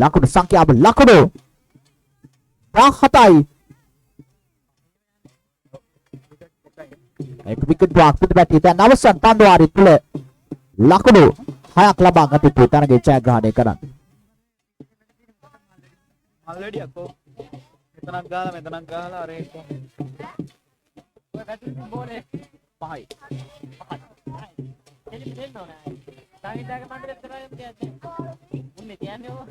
ලකුණු සංඛ්‍යාව ලකුණු 17යි. ඒක විකට් බ්ලොක් පිටපැත්තේ දැන් අවසන් පන්දුවාරි තුල ලකුණු 6ක් ලබා ගත යුතු තරගයේ ජයග්‍රහණය කරන්න. already අකෝ මෙතනක් ගහලා අර ඒක ඔය වැටි බෝලේ පහයි එලි දෙන්න ඕනේ තාවිදාගේ මණ්ඩලෙත් කරා කියන්නේ උන්නේ තියන්නේ ඕ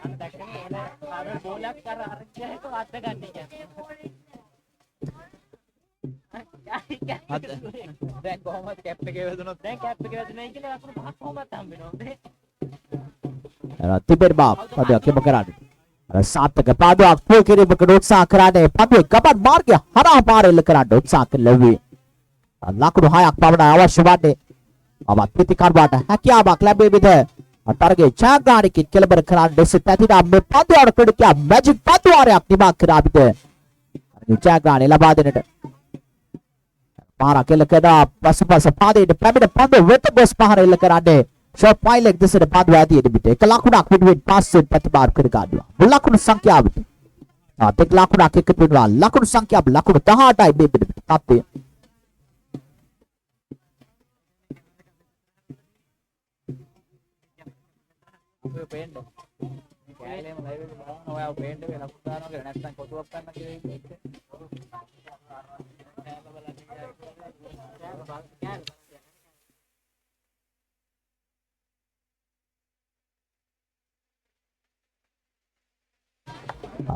අර දැක්කනේ එල අර බෝලයක් අර අරච්චියට අද්ද ගන්න කියන්නේ දැන් කොහොමද කැප් එකේ වැදුනොත් දැන් කැප් එකේ වැදුනයි කියලා අපුණු පහක් කොහොමද හම්බෙනවද තිබෙන බා පදයක් යොමු කරන්නේ. අර සාර්ථක පාදයක් පුල් කිරීමකට උත්සාහ කරන්නේ පදුවේ ගමන් මාර්ගය හරහා පාර එල්ල කරන්න උත්සාහ කළේ. ලකුණු 6ක් පමණ අවශ්‍ය වන්නේ. අවත් ප්‍රතිකර්මයට හැකියාවක් ලැබෙවිද? තරගයේ ජයග්‍රහණයකින් කෙළවර කරන්න දෙසිත ඇතිනම් මේ පදුවර ක්‍රීඩකයා මැජික් පදුවාරයක් නිමා කරාවිද? ජයග්‍රහණය ලබා දෙන්නට. පාරක් එල්ල කරන පසුපස පාදයට පැමිණ පන්දුව වෙත ගොස් පාර එල්ල කරන්නේ. ෂොට් පයිලට් දෙසට පන්දුව ඇදී එදිමිට එක ලකුණක් පිටුවෙන් පස්සෙන් ප්‍රතිමාර කර ගන්නවා. ලකුණු සංඛ්‍යාවට. තාත් එක් ලකුණක් එකතු වෙනවා. ලකුණු සංඛ්‍යාව ලකුණු 18යි මේ පිටුපිට තත්ත්වය. ඔය පේන්න. කැලේම ලයිව් එක බලන්න ඔයාව පේන්න වෙන ලකුණු දානවා කියලා නැත්නම් කොටුවක් ගන්න කියලා ඉන්නේ.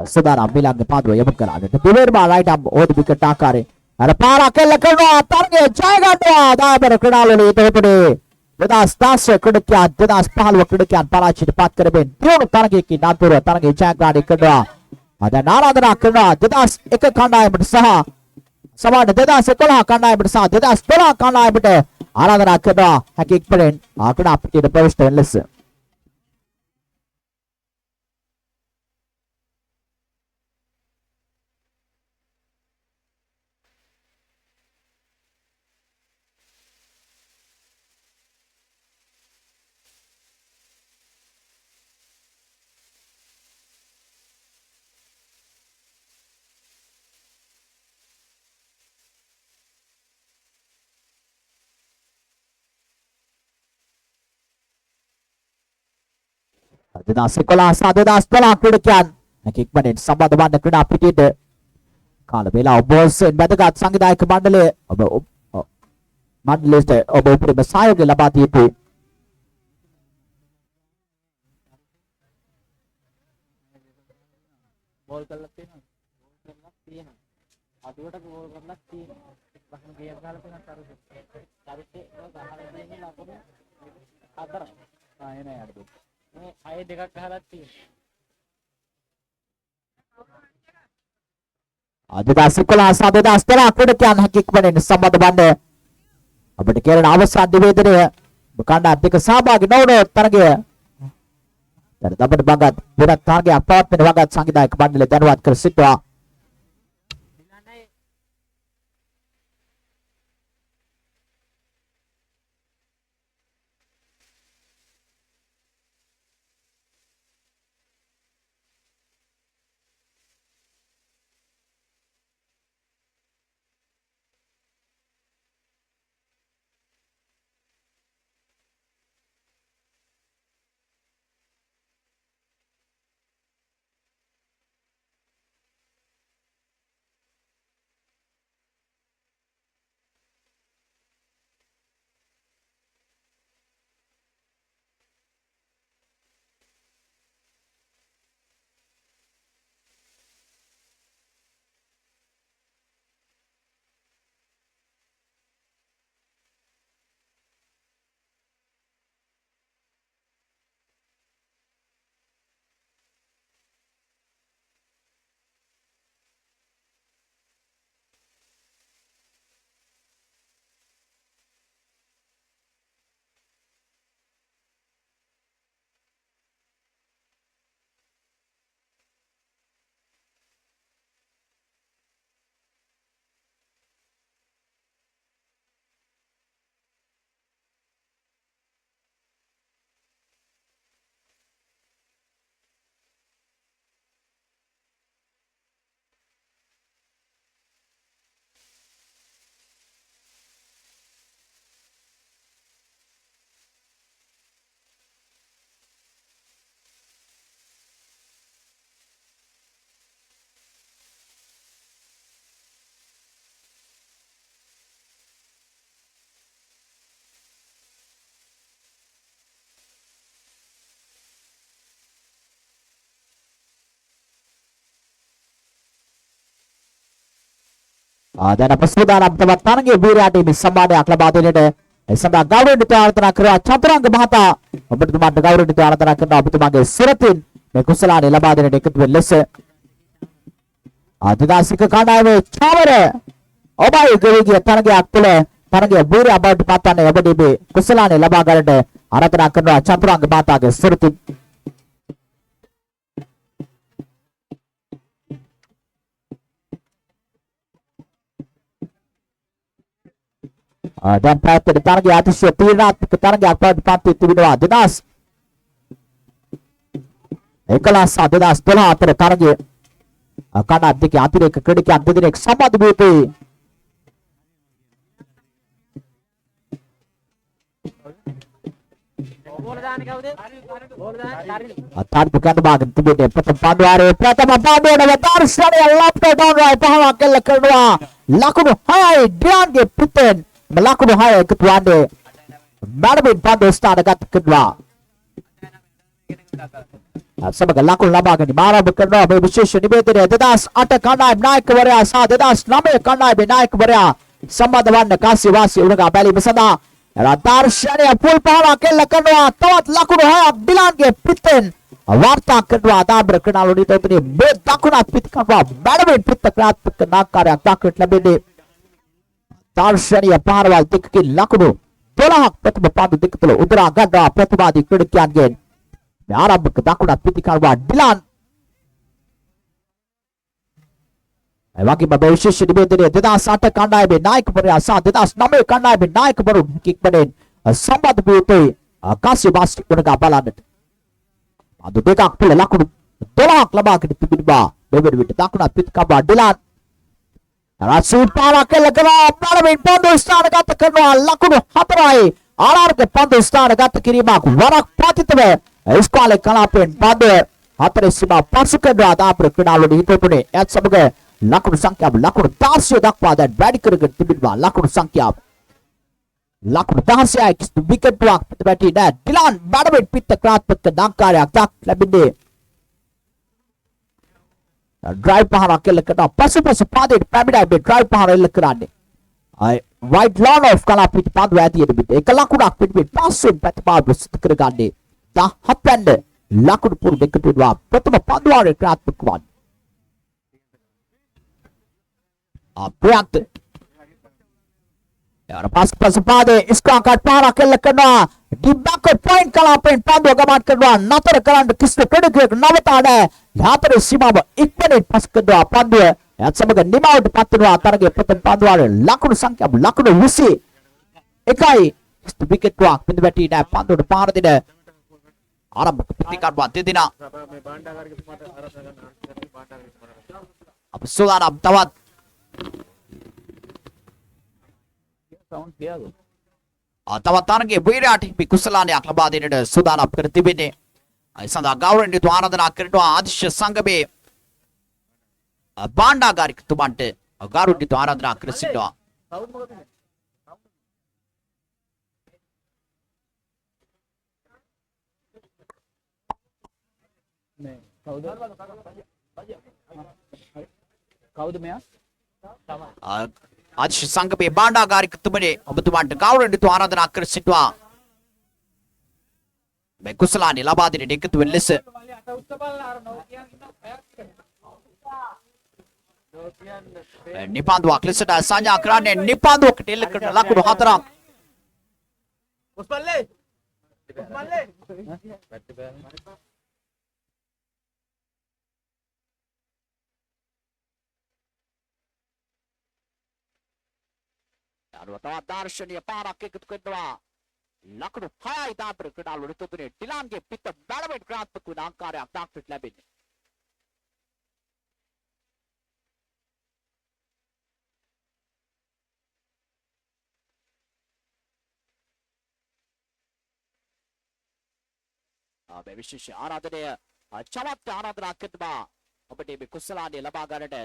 සදාරම් මිලන්ගේ පාදුව යොමු කරන්නේ. දෙවේරම රයිට් අම් ඕඩි විකට් ආකාරයෙන් අර පාරක් එල්ල කරනවා තරගයේ ජය ගන්නවා. දාබර ක්‍රීඩාවලියේ තොරතුරේ 2010 ක්‍රීඩකයා 2015 ක්‍රීඩකයන් පරාජයට පත් කරමින් දියුණු තරගයකින් අතුර තරගයේ ජයග්‍රහණය කරනවා. අද ආරාධනා කරනවා 2001 කණ්ඩායමට සහ සමාන 2011 කණ්ඩායමට සහ 2012 කණ්ඩායමට ආරාධනා කරනවා. හැකි ඉක්මනින් ආකඩ අපිට ප්‍රවිෂ්ඨ වෙන ලෙස. දෙදස් 11 සහ 2012 ක්‍රීඩකයන් ඉක්මනින් සම්බන්ධ වන්න ක්‍රීඩා පිටියට කාල වේලාව බෝල්සෙන් වැදගත් සංවිධායක මණ්ඩලය ඔබ මණ්ඩලයට ඔබ උපරිම සහයෝගය ලබා දී යුතුයි. බෝල් කරලා තියෙනවා. බෝල් කරලා තියෙනවා. අදුවට බෝල් කරලා තියෙනවා. බහම ගේම් ගහලා තියෙනවා තරුසේ. තරුසේ ගහලා දෙන්නේ ලකුණු 4. එනේ අඩු. මේ අය දෙකක් ගහලා තියෙනවා. අද 2011 සහ 2013 ක්‍රීඩකයන් ඉක්මනින් සම්බන්ධ වන්න අපිට කෙරෙන අවසන් නිවේදනය කණ්ඩායම් දෙක සහභාගී නොවන තරගය දැන් අපිට බගත් පුරත් තරගයක් පවත්වන වගත් සංවිධායක මණ්ඩලය දැනුවත් කර සිටවා. දැන් අප සූදානම් තවත් තරගයේ වීරයාට මේ සම්මානයක් ලබා දෙන්නට ඒ සඳහා ගෞරවණීය ආරාධනා කරනවා චතුරංග මහතා ඔබතුමාට ගෞරවණීය ආරාධනා කරනවා ඔබතුමාගේ සිරතින් මේ කුසලානේ ලබා දෙන්නට එකතු වෙන ලෙස ආදිදාසික කණ්ඩායමේ චාවර ඔබයි ගිරිගිය තරගයක් තුළ තරගයේ වීරයා බවට පත්වන්නේ ඔබදී කුසලානේ ලබා ගන්නට ආරාධනා කරනවා චතුරංග මහතාගේ සිරතින් dan pada තරගය අතිශය තීරණාත්මක තරගයක් බවට පත් වී තිබෙනවා 2011 අතර තරගය කණ්ඩායම් දෙකේ අතිරේක ක්‍රීඩකයන් දෙදෙනෙක් සම්බන්ධ වී තිබේ. අතාරිත කණ්ඩායම් තිබෙන්නේ ප්‍රථම පන්දුවාරයේ ප්‍රථම පන්දුවට වතාර්ශණය ලැප්ට ඩවුන් රයි පහවක් කෙල්ල කරනවා ලකුණු 6යි ඩියාන්ගේ පිටෙන් Melakukan hal ketua anda, Marvin Pando start dekat kedua. Sebagai lakon labangan di mana berkena berposition di betul dedas atas kanai naik ke bawah saat dedas nama kanai naik ke bawah sama dewan kasih wasi udah balik bersama. Radar syariah full power kel kedua tawat lakon hal bilang ke piten warta kedua ada berkena lalu itu ini bedakun pit kedua Marvin pit kerat kena karya takut lebih di Tarshaniya Parwal Tikkin Lakunu Tolak Petma Pandu Tiklo Udra Gada Petma di Kridikian Gen Arab Kedakuna Pitikarwa Dilan Waki Babawishis di Bedere Dedas Ata Kandai be naik kepada Asa Dedas Name Kandai be naik kepada Kik Baden Sambat Bute Kasih Basi Unaga Balan Adu Dekak Pila Lakunu Tolak Labak di Pibidba Bebe Takuna Pitikarwa Dilan Rasul para kel kena Marvin Pando start dekat kedua lakunu hatarai alar ke Pando start dekat kiri mak warak patitwe iskale kalapen Pando hatare sima pasu kedua ada berkenal di itu pun ya sebagai lakunu sangkap lakunu tasya dakwa dan badi kerja tibidwa lakunu sangkap lakunu tasya kis wicket block bati dan Dilan Marvin pit krat pet kedangkar ya tak lebih deh drive pahara kel kena pasu padir pamida be drive pahara el kerane ai right lawn of kala pit padu ati edu bit ekalaku rak pit pasu pat pa besit kergane da hatpande laku pur deketwa prathama paduare krat pukwan apriat यार पास पादे इसका काट पहाड़ा के लकड़ा डिब्बा को point कला pen पादो गमाट करवा नतर करंट किसने कड़क एक नवता है यातर सीमा ब एक मिनट पास करवा पादो या समग निमाउट पात्रवा तरगे प्रथम पादवारे लाकुड संख्या लाकुड विसी एकाई इस विकेट वा पिंद बैठी ने पादो पार दिने आरंभ प्रतिकार बाते दिना अब सुगाना तवत තවත් තරගයේ වීරයාට කුසලානයක් ලබා දෙන්නට සූදානම් කර තිබෙන්නේ. ඒ සඳහා ගෞරවනීය ආරාධනා කරනවා ආදිශ්‍ය සංගමේ භාණ්ඩාගාරිකතුමන්ට ගෞරවනීය ආරාධනා කර සිටිනවා. කවුද මෙයා? ආදිශ්‍ය සංගමේ භාණ්ඩාගාරිකතුමනි ඔබතුමාට ගෞරවනීය ආරාධනා කර සිටිනවා. මේ කුසලානි ලබා දෙන්නට එකතු වෙන ලෙස නිපාන්දුවක් ලෙසට සංඥා කරන්නේ නිපාන්දුවකට එල්ල කරන ලකුණු 4ක්. උස්මල්ලේ තවත් දර්ශනීය පාරක් එකතු කරනවා. ලකුණු 6යි දාපර ක්‍රීඩාලු රිතුතුනේ ඩිලාන්ගේ පිට බැලවෙන් ක්‍රාන්තික වුණ ආකාරයක් දාක්ටට ලැබෙන්නේ. මේ විශේෂ ආරාධනය චමත් ආරාධනා කරනවා. ඔබට මේ කුසලානේ ලබා ගන්නට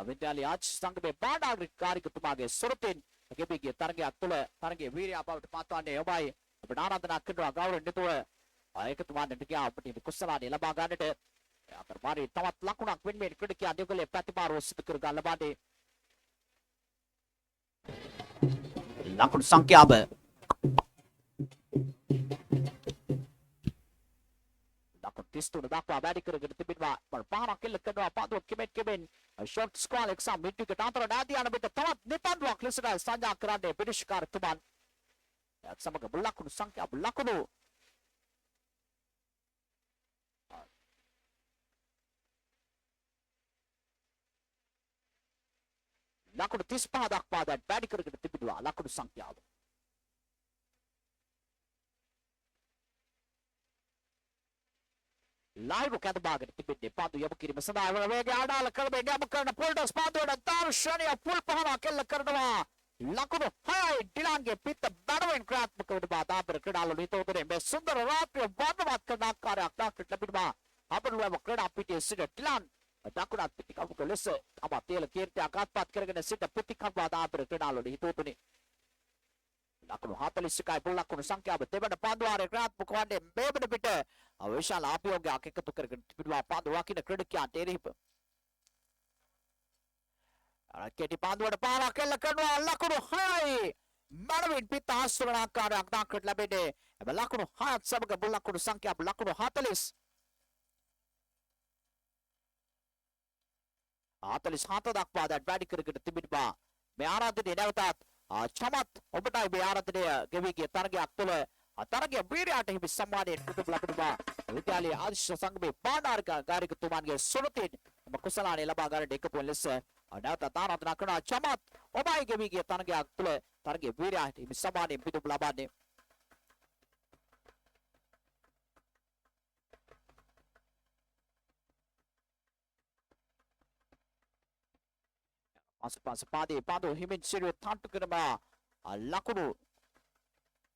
විද්‍යාලය ආච් සංගමේ භාණ්ඩාගාරිකතුමාගේ සොරතින් ගෙබිගේ තරගයක් තුළ තරගයේ වීරයා බවට පත්වන්නේ ඔබයි අපට ආරාධනා කරනවා ගෞරවණීයව ඒකතුමාට ගියා අපිට මේ කුසලානේ ලබා ගන්නට අතරමාරේ තවත් ලකුණක් වෙන්නේ ක්‍රීඩකයා දෙගොල්ලේ ප්‍රතිපාරව සිදු කර ගන්න ලබන්නේ ලකුණු සංඛ්‍යාව ලකුණු 33 දක්වා වැඩි කරගෙන තිබෙනවා. පාරක් එල්ල කරනවා පාදුව කෙමෙන් ෂොට් ස්කෝර් එක්සම් මිඩ්විකට අතර නාදී යන පිට තවත් නිපන්දුවක් ලෙසට සංජා කරන්නේ පිරිෂ්කාරතුමන්. එයත් සමග ලකුණු සංඛ්‍යාව ලකුණු ලකුණු 35 දක්වා දැන් වැඩි කරගෙන තිබෙනවා ලකුණු සංඛ්‍යාව. ලයිව් කැදබාගෙන තිබෙන්නේ පාදු යොමු කිරීම සඳහා වේගය ආඩාල කරමින් යොමු කරන පොල්ටස් පාදුවට තාර්ෂණය පුල් පහරක් එල්ල කරනවා. ලකුණු 6 ඩිලාන්ගේ පිට බඩවෙන් ක්‍රියාත්මක වන බාදාපර ක්‍රීඩාලු නිතෝදරේ මේ සුන්දර රාත්‍රිය වර්ණවත් කරන ආකාරයක් දක්නට ලැබෙනවා. අපරලුවම ක්‍රීඩා පිටියේ සිට ඩිලාන් දකුණත් පිටිකවුක ලෙස අම තේල කීර්තියක් අත්පත් කරගෙන සිට පිටිකවුක බාදාපර ක්‍රීඩාලු නිතෝතුනේ ලකුණු 41යි පොල් ලකුණු සංඛ්‍යාව දෙවන පාන්දුවාරේ ක්‍රියාත්මක වන්නේ මේ වෙන පිට විශාල අභියෝගයක් එකතු කරගෙන තිබෙනවා පාන්දුව වකින ක්‍රීඩකයාට එරෙහිව. කෙටි පාන්දුවට පාරක් එල්ල කරනවා ලකුණු 6යි මනවින් පිට ආශ්‍රවණ ආකාරයක් දක්නට ලැබෙන්නේ. හැබැයි ලකුණු 6ත් සමග පොල් ලකුණු සංඛ්‍යාව ලකුණු 40 47 දක්වා දැන් වැඩි කරගෙන තිබෙනවා. මේ ආරාධනය නැවතත් චමත් ඔබටයි මේ ආරාධනය ගෙවී ගිය තරගයක් තුළ තරගය වීරයාට හිමි සම්මානයෙන් පුදුම ලබනවා. විද්‍යාලයේ ආදිශ්‍ය සංගමේ බාණ්ඩාරික කාර්යකතුමාන්ගේ සුරතින් කුසලානේ ලබා ගන්නට එකතු වෙන ලෙස නැවතත් ආරාධනා කරන චමත් ඔබයි ගෙවී ගිය තරගයක් තුළ තරගයේ වීරයාට හිමි සම්මානයෙන් පුදුම ලබන්නේ. පාදේ පාදෝ හිමින් සිරුවේ තට්ටු කරනවා ලකුණු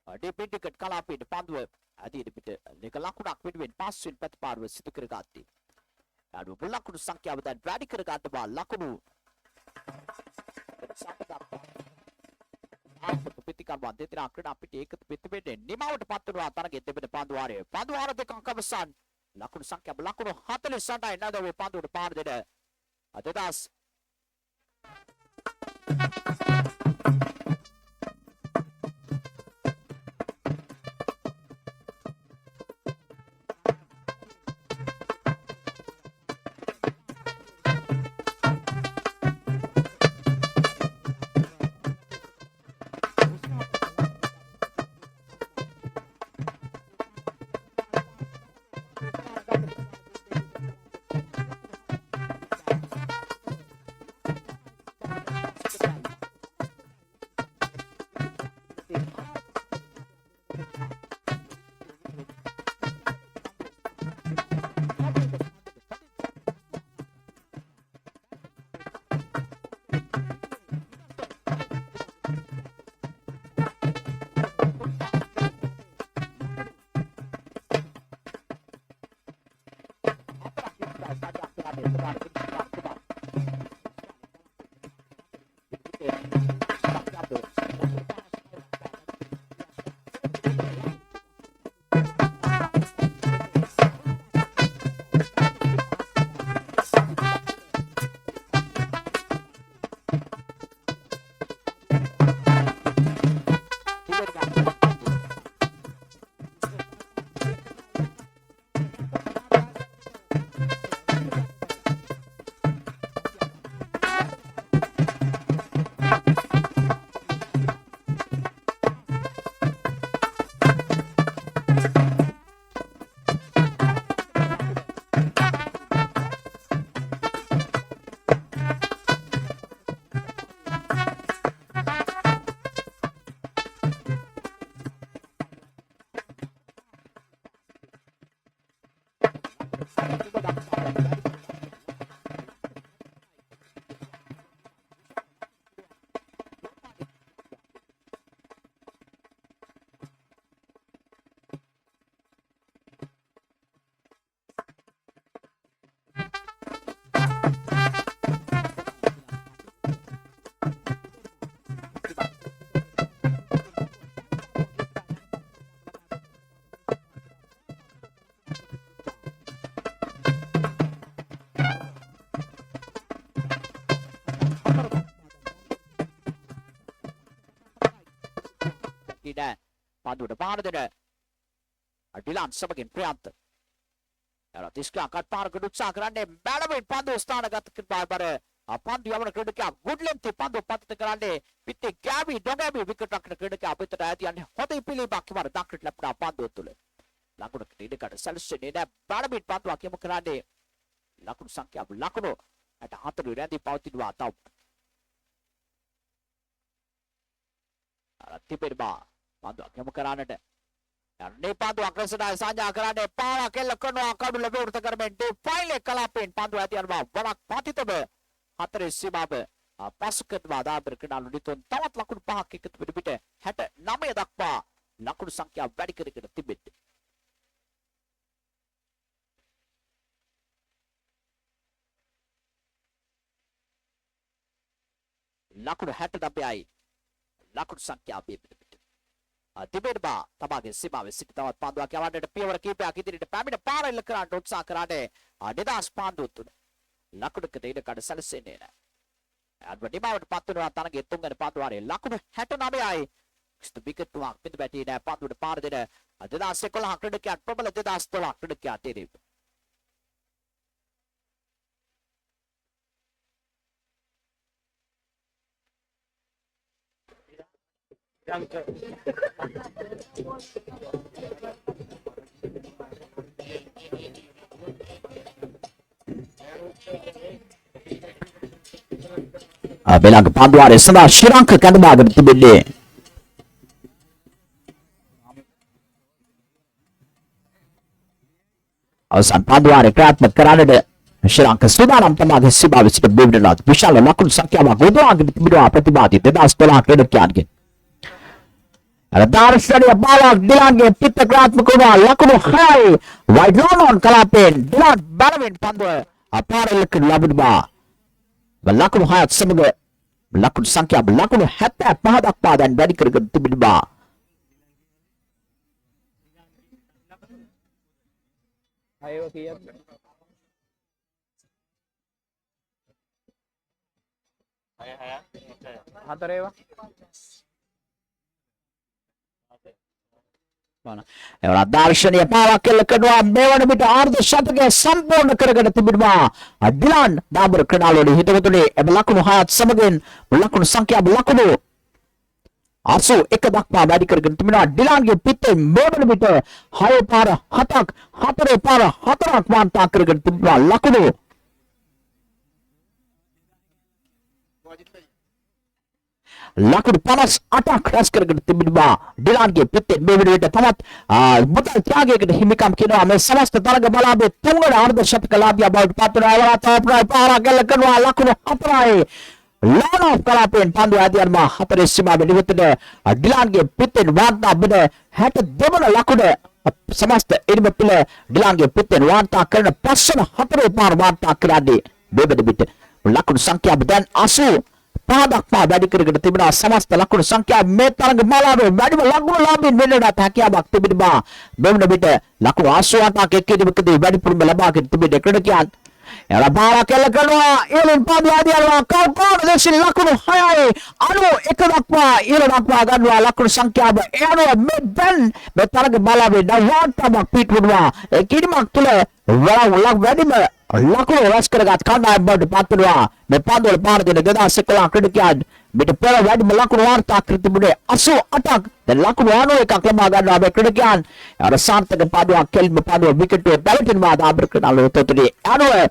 ඩිපිටිකට් කලාපයේ පාදුව අධීන පිට එක ලකුණක් වෙනුවෙන් පස්වෙන් ප්‍රතිපාරුව සිදු කරගත්තේ. අඩුව ලකුණු සංඛ්‍යාව දැන් වැඩි කරගන්නවා ලකුණු පිටිකම්බන් දෙතිනා ක්‍රීඩා පිටේ එකතු පිටිපෙන්නේ නිමවට පත් වෙනවා තරගයේ තිබෙන පාදුවාරය. පාදුවාර දෙකක් අවසන් ලකුණු සංඛ්‍යාව ලකුණු 48යි නදවේ පාදුවට පාර දෙන 2000 නෑ. පන්දුවට පාර දෙන ඩිලාන් සමගින් ප්‍රියන්ත. එරා තිස්කා කට් පාරකට උත්සාහ කරන්නේ බැලමින් පන්දුව ස්ථානගත කරපාර පන්දු යවන ක්‍රීඩකයා ගුඩ් ලෙන්ත් පන්දුව පතිත කරන්නේ පිටේ ගෑවි ඩොගෑවි විකට් රකින ක්‍රීඩකයා අපිටට ඇති යන්නේ හොඳ පිළිබක් වර දක්නට ලැබුණා පන්දුව තුළ. ලකුණු ක්‍රීඩකයාට සැලසෙන්නේ නෑ බැලමින් පන්දුවක් යොමු කරන්නේ ලකුණු සංඛ්‍යාව ලකුණු 64 රැඳී පවතිනවා තව. තිබෙනවා පන්දුවක් යොමු කරන්නට යන්නේ පන්දුව අග්‍රසරය සංජා කරන්නේ පාරක් එල්ල කරනවා කඩු ලැබෙවෘත කරමින් ඩිෆයිල් කලාපෙන් පන්දුව ඇති යනවා වරක් පතිතව හතරේ සීමාව පසු කරනවා දාබර ක්‍රීඩාලු නිතුන් තවත් ලකුණු 5ක් එකතු වෙන පිට 69 දක්වා ලකුණු සංඛ්‍යාව වැඩි කරගෙන තිබෙන්නේ. ලකුණු 69යි ලකුණු සංඛ්‍යාව පිට තිබෙනවා තමාගේ සීමාවේ සිට තවත් පන්දුවක් යවන්නට පියවර කිහිපයක් ඉදිරියට පැමිණ පාර එල්ල කරන්න උත්සාහ කරන්නේ නිදාස් පන්දුව තුන ලකුණුකට ඉඩ කඩ සැලසෙන්නේ නැහැ. අඩවඩිමාවට පත් වෙනවා තරගයේ තුන්වෙනි පන්දුවාරයේ ලකුණු 69යි ස්තු විකට් තුනක් පිට බැටි නැහැ පන්දුවට පාර දෙන 2011 ක්‍රීඩකයන් ප්‍රබල 2012 ක්‍රීඩකයා තේරෙයි. බෙලඟ පන්දුවාරයේ සඳහා ශ්‍රී ලංක කැඳවාගෙන තිබෙන්නේ අවසන් පන්දුවාරයේ ක්‍රියාත්මක කරන්නට ශ්‍රී ලංක සූදානම් තමාගේ සීමාවේ සිට බෙහෙවිලා විශාල ලකුණු සංඛ්‍යාවක් ගොඩනගාගෙන තිබෙනවා ප්‍රතිවාදී 2012 ක්‍රීඩකයන්ගේ Darshania Balak Dilange Pitta Gratmakuma Lakunu Hai White Lonon Kalapen Dilan Balavin Pandwa Aparelk Labudba Lakunu Hayat Samaga Lakun Sankhya Lakunu Hatta Pahadakpa dan Badikar Tibidba Ayo kiyat හතරේවා එවලා දර්ශනීය පාරක් එල්ල කරනවා මේ වන විට අර්ධ ශතකය සම්පූර්ණ කරගෙන තිබෙනවා ඩිලාන් ඩාබර් ක්‍රීඩාලුවේදී හිතවතුනේ එම ලකුණු 6ත් සමගින් ලකුණු සංඛ්‍යාව ලකුණු 81 දක්වා වැඩි කරගෙන තිබෙනවා ඩිලාන්ගේ පිටේ මේ වන විට 6 පාර 7ක් 4 පාර 4ක් වාර්තා කරගෙන තිබෙනවා ලකුණු ලකුණු 58ක් රැස් කරගෙන තිබෙනවා ඩිලාන්ගේ පිටේ මේ විදිහට තමත් මුදල් ත්‍යාගයකට හිමිකම් කියනවා මේ සමස්ත තරග බලාපොරොත්තු තුන්වන අර්ධ ශතක ලාභියා බවට පත් වෙනවා ඒවලා තාප්‍රාය පාරක් ගල්ල කරනවා ලකුණු 4යි ලානෝෆ් කලාපෙන් පන්දු ආදියර්ම 4 සීමාවෙ නිවිතට ඩිලාන්ගේ පිටේ වාර්තා බෙද 62 වන ලකුණ සමස්ත එරිම පිළ ඩිලාන්ගේ පිටේ වාර්තා කරන පස්වන 4 පාර වාර්තා කරන්නේ බෙබෙද පිට ලකුණු සංඛ්‍යාව දැන් 80 පාදක්පා වැඩි කරගෙන තිබෙනවා සමස්ත ලකුණු සංඛ්‍යාව මේ තරග මාලාවේ වැඩිම ලකුණු ලාභින් වෙන්නට හැකියාවක් තිබෙනවා මෙවන විට ලකුණු 88ක් එක්කෙනෙකුදී වැඩිපුරම ලබාගෙන තිබෙන ක්‍රීඩකයන් එලා පාරක් එල්ල කරනවා ඊළඟ පාදු ආදියල්ලා කවුරුද ලක්ෂණ ලකුණු 6යි 91 දක්වා ඊළඟ දක්වා ගන්නවා ලකුණු සංඛ්‍යාව එනවා මේ දැන් මේ තරග මාලාවේ නවාතමක් පිටුනවා ඒ කිරිමක් තුල වැඩිම ලකුණු රැස් කරගත් කණ්ඩායම් බවට පත් වෙනවා මේ පන්දුවල පාර දෙන 2011 ක්‍රීඩකයන් මෙට පෙර වැඩිම ලකුණු වාර්තා කර තිබුණේ 88ක් දැන් ලකුණු 91ක් ලබා ගන්නවා මේ ක්‍රීඩකයන් අර සාර්ථක පාඩුවක් කෙල්ම පාඩුව විකට් එක පැවැටෙනවා දාබර ක්‍රීඩාලු උතුරේ අනුව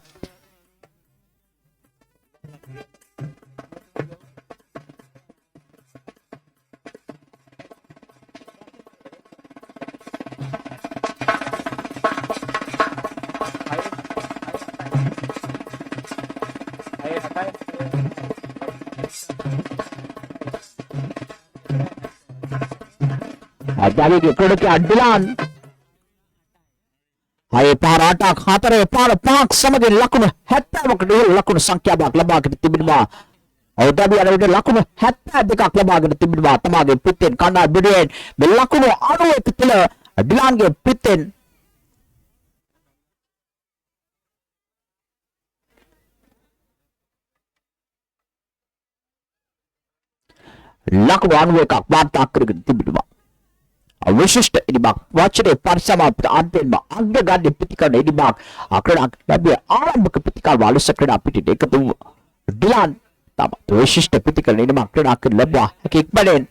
Jadi ක්‍රීඩකයා ඩිලාන් 6 පාර 8ක් 4 පාර 5ක් සමගින් ලකුණු 70කට ලකුණු සංඛ්‍යාවක් ලබාගෙන තිබෙනවා. ඔව්ඩබි අර විදිහට ලකුණු 72ක් ලබාගෙන තිබෙනවා. තමාගේ පිටෙන් කණ්ඩායම් බිඩුවෙන් මේ ලකුණු 91 තුළ ඩිලාන්ගේ පිටෙන් ලකුණු 91ක් වාර්තා කරගෙන තිබෙනවා. විශිෂ්ට ඉනිමක් වචනේ පරිසමාප්ත අන්තිම අග්‍රගණ්‍ය ප්‍රතිකරණ ඉනිමක් ක්‍රීඩා ලැබිය ආරම්භක ප්‍රතිකාර වලස ක්‍රීඩා පිටිට එකතු ඩිලාන් තම විශිෂ්ට ප්‍රතිකරණ ඉනිමක් ක්‍රීඩා කර ලැබුවා හැකි ඉක්මනින්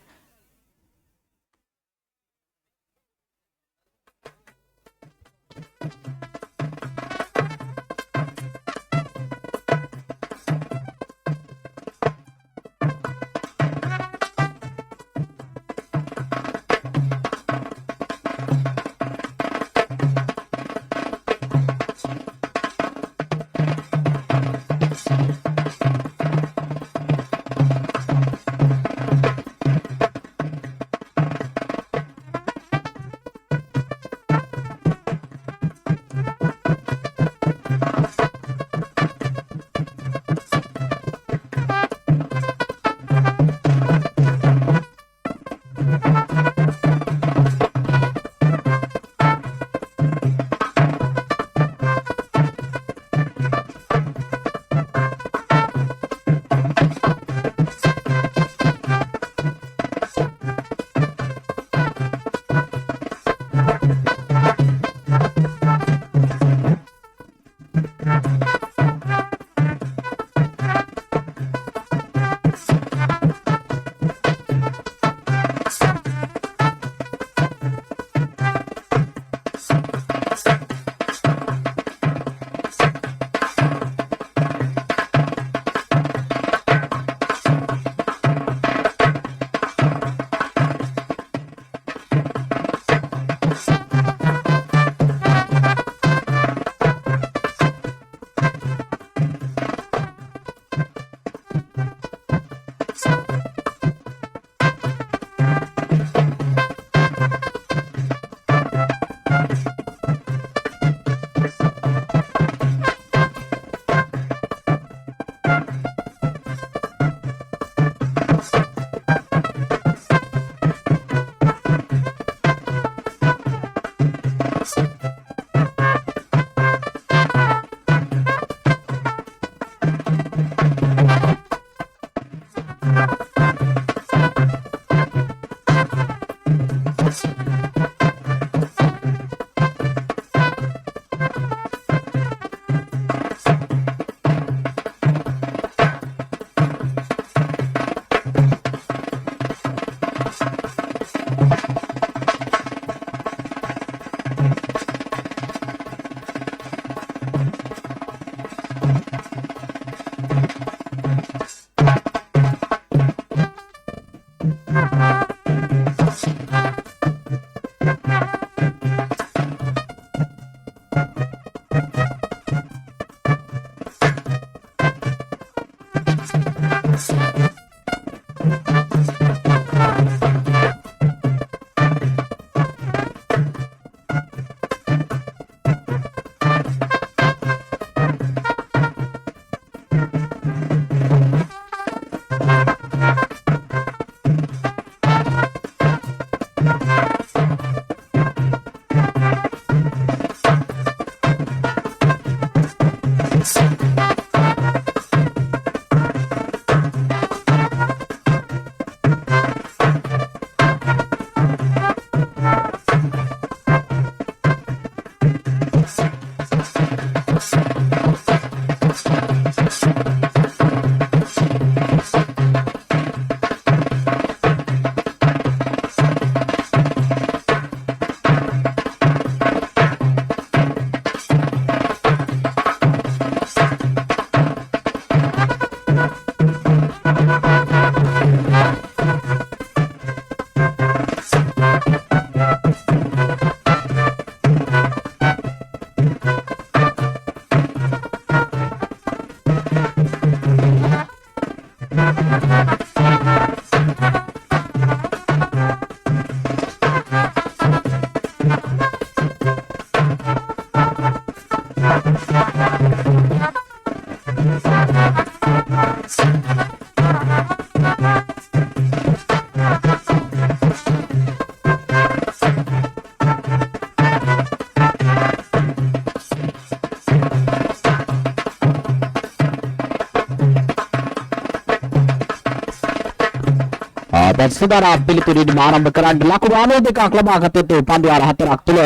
සුදාරා පිළිතුරු ආරම්භ කරන්න ලකුණු 92ක් ලබා ගත යුතු පන්දු වාර 4ක් තුල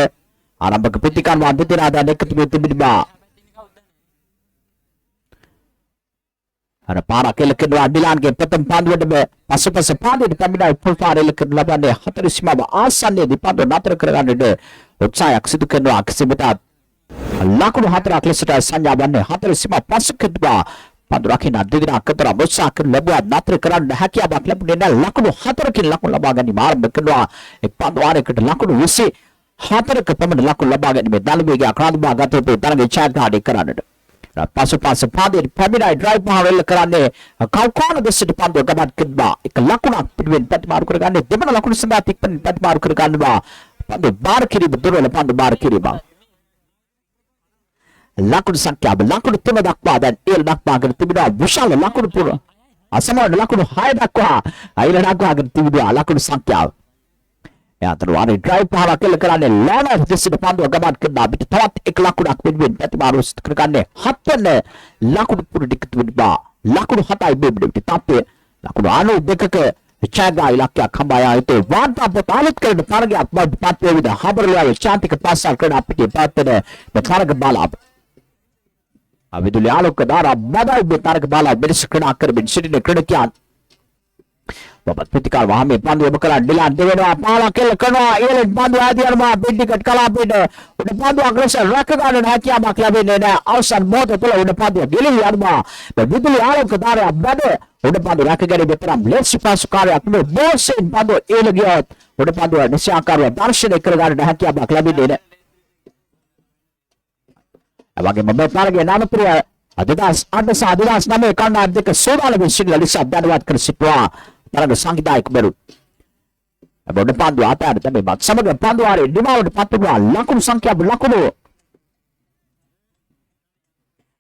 ආරම්භක ප්‍රතිකර්ම අධිතරාදා එකතු වෙ තිබෙනවා. අර පාරක් එලකනවා ඩිලාන්ගේ ප්‍රථම පන්දුවට පසුපස පාදයට පැමිණයි පුල්පාර එලකන ලබන්නේ 4 සීමාව ආසන්නයේදී පන්දුව නතර කරගන්නට උත්සාහයක් සිදු කරනවා. කිසිමට ලකුණු 4ක් ලෙසට සංඥා වන්නේ 4 සීමාව පසුකෙද්වා පන්දු රකින්න දෙදෙනා අතර උත්සාහ කරන ලැබුවා නතර කරන්න හැකියාවක් ලැබුණේ නැහැ. ලකුණු 4කින් ලකුණු ලබා ගැනීම ආරම්භ කරනවා. එක් පන්දු වාරයකට ලකුණු 24ක පමණ ලකුණු ලබා ගැනීම දලවේගය අක්‍රාන්තිභාග ගත යුතු තරගේ ඡායාකාරී කරන්නට පසුපස පාදයේ පැමිණයි ඩ්‍රයිව් පහරෙල්ල කරන්නේ කවුකාන දෙසට පන්දුව ගමන් කරනවා. එක ලකුණක් පිටුවෙන් ප්‍රතිමාරු කරගන්නේ දෙවන ලකුණ සඳහා තික්පෙන් ප්‍රතිමාරු කරගන්නවා. පන්දුව බාර කිරීම දුර්වල පන්දු බාර කිරීම ලකුණු සංඛ්‍යාව ලකුණු 3 දක්වා දැන් ඒල් දක්වාගෙන තිබෙනවා. විශාල ලකුණු පුර අසමාන ලකුණු 6 දක්වා අයිල දක්වාගෙන තිබෙනවා ලකුණු සංඛ්‍යාව. එයාතර වාරේ ඩ්‍රයිව් පහරක් එල්ල කරන්නේ ලෑනර් දෙසට පන්දුව ගමන් කරනවා. පිට තවත් එක ලකුණක් පිටුවෙන් ප්‍රතිමාරු කරගන්නේ 7 වෙනි ලකුණු පුර ටික තිබෙනවා. ලකුණු 7යි බෙබ්ඩෙට තාප්පේ ලකුණු 92ක ඡාගා ඉලක්කයක් හඹා යයිතේ වාර්තා පොත අලුත් කරන තරගයක් බඩ පත්වේ විද හබරලාවේ ශාන්තික පාසල් කරන අපිට පාත්තන තරග බාලාප අවිදුලි ආලෝක දාරා බදයි තරග බාලා බෙරිස කරන අකරබින් සිටින ක්‍රීඩකයන් බබත් ප්‍රතිකාර වහමේ පන්දු යොමු කරලා ඩිලාන් දෙවෙනවා පාලා කෙල කරනවා ඊළඟ පන්දු ආදියනවා පිටිකට කලාපිට උඩ පන්දු අග්‍රස රැක ගන්න හැකියාවක් ලැබෙන්නේ නැහැ. අවසන් මොහොත තුළ උඩ පන්දු ගෙලිවි යනවා. විදුලි ආලෝක දාරා බඩ උඩ පන්දු රැක ගැනීම තරම් ලෙස් පාසු කාර්යයක් නෙවෙයි. බෝසෙන් පන්දු ඊළ ගියොත් උඩ පන්දු නිශ්චයාකාරව දර්ශනය කර ගන්න හැකියාවක් ලැබෙන්නේ නැහැ. එවැගේම මේ තරගයේ නාමප්‍රිය අදදාස් 8 කණ්ඩායම් දෙක සෝදාලම සිංහල ලිසා දැනුවත් කර සිටුවා. තරග සංගීතයක බරු බොඩ පන්දු ආතර තමයි බත් සමග පන්දු ආරේ දිමාවට පත්තුවා ලකුණු සංඛ්‍යාව ලකුණු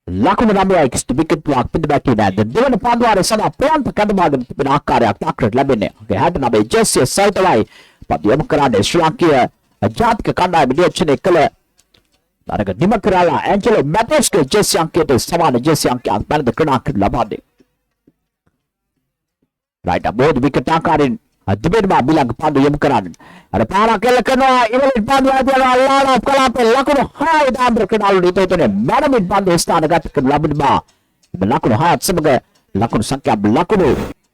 9යි කිස්තු විකට් වක් පිටබැටි නැද දෙවන පන්දු ආරේ සදා ප්‍රාන්ත කඩමාගෙන තිබෙන ආකාරයක් තාක්‍රට ලැබෙන්නේ. 69 ජෙස්සිය සෞතවයි පන්දු යොමු කරන්නේ ශ්‍රී ලංකීය ජාතික කණ්ඩායම නියෝජනය කළ තරග නිම කරලා ඇන්ජලෝ මැතස්ගේ ජෙස්සි අංකයට සමාන ජෙස්සි අංකයක් බැලඳ ක්‍රඩාකට ලබන්නේ. right about wicket ආකාරයෙන් අධිබෙන්ම අබිලංග පන්දු යොමු කරන්නේ. අර පාරක් එල්ල කරනවා ඉවලින් පන්දු ආදියනවා අල්ලාලා කලාපේ ලකුණු 6 දාම්බර කඩාලු නිතෝතනේ මනමින් පන්දු ස්ථානගත කර ලබනවා. ලකුණු 6ත් සමග ලකුණු සංඛ්‍යාව ලකුණු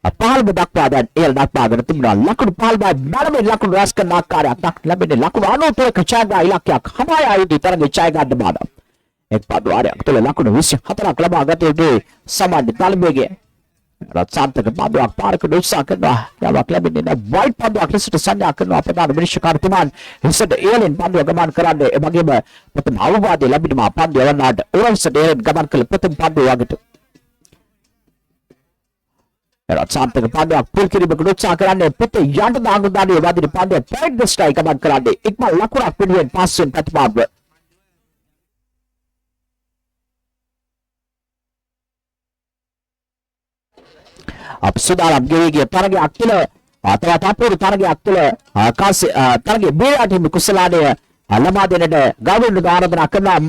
15 දක්වා දැන් ඒල් දක්වාගෙන තිබෙනවා. ලකුණු 15 මනමින් ලකුණු රැස් කරන ආකාරයක් ලැබෙන්නේ. ලකුණු 93ක ඡාගා ඉලක්කයක් හමයි ආයුධ තරගේ ඡාගා ගන්න එක් පන්දු ආරයක් තුළ ලකුණු 24ක් ලබා ගත යුතු සමාන තලබේගේ රත්සාන්තක පන්දුවක් පාරක උත්සාහ කරනවා. යාවක් ලැබෙන්නේ නැහැ. වයිට් පන්දුවක් ලෙසට සංඥා කරනවා ප්‍රධාන විනිශ්චයකාරතුමාන්. හිසට ඒලෙන් පන්දුව ගමන් කරන්නේ. එවැගේම ප්‍රථම අවවාදය ලැබෙනවා පන්දුව යවන්නට. ඕරන්සට ඒලෙන් ගමන් කළ ප්‍රථම පන්දුව වගේට. රත්සාන්තක පන්දුවක් පුල් කිරීමකට උත්සාහ කරන්නේ. පිට යන්න දාගුදාඩිය වදින පන්දුව පොයින්ට් දෙස්ටයි ගමන් කරන්නේ. ඉක්මන් ලකුණක් පිටුවෙන් පස්සෙන් ප්‍රතිපාදව අපසුදාලම් ගෙවිගේ තරගයක් තුළ තවත් අපූර්ව තරගයක් තුළ තරගයේ බේරා ටීම කුසලානය ලබා දෙන්නට ගෞරවයෙන් ආරාධනා කරනවා.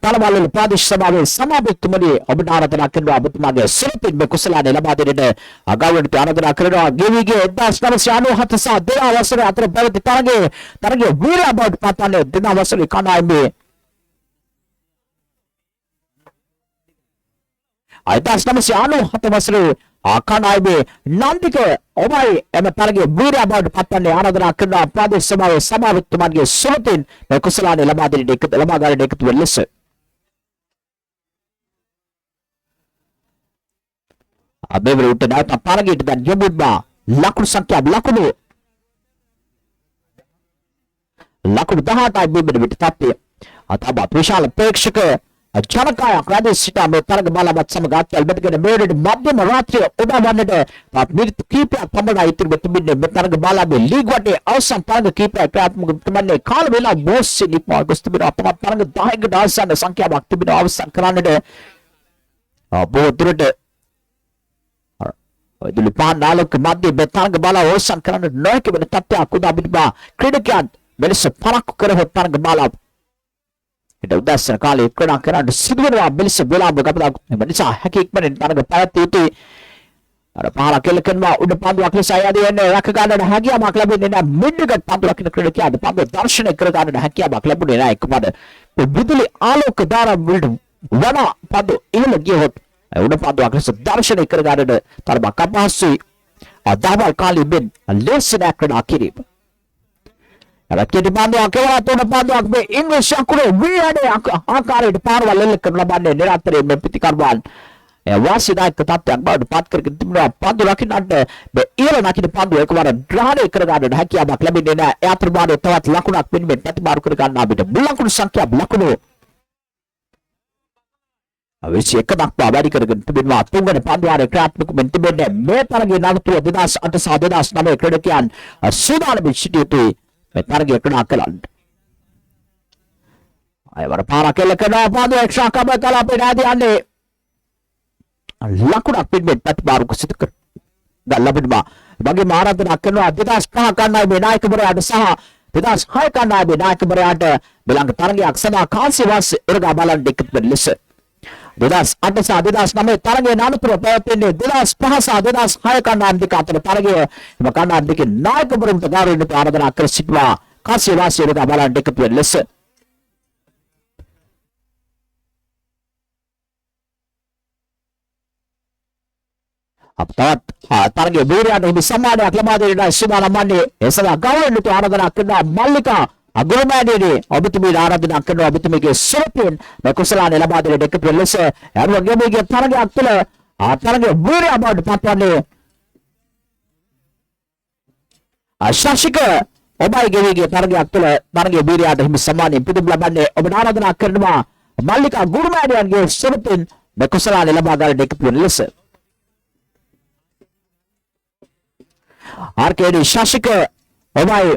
තලවල ප්‍රාදේශීය සභාවේ සභාපතිතුමනි ඔබට ආරාධනා කරනවා ඔබතුමාගේ සිරපින් මේ කුසලානය ලබා දෙන්නට ගෞරවයෙන් ආරාධනා කරනවා. ගෙවිගේ 1997 සහ 2000 වසරේ අතර පැවති තරගයේ වීරයා බවට පත්වන්නේ 2000 වසරේ කණ්ඩායමේ 1997 වසරේ කණ්ඩායමේ නන්දික ඔබයි එම තරගයේ වීරයා බවට පත්වන්නේ ආරාධනා කරනවා ප්‍රාදේශීය සභාවේ සභාපතිතුමන්ගේ සිරපින් මේ කුසලානය ලබා ගන්න එකතු වෙන ලෙස. අබේවල උට නැවත තරගයට දැන් යොමුවා ලකුණු සංඛ්‍යාව ලකුණු 18යි බෙබෙඩ විට තත්ත්වය අතබත් විශාල ප්‍රේක්ෂක ජනකායක් රැඳී සිට මේ තරග බලාපත් සමග අත්වැල්බටගෙන මේරට මධ්‍යම රාත්‍රිය උදා වන්නට මිනිත්තු කිහිපයක් පමණයි ඉතිරිව තිබෙන්නේ. මේ තරග බලාපේ ලීග් වටේ අවසන් තරග කිහිපයක් ක්‍රියාත්මක තිබෙන්නේ. කාල වේලා බොස්සේ නිපා ගොස් තිබෙනවා. තවත් තරග 10කට ආසන්න සංඛ්‍යාවක් තිබෙනවා අවසන් කරන්නට බොහෝ දුරට විදුලි පාන් නාලක මැද මේ තරග බලා අවසන් කරන්නට නොහැකි වෙන තත්ත්වයක් උදා පිටිපා ක්‍රීඩකයන් මෙලෙස පරක්කු කරව තරග බලා ඊට උදැස්සන කාලේ ක්‍රීඩා කරන්න සිදු වෙනවා මෙලෙස වෙලාව ගමනක් එම නිසා හැකියක්මෙන් තරඟ පැවැත්විය යුතුයි අර පාර කෙල කරනවා උඩ පන්දුවක් ලෙස අයදී එන්නේ රැක ගන්නට හැකියාවක් ලැබෙන්නේ නැහැ මිඩ්ගට් පන්දු රකින්න ක්‍රීඩකයාට පන්දු දර්ශනය කර ගන්නට හැකියාවක් ලැබුණේ නැහැ එකපද විදුලි ආලෝක ධාරා වලට වඩා පන්දු ඉහළ ගියොත් උඩ පන්දුවක් ලෙස දර්ශනය කර ගන්නට තරමක් අපහසුයි අදාවල් කාලේ මෙන් ලෙසන ක්‍රීඩා කිරීම රැකෙටි පන්දුවක් කෙවලා තුන පන්දුවක් මේ ඉංග්‍රීසි අකුරේ වීඩේ ආකාරයට පාරවල් එල්ල කරන ලබන්නේ නිරන්තරයෙන් මේ පිටිකර්වාන් වාසිදායක තත්ත්වයක් බවට පත් කරගෙන තිබෙනවා පන්දු රකින්නට මේ ඊළ නැකින පන්දු එකවර ග්‍රහණය කර ගන්නට හැකියාවක් ලැබෙන්නේ නැහැ ඒ අතරමාරේ තවත් ලකුණක් වෙනුවෙන් ප්‍රතිමාරු කර ගන්න අපිට මුල් ලකුණු සංඛ්‍යාව ලකුණු අවශ්‍ය එක දක්වා වැඩි කරගෙන තිබෙනවා තුන්වෙනි පන්දු වාරයේ ක්‍රියාත්මක වෙමින් තිබෙන්නේ මේ තරගයේ නඩත්තුව 2008 සහ 2009 ක්‍රීඩකයන් සූදානම් සිටිය යුතුයි මේ තරගය ක්‍රීඩා කරන්න අයවර පාරක් එල්ල කරනවා පන්දු එක්ස්ට්‍රා කබ කලාපේ නැදී යන්නේ ලකුණක් පිටෙන් ප්‍රතිමාරුක සිදු කර ගන්න ලැබෙනවා වගේ ආරාධනා කරනවා 2005 කණ්ඩායමේ මේ නායකවරයාට සහ 2006 කණ්ඩායමේ නායකවරයාට මෙලඟ තරගයක් සඳහා කාන්සි වාස් ඉරගා බලන් දෙකත් ලෙස 2008 සහ 2009 තරගයේ නාමතුර පැවැත්වෙන්නේ 2005 සහ 2006 කණ්ඩායම් දෙක අතර තරගය එම කණ්ඩායම් දෙකේ නායකවරුන්ට ගෞරවයෙන් ආරාධනා කර සිටිනවා කාන්සි වාස් ඉරගා බලන් දෙකත් ලෙස අපතවත් තරගයේ වීරයන්ට හිමි සම්මානයක් ලබා දෙන්නට සූදානම් වන්නේ ඒ සඳහා ගෞරවයෙන් ආරාධනා කරනවා මල්ලිකා අගොරමෑණියනි ඔබතුමීට ආරාධනා කරනවා ඔබතුමීගේ සුරපින් මේ කුසලානේ ලබා දෙන දෙක ලෙස අරුවගේගේ තරගයක් තුළ තරගයේ වීරය බවට පත්වන්නේ ශාසික ඔබයි ගෙවිගේ තරගයක් තුළ තරගයේ වීරයාට හිමි සම්මානය පිටුම් ලබන්නේ ඔබට ආරාධනා කරනවා මල්ලිකා ගොරමෑණියන්ගේ සුරපින් මේ කුසලානේ ලබා ගන්න දෙක ලෙස ආර්කේඩි ශාසික ඔබයි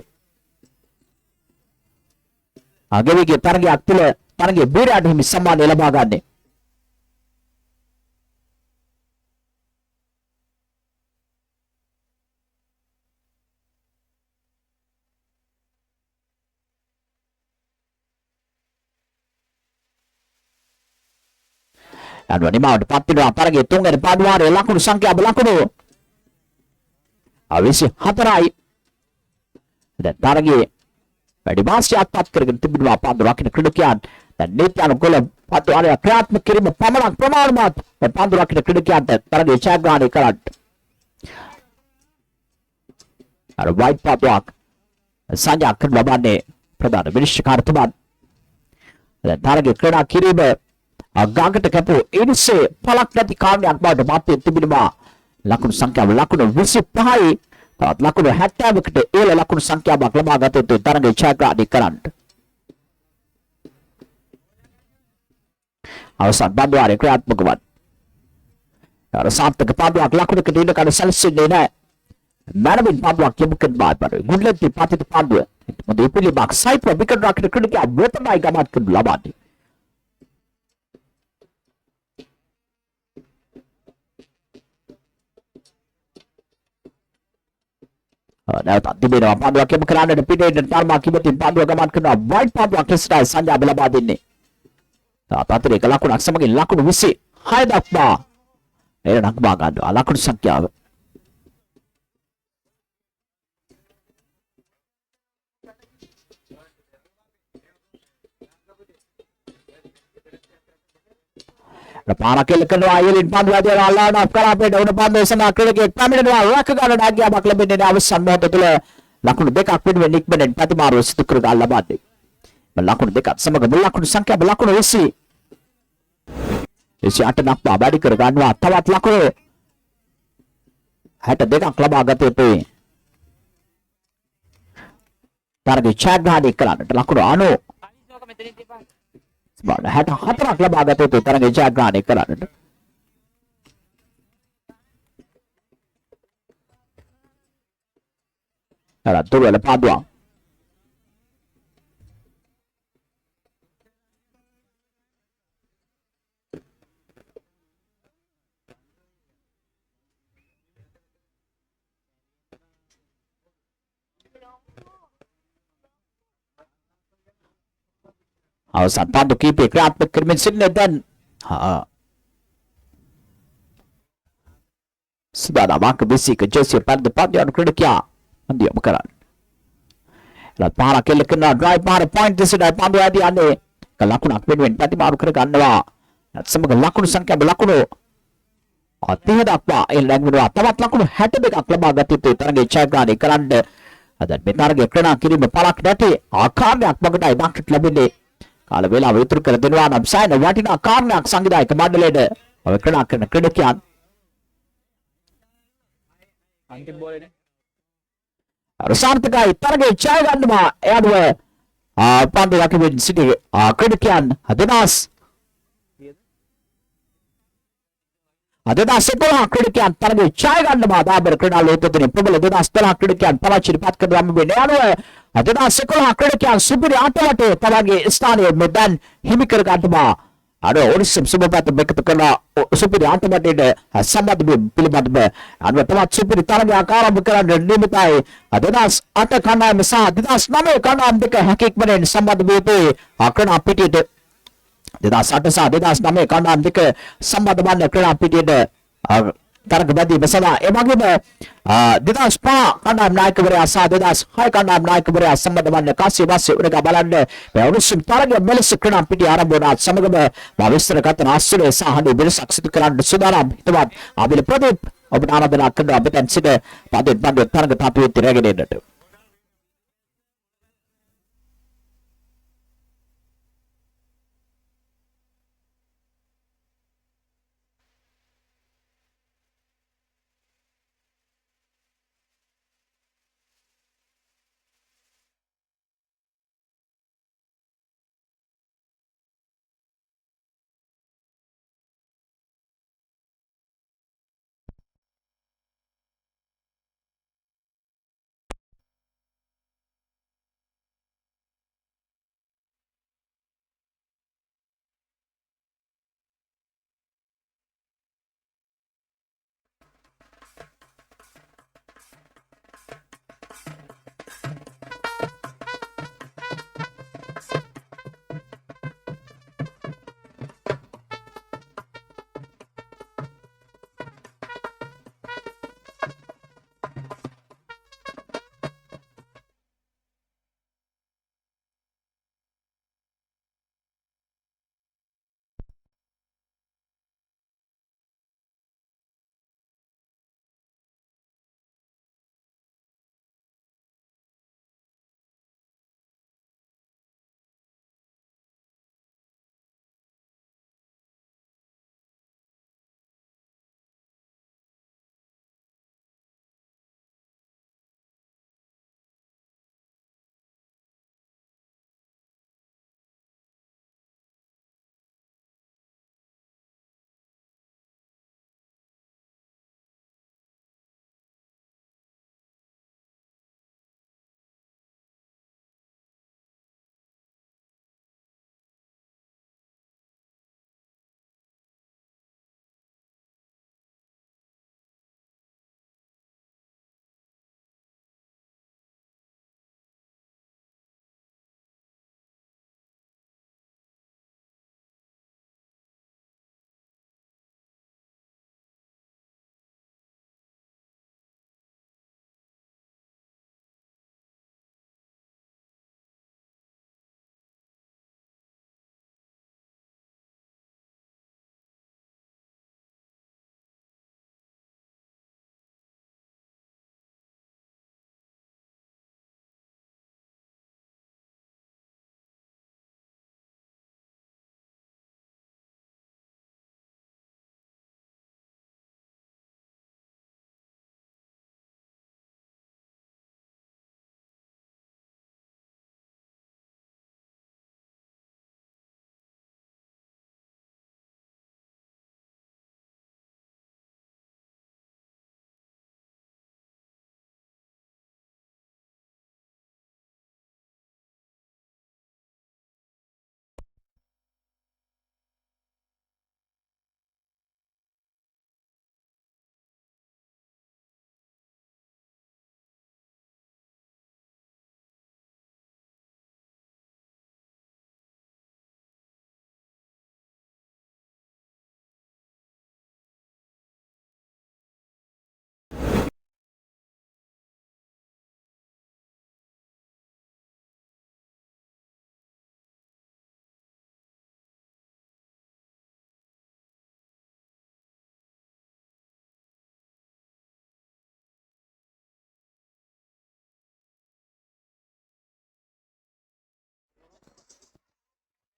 අගවිගේ තරගයක් තුළ තරගයේ වීරයාට හිමි සම්මානය ලබා ගන්නේ අනුවනිමාවට පත් වෙනවා තරගයේ තුන්වෙනි පාඩුවාරයේ ලකුණු සංඛ්‍යාව ලකුණු 24යි දැන් තරගයේ වැඩි වාසියක් පත් කරගෙන තිබෙනවා පන්දු රකින්න ක්‍රීඩකයන් දැන් නීත්‍යානුකූල පන්දු අරය ක්‍රියාත්මක කිරීම පමණක් ප්‍රමාණවත් පන්දු රකින්න ක්‍රීඩකයන්ට තරගයේ ජයග්‍රහණය කරන්න අර වයිට් පන්දුවක් සංජා කරන ලබන්නේ ප්‍රධාන විනිශ්චයකාරතුමන් දැන් තරගයේ ක්‍රීඩා කිරීම අගාකට කැපූ ඉනිසේ පළක් නැති කාරණයක් බවට පත් වී තිබෙනවා ලකුණු සංඛ්‍යාව ලකුණු 25යි තවත් ලකුණු 70කට ඒල ලකුණු සංඛ්‍යාවක් ලබා ගත යුතු තරගයේ ජයග්‍රහණය කරන්න අවසන් පන්දුවාරයේ ක්‍රියාත්මක වන් අර සාර්ථක පන්දුවක් ලකුණකට ඉන්න කඩ සැලසෙන්නේ නැහැ මනමින් පන්දුවක් යොමු කරන බාරයි ගුඩ්ලෙටි පතිත පන්දුව මොකද ඉපිලිමක් සයිප්‍ර විකට් රකින්න ක්‍රීඩකයා වෙතමයි ගමන් කරනු ලබන්නේ නැවතත් තිබෙනවා පන්දුවක් යොමු කරන්නට පිටේට තරමක් කිමතින් පන්දුව ගමන් කරනවා වයිට් පන්දුවක් ලෙසයි සංජාබ ලබා දෙන්නේ තාතර එක ලකුණක් සමගින් ලකුණු 26 දක්වා එන නක්මා ගන්නවා ලකුණු සංඛ්‍යාව පාරකෙල කරනවා අයලින් පන්දු වැදින අල්ලාන අපකරාපේට උණ පන්දු සඳහා ක්‍රීඩකයෙක් පැමිණෙනවා රැක ගන්න හැකියාවක් ලැබෙන්නේ නැහැ අවසන් මොහොත තුළ ලකුණු දෙකක් වෙනුවෙන් ඉක්මනින් ප්‍රතිමාරුව සිදු කර ගන්න ලබන්නේ ලකුණු දෙකත් සමග මුල් ලකුණු සංඛ්‍යාව ලකුණු 20 28 දක්වා වැඩි කර ගන්නවා තවත් ලකුණු 62ක් ලබා ගත යුතුයි තරගයේ ජයග්‍රහණය කරන්නට ලකුණු 90 64ක් ලබා ගත යුතු තරගයේ ජයග්‍රහණය කරන්නට අර දුර්වල පාදුවා අවසන් පන්දු කීපය ක්‍රියාත්මක කරමින් සිටින දැන් සුදානම් අංක 21 ජර්සි පන්දු පන්දු ක්‍රීඩකයා පන්දු යොමු කරන්නේ. එලත් පාරක් කෙල්ල කරනවා ඩ්‍රයිව් පාර පොයින්ට් දෙසට පන්දු ඇදී යන්නේ. ලකුණක් වෙනුවෙන් ප්‍රතිමාරු කර ගන්නවා. සමග ලකුණු සංඛ්‍යාව ලකුණු 30 දක්වා එල්ලෙන් වෙනවා. තවත් ලකුණු 62ක් ලබා ගත යුතුයි තරගයේ ජයග්‍රහණය කරන්න. අද මේ තරගයේ ක්‍රීඩා කිරීම පළක් නැති ආකාරයක් වගටයි දක්නට ලැබෙන්නේ. කාල වේලාව ඉතුරු කර දෙනවා නම් සෑහෙන වටිනා කාරණයක් සංවිධායක මණ්ඩලයට ඔය ක්‍රීඩා කරන ක්‍රීඩකයන් අන්තිම බෝලේනේ රසාර්ථකයි තරගයේ ජය ගන්නවා. එයාදුව පන්දු රකිමින් සිටි ක්‍රීඩකයන් දෙදස් 11 ක්‍රීඩකයන් තරගයේ ජය ගන්නවා. දාබර ක්‍රීඩා ලෝකෝත්තරින් ප්‍රබල 2012 ක්‍රීඩකයන් පරාජයට පත් කර ගන්න අනුව 2011 ක්‍රීඩකයන් සුපිරි ආටවටේ තරගයේ ස්ථානය මෙදන් හිමි කර ගන්නවා. ඔරිස්සම් සුබපත බෙකත කරන සුපිරි ආටවටේට සම්බන්ධ වී පිළිබඳව අනුව තවත් සුපිරි තරගයක් ආරම්භ කරන්න නියමිතයි. 2008 කණ්ඩායම සහ 2009 කණ්ඩායම දෙක හැකියක්මෙන් සම්බන්ධ වී තිබේ. ක්‍රීඩා පිටියට 2008 සහ 2009 කණ්ඩායම් දෙක සම්බන්ධ වන ක්‍රීඩා පිටියට තරග බැඳීම සඳහා එමගින් 2005 කණ්ඩායම් නායකවරයා සහ 2006 කණ්ඩායම් නායකවරයා සම්බන්ධ වන කාසිය වාසිය උරග බලන්න මේ උණුසුම් තරග මෙලෙස ක්‍රීඩා පිටිය ආරම්භ වුණා. සමගම විස්තර ගත ආශ්‍රය සහ හඬ බිරසක් සිදු කරන්න සූදානම් හිතවත් ආබිල ප්‍රදීප් ඔබට ආරාධනා කරනවා අපෙන් සිට පදෙත් තරග තත්ත්වයේ තිරගෙන එන්නට.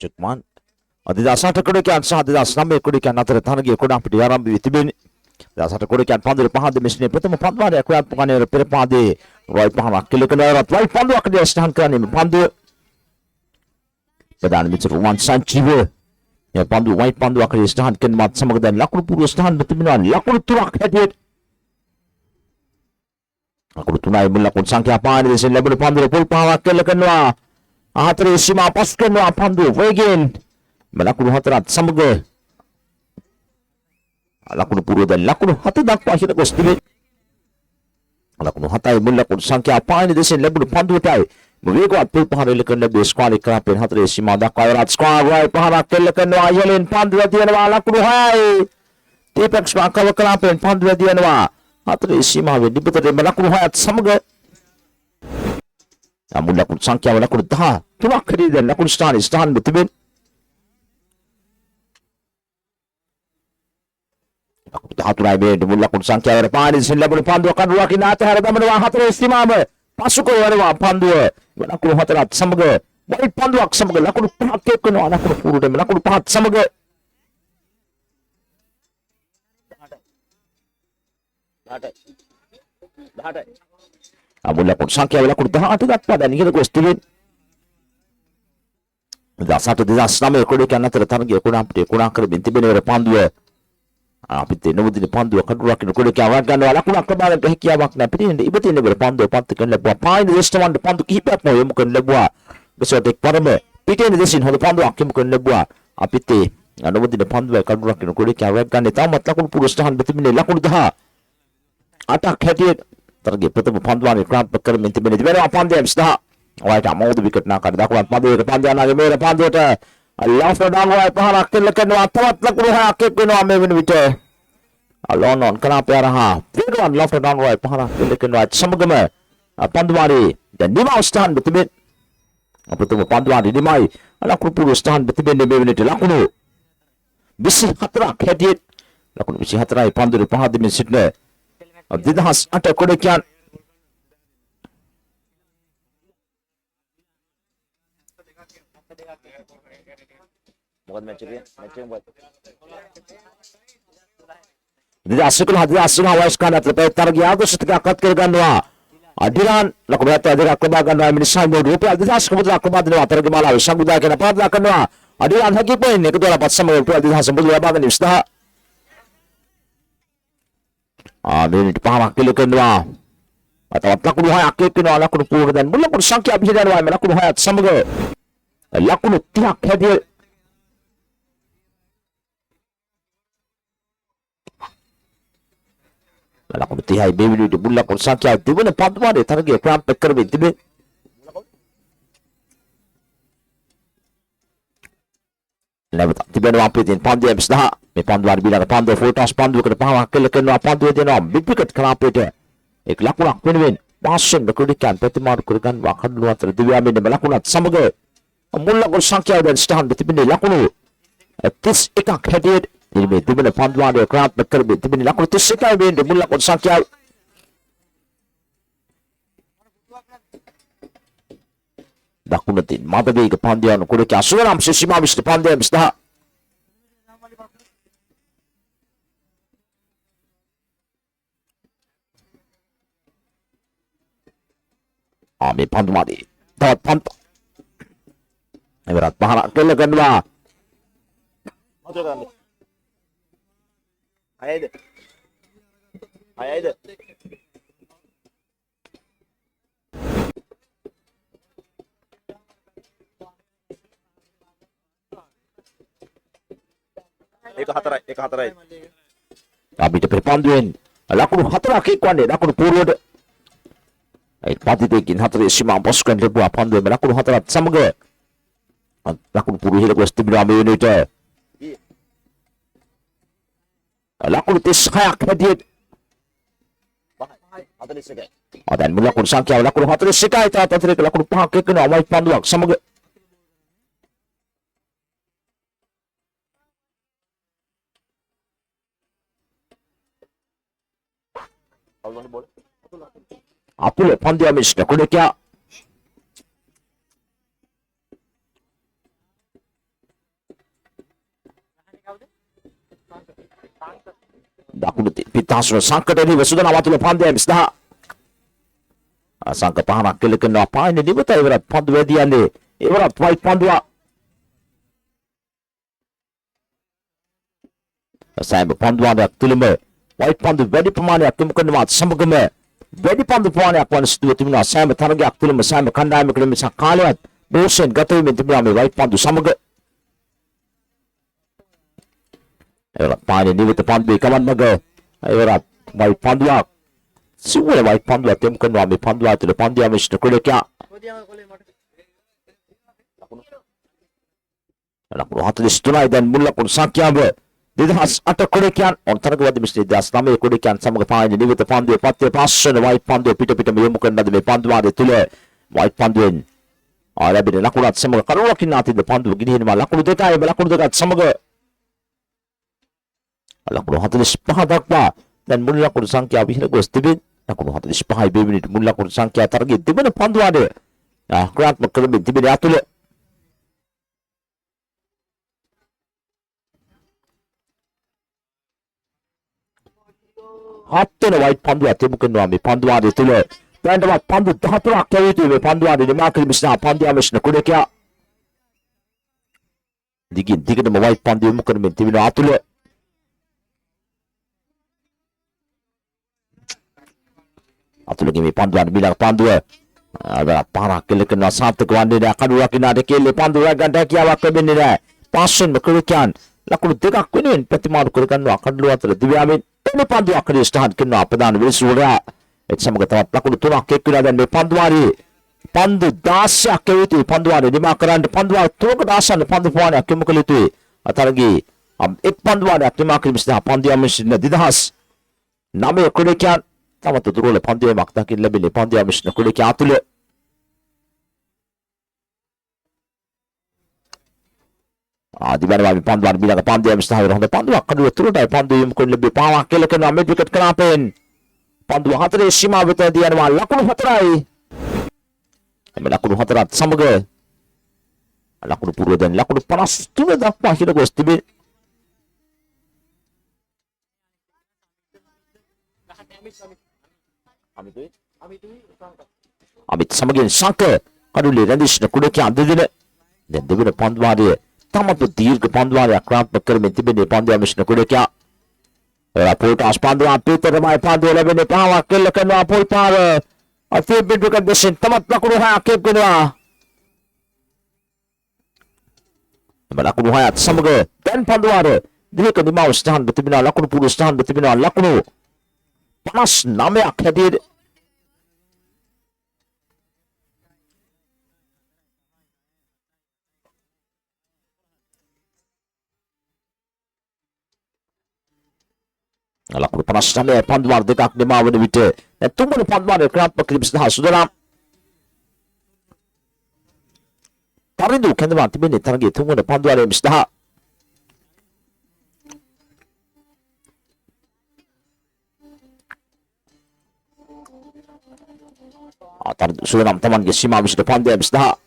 Cekman. 2008 kemudian sah 2009 kemudian atar thanagi koda apiti arambi tibeni. 2008 kemudian pandu pahade mesne prathama pandware akwa pangane perpade roy pahana kilekana roy pandu akde stahan kani pandu. Perdana Menteri Wan Sanchivo ya pandu wai pandu akde stahan kan mat samagdan lakul puru stahan betiminan lakul turak hadir. Aku tunai melakon sangkya apa ni sen level pandu pul pawa kelekanwa. Atri sima paskenwa pandu wegin. Melakun hatrat samaga. Lakun puru dan lakun hatu dak pa hita kostibe. Lakun hatai melakun sangkya apa ni sen level pandu tai. Mewego apul pahare lekan lebih squad krapen hatre sima dak kairat squad wai pahara kelekanwa yelin pandu dianwa lakun hai. Tipek squad krapen pandu dianwa. Hatre sima we diputare melakun hayat samaga. Namun lakun sangkya melakun dah. Tuak khari dan lakun stan betibin. Aku tahu turai be mula kun sangkya ada pani sila boleh pandu akan dua kina ate harga menua hatre istimam pasuk ko ada pandu wala ku hatra samaga bari pandu ak samaga lakun pakke ko no anak puru de lakun pahat samaga mula kun sangkya lakun taha ate dak pada ni ko estimate da satu disaster me ko de kana targe ko na pte ko na kar binti bene pandu apite no di pandu akan ruak no kode kawan kan wala kuna kabar ke kia wak na piti ndi ibati ne berpandu pantu kan lebwa pain de staman de pandu kipat mo yum kan lebwa beso tek parme piti ne desin ho pandu akim kan lebwa apite no di pandu kan ruak no kode kawan kan ne tamat lakun purustahan beti ne lakun daha atak khati targe pratham pandu ani krap bakar minti bene de pandu amsta wai ta mo de wicket na kan da kan pandu ke pandu na ge mere pandu ta Allah sedang wai pahara kelekan watat lakun ha akip no ame bene wite Alonon kenapa araha Firman love dan wai pahara kelekan wat samagama panduari dan lima ustahan betibit apa tu panduari limai ala kurpuru ustahan betibit ne bene de lakunu bisi hatra khedit lakunu bisi hatra panduri pahadi min sitne didhas ata kodekian bukan matching buat Jadi asikul wais kan atlepai targi ado setika kat kerganwa adiran lakubat adira kebagan wa minisai mo rupi adidas kebut lakubat ni targi mala wisang buda kena pad lakanwa adiran haki poin ne kedua dapat sama rupi adidas sembul labagan istah ini dipaham akil kenwa atau lakun hai akil kenwa lakun pur dan mulakun sangki abis dan wa lakun hayat samaga lakun tiak hadir Lakun tihai baby di bulan kun sakya tiba ne pandu de targe kram pekkar be tibe lebat tiba no apitin pandu absda me pandu ar bila pandu photos pandu ke pawa kelken no pandu de no bipikat kram pete ek lakun pinwin pasen de kudikan petimar kurgan wa khadlu atar diwa me ne lakunat samaga mulla kun sakya de stan be tibe lakunu tis ekak headed ini betul benar panduan dia kerap bekerja betul benar lakon tersekai benar mula lakon sakya lakon nanti mata begi panduan kuda kya suram sesima bis panduan bis dah Ami pandu mati dapat pantu berat pahala kelekan lah Ayah ada. Eka hatarai. Kami dapat panduan. Lakun hatarai kekuan deh. Lakun puru deh. Pati tekin hatarai simam pasukan lebuah panduan. Lakun hatarai samaga. Lakun puru hilang kusti berami unit. Lakun tis kaya kredit. Dan mula kun sangkya lakun hatarai sekai tata trik lakun pakai kena awal panduan samaga. Apule pandia misna kune kya Lakunu pitasno sangka dari sudah nawat le pandai misdah. Sangka pahanak kele kena apa ini betul ibarat pandu dia ni ibarat white pandua. Saya pandu ada tulme white pandu very pemane akum kena mat samgame very pandu pemane akwan sedu timna saya tarang ak tulme saya kandai me kena sakaliat dosen gatai me timna me white pandu samge. Ibarat pani ni betul pandu kaman maga ibarat white pandua. Semua white pandu tem kena me pandu tu le pandu ame sini kule kya. Lakunu hatu di situ dan mula kun sakya be. Dia has atak kule kya. Orang tarang wadi mesti dia selama kule kya sama kepala ni betul pandu pati passion white pandu pita me mukan nadi me pandu ada tu le white pandu in. Ada benda lakunu at sama kalau lakin nanti de pandu gini ni malah lakunu dekat lakunu dekat sama ke. Lakunu hatu di sepah dakpa dan mula kun sakya bihir gos tibin. Lakunu hatu di sepah ibe ni mula kun sakya target tibin pandu ada. Kerat makelebih tibin dia tu le. Hatta white pandu ate bukan wami pandu ada tu le. Dan dapat pandu hatta akya itu le pandu ada ni makil misna pandu amisna kude kya. Digin nama white pandu bukan menti bina atu le. Atu lagi mi pandu ada bilang pandu ada parah kele kena satu kawan dia akan dua kena ada kele pandu ada kya waktu bini dah. Passion kude kyan. Laku dekak kunin petimaru kude kan akan dua tu le. Diamin ini pandu akan istahan kena pedan bersura. Sama kata laku turak kekira dan pandu hari pandu dasar kewitu pandu hari di makaran pandu hari turak dasar pandu puan akan mukalitu atau lagi pandu hari akan makan mesti pandu yang mesti didahas. Nama kulikian sama tu turun le pandu yang maktakin lebih le pandu yang mesti kulikian tu le. Di mana kami pandu hari bilang pandu yang mesti orang pandu akan dua turun dari pandu yang mungkin lebih pawak kele kena ambil dekat kenapen. Pandu hatre sima betul dia nama lakunu hatrai. Lakunu hatrat samaga. Lakunu puru dan lakunu panas tu dah apa kita gos tibe. Amit samagin sangka kaduli randis na kude kya ande dine. Dan debina pandu hari tamat tu dir ke pandu hari akrab bakar mentibe ne pandu amis na kude kya. Raputas pandu Peter mai pandu lebih ni pawa kele kena apoi para afi bintu kan desin tamat lakunu hakib kena lakunu hayat samaga dan pandu ada dia kan mau stand betul benar lakunu puru stand betul benar lakunu panas name akhadir Lakunu panas name pandu ada dekak ni mau bite dan tunggu pandu ada kerap bekerja sudah saudara. Tarindu kan teman tiba ni target tunggu pandu ada misdah. Tarindu sudah teman ke sima misdah pandu ada misdah.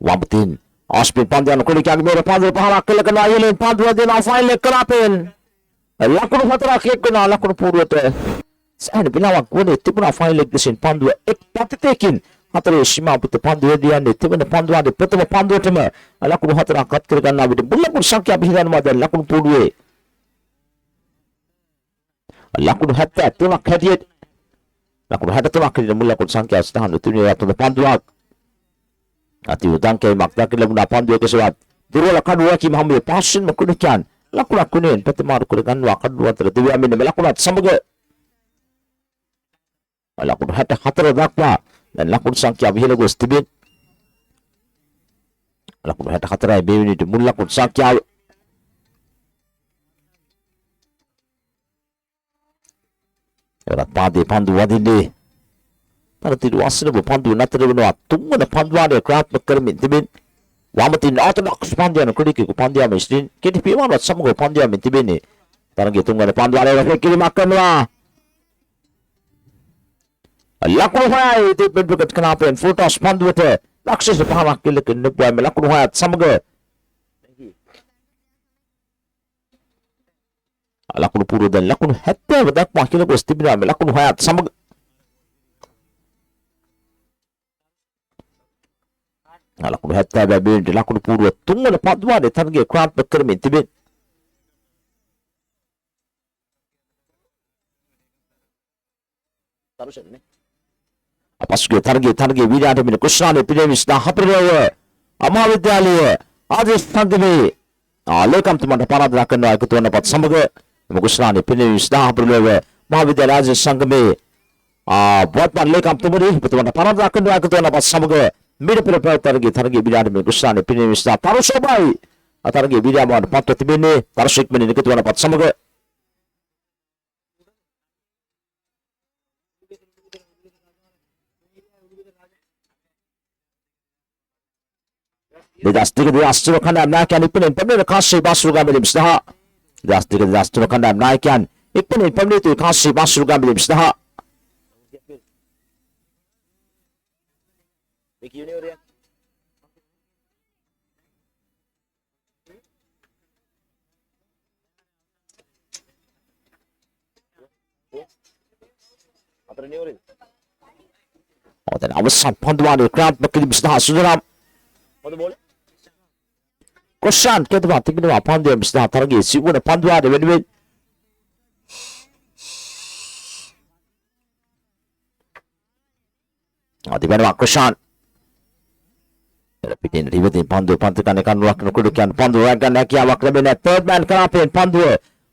Wampetin Aspin pandian kulit yang merah pandu pahala kelekan ayelin pandu ada nafai lekerapin. Lakunu hatra kekena lakunu puru te. Saya bilang aku ni tipu nafai lekesin pandu pati tekin. Hatra sima pute pandu dia ni tipu na pandu ada pete pandu tema. Lakunu hatra kat kelekan nabi de. Bulan pun sakya bihiran madan lakunu puru. Lakunu hatra tu nak hadiat. Lakunu hatra tu nak hadiat bulan pun sakya setahan tu ni atau pandu ak. Ati utang kay makta kila muna pandu ke suat. Duro la kadua ki mahamil passion makunikyan. Laku kunin pati maru kulikan wa kadua tertiwi amin na laku samaga. Laku hata hatra dakwa dan laku sangkya bihila gos tibin. Laku hata hatra bewi ni mul laku sangkya. Ora padi pandu wadindi. Para tidu asal bu pandu na terus benda tunggu na pandu ada kerap berkermin tibin. Wamatin ortodox pandu na kudik ku panduamistin. Kini piman buat sama ku pandu amin tibin ni. Tarang gitu tunggu na pandu ada lagi kiri makan lah. Laku hai tibin bukan kenapa en futas pandu te. Laksis paham kili kini buat melakukan hai sama ku. ලකුණු පූර්ව දැන් ලකුණු 70 දක්වා කියලා ගොස් තිබෙනවා මේ ලකුණු 6ත් සමග. ලකුණු 70 බැවින්ට ලකුණු පූර්ව තුන්වන පන්දුවානේ තරගයේ ක්‍රියාත්මක කරමින් තිබෙන. තරුෂන්නේ අපස්ගේ තරගයේ වීරාට මින කුෂානේ පිළිවිස් 14 අමාවිද්‍යාලයේ ආදේශ සංගමේ ලේකම්තුමන්ට පරාදනා කරනවා එකතු වෙනපත් සමග කුෂානේ පිළිවිස් 14 මහාවිද්‍යාල ආදේශ සංගමේ වර්තමාන ලේකම්තුමනි එකතුමන්ට පරාදනා කරනවා එකතු වෙනපත් සමග මිඩපිර තරගයේ වීරාට මින කුෂානේ පිළිවිස් තරුෂෝබයි තරගයේ වීරාමවන්ට පත්ව තිබෙන්නේ තරුෂෙක් මින එකතු වෙනපත් සමග Dastika Astro Kandam Nakan Ipin Pamela Kashi Basru Gamilim Staha. Dastika Astro Kandam Nakan Ipin Pamela Kashi Basru Gamilim Staha. Dan අවසන් පන්දුවානේ ක්‍රියාත්මක කිරීම සඳහා සුදරම් කොෂාන් කෙටවා තිබෙනවා පන්දුවේ සඳහා තරගයේ සිවුන පන්දුවානේ වෙනුවෙන් අදිබරවා කොෂාන් පිටින් රිවතින් පන්දුව පන්තිකන කන්නුවක් නුකුඩු කියන පන්දුව ගන්න හැකියාවක් ලැබෙන තර්ඩ් මෑන් කරාපෙන් පන්දුව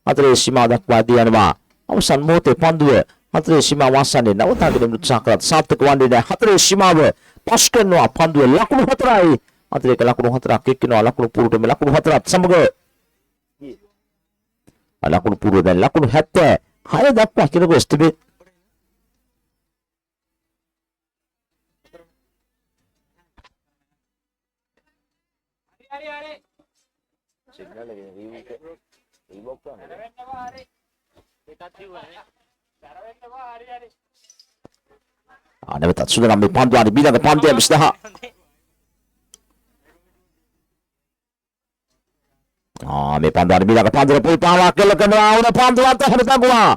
අතරේ සීමා දක්වා දී යනවා අවසන් මොහොතේ පන්දුව හතරේ සීමාව වාසන්නේ නවතාගෙන උත්සාහ කරත් සාර්ථක වන්නේ නැහැ. හතරේ සීමාව පස් කරනවා පන්දුව ලකුණු 4යි. අතරේක ලකුණු 4ක් එක්කිනවා ලකුණු පුරුටම ලකුණු 4ත් සමග ලකුණු පුරුව දැන් ලකුණු 76 දක්වා කියලා ගොස් තිබේ. සිග්නල් එකේ රීබොක් කරනවා. නැවතත් සුදරම් මේ පන්දුවානේ බීලක පන්දුවේ 20. මේ පන්දුවානේ බීලක පන්දුවේ පොල් පාවක් කළ කරනවා උන පන්දුවත් හැරතගුවා.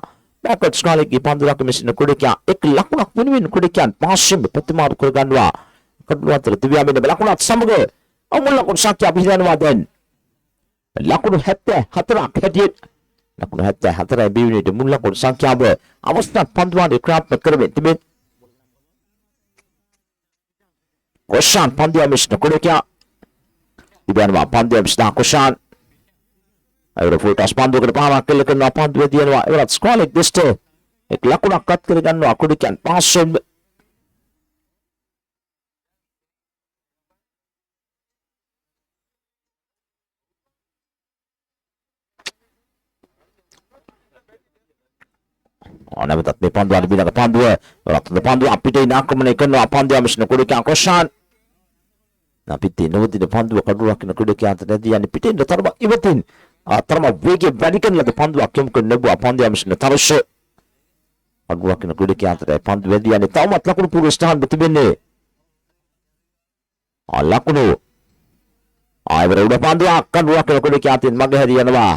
බැකට් ස්කාලේගේ පන්දුවක මෙසින කුඩකියා එක් ලකුණක් වෙනුවෙන් කුඩකියන් පාස්යෙන් ප්‍රතිමාරු කර ගන්නවා. කඩුව අතර දිව්‍යාමින ලකුණත් සමග අමුල් ලකුණු සංඛ්‍යා පිළිදෙනවා දැන්. ලකුණු 74ක් හැටියට ලකුණු 74යි බිවිනේට මුල් ලකුණු සංඛ්‍යාව අවස්ථා පන්දුවානේ ක්‍රියාත්මක කරමින් තිබෙන. කොෂාන් පන්දුව මිශ්න කුඩකියා ඉබයනවා පන්දුව මිශ්න කොෂාන් අයර ෆෝටස් පන්දුවකට පාවක් කළ කරනවා පන්දුව දිනනවා එවරත් ස්ක්‍රෝලික් දිස්ට එක් ලකුණක් අත් කර ගන්නවා කුඩකියන් පාස්යෙන් නැවතත් මේ පන්දුවානේ බිලක පන්දුව රත්න පන්දුව අපිට ආක්‍රමණය කරනවා පන්දුව මිශ්න කුඩකියා කොෂාන් අපිට නවතින පන්දුව කඩුවක් වෙන කුඩකියා අතට ඇදී යන්නේ පිටින් තරම ඉවතින් තරම වේගය වැඩි කරන ලද පන්දුවක් යොමු කරන ලැබුවා පන්දුව මිශ්න තරෂ කඩුවක් වෙන කුඩකියා අතට පන්දුව වැඩි යන්නේ තවමත් ලකුණු පුරු ස්ථාන තිබෙන්නේ ලකුණු ආයවර උඩ පන්දුවක් කඩුවක් වෙන කුඩකියා අතින් මග හැරී යනවා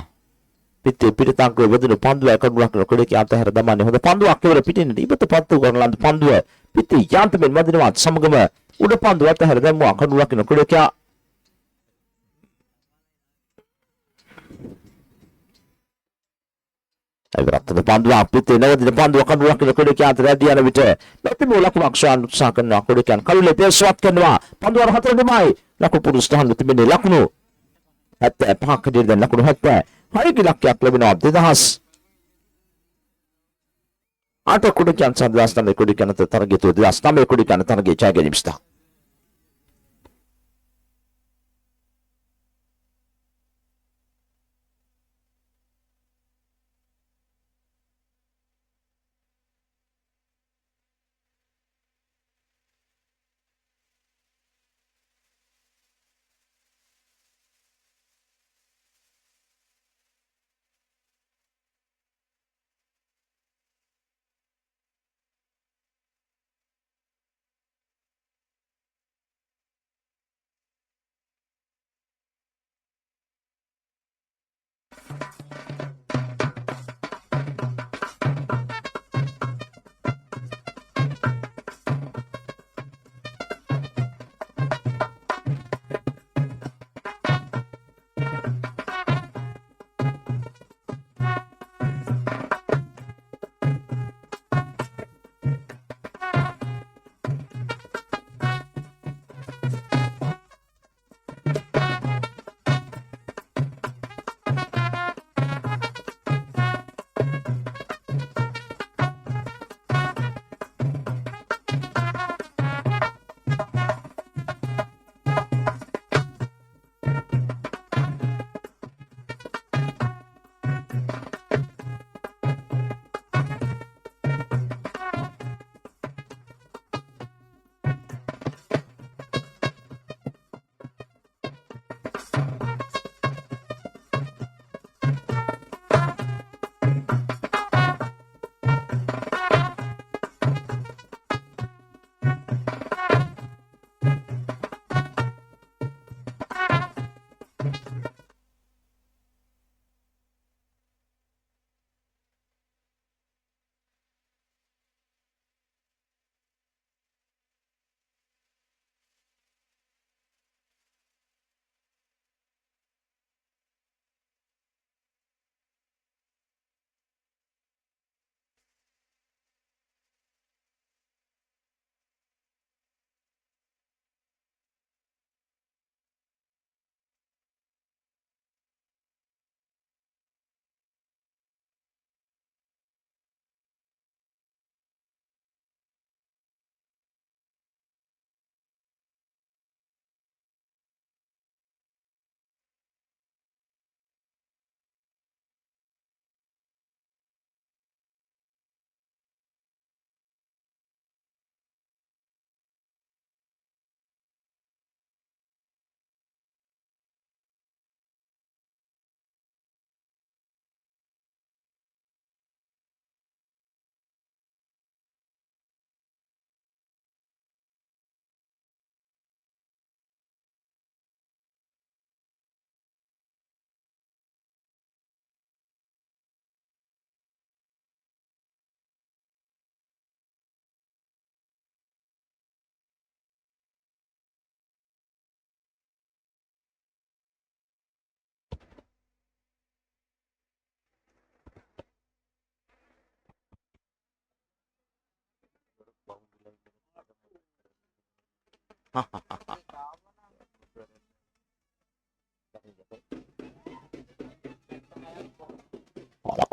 පිටතංක වදින පන්දුව කඩුවක් වෙන කුඩකියා අත හැර දමන්නේ හොඳ පන්දුවක් ඉවර පිටින් ඉබත පත්තු කරන ලද පන්දුව පිටි යාන්තමෙන් වදිනවා සමගම උඩ පන්දුව අත හැර දැම්මා කඩුවක් වෙන කුඩකියා අයිවරත් පන්දුව පිටේ නවදින පන්දුව කඩුවක් වෙන කුඩකියා අත රැදී යන විට ප්‍රතිම ලකුණක් ශාන් උත්සාහ කරනවා කුඩකියන් කලුලේ පේස්වත් කරනවා පන්දුව හතරෙමයි ලකුණු පුරු ස්ථාන තිබෙන්නේ ලකුණු 75ක කඩේ දැන් ලකුණු 70 හරි ඉලක්කයක් ලැබෙනවා 2000 අට කුඩකියන් සඳහන් කුඩකියන් තරගයේ 2009 කුඩකියන් තරගයේ ජය ගැනීම සිදු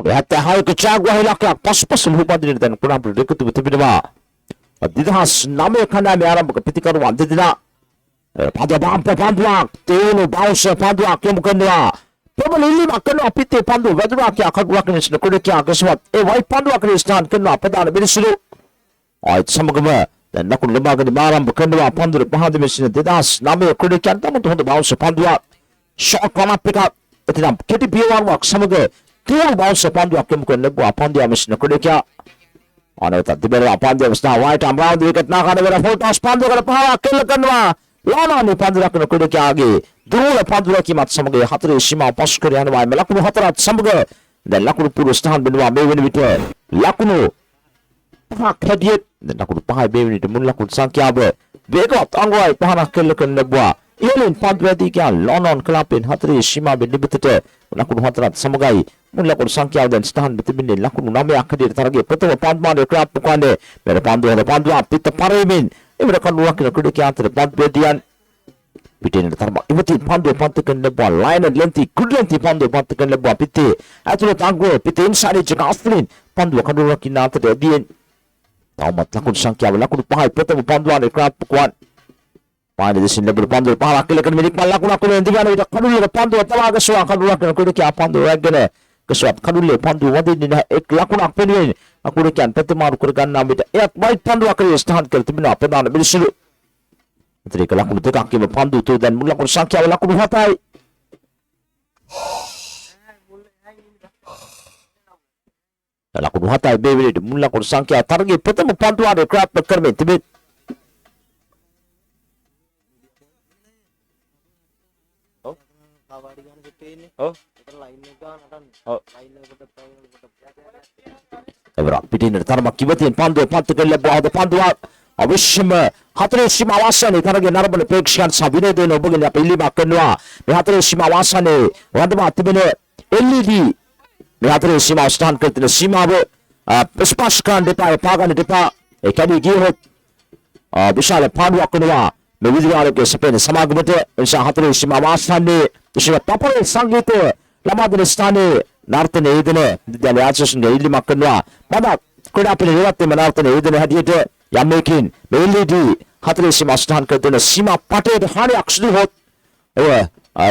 76ක ජයග්‍රහණයක් පසුපස ලුහුපදින දැන් කුණාපුර දෙකතු තිබෙනවා 2009 කණ්ඩායමේ ආරම්භක පිතිකරුවන් දෙදෙනා පන්දුවක් තේනු බවුස් පන්දුවක් යොමු කරනවා ප්‍රබල ඉල්ලීමක් කරනවා පිටේ පන්දුව වැදුනා කියා කඩුවක් නිසන කුඩකියා ගසවත් ඒ වයි පන්දුවක් නිස්ථාන කරනවා ප්‍රධාන මිනිස්සු ආයත් සමගම දැන් ලකුණු ලබාගෙන ආරම්භ කරනවා පන්දුර පහද මෙසින 2009 කුඩකියන් තමයි හොඳ බවුස් පන්දුවක් ෂොට් වනප් එක එතනම් කෙටි පියවරක් සමග තේනු බවුස් පන්දුවක් යොමු කරන පන්දුව මෙසින කුඩකියා අනවත තිබෙනවා පන්දුව ස්ථා වයිට් අම්රාවුන්ද විකට් නාකාර වෙන ෆෝටෝස් පන්දුවකට පහක් කෙල්ල කරනවා ලානානි පන්දුරක්න කුඩකියාගේ දුර පන්දුරකීමත් සමග හතරේ සීමාව පස් කර යනවා මේ ලකුණු හතරත් සමග දැන් ලකුණු පුරු ස්ථාන වෙනවා මේ වෙන විට ලකුණු පහක් හැදියෙත් දැන් ලකුණු පහයි මේ වෙන විට මුල් ලකුණු සංඛ්‍යාව වේගවත් අංගවයි පහක් කෙල්ල කරන ලැබුවා ඉහළින් පන්දුරදී කියා ලානාන් ක්ලබ්ෙන් හතරේ සීමාවෙන් නිබිතට ලකුණු හතරත් සමගයි මුල් ලකුණු සංඛ්‍යාව දැන් ස්ථාන දෙතිබින්නේ ලකුණු 9ක් හැදියට තරගයේ ප්‍රථම පන්දුමානේ ක්‍රාප්පු කන්නේ මෙර පන්දුව අපිට පරෙමින් ඉවර කණුවක් කියන කුඩකිය අතර පන්දුවේදීයන් පිටින් තරම ඉවති පන්දුව පන්තු කරන ලැබුවා ලයින් ලෙන්ති කුඩලෙන්ති පන්දුව පන්තු කරන ලැබුවා පිටේ ඇතුළත අංගුව පිටේ ඉන්සයිඩ් එක අස්ලින් පන්දුව කඩුවක් කියන අතර එදීන් තවමත් ලකුණු සංඛ්‍යාව ලකුණු 5යි ප්‍රථම පන්දුවානේ ක්‍රාප්පු කවන් පාන දෙසින් ලැබුණු පන්දුව පහක් කෙලකන මිනික් මල් ලකුණක් වලින් දිගන විට කඩුවේ පන්දුව තවා ගසුවා කඩුවක් කරන කුඩකිය පන්දුව රැගෙන ගසුවත් කඩුවේ පන්දුව වදින්නේ නැහැ එක් ලකුණක් වෙනුවෙන් අකුරකියන් ප්‍රතිමාරු කර ගන්නා විට එයක් වයිට් පන්දුවක් කරේ ස්ථාන කර තිබෙනවා ප්‍රධාන මිනිස්සු අතරේක ලකුණු දෙකක් කියම පන්දු උතෝ දැන් මුල් ලකුණු සංඛ්‍යාව ලකුණු 7යි ලකුණු 7යි මේ වෙලෙට මුල් ලකුණු සංඛ්‍යාව තරගයේ ප්‍රථම පන්දුවාරේ ක්‍රාප්ප කරමින් තිබේ කවාඩි ගන්න දෙකේ ඉන්නේ ඔව් ඒක ලයින් එක ගන්න නටන්නේ ඔව් ලයින් එකට එවර පිටින් තරමක් කිවතින් පන්දුව පන්තු කළ ලැබුවාද පන්දුවක් අවශ්‍යම හතරේ සීමා වාසනේ තරගේ නරඹන ප්‍රේක්ෂකයන් සහ විනෝදයෙන් ඔබගෙන අප ඉල්ලීමක් කරනවා මේ හතරේ සීමා වාසනේ වන්දනා තිබෙන LED මේ හතරේ සීමා ස්ථාන කර තිබෙන සීමාව ස්පර්ශ කරන්න දෙපා පාගන්න දෙපා ඒ කඩේ ගියොත් විශාල පාඩුවක් වෙනවා මේ විදුලියාලකේ සපේන සමාගමට නිසා හතරේ සීමා වාසනේ විශේෂ තපරේ සංගීතය ලබා දෙන ස්ථානයේ නර්තන යෙදෙන විද්‍යාලය ආචාර්යන් ඉල්ලීමක් කරනවා මම ක්‍රීඩා පිළිවෙලත් නර්තන යෙදෙන හැටියට යම් මේකින් මේ LED හතරේ සීමා ස්ථාන කර දෙන සීමා පටේට හානියක් සිදු හොත්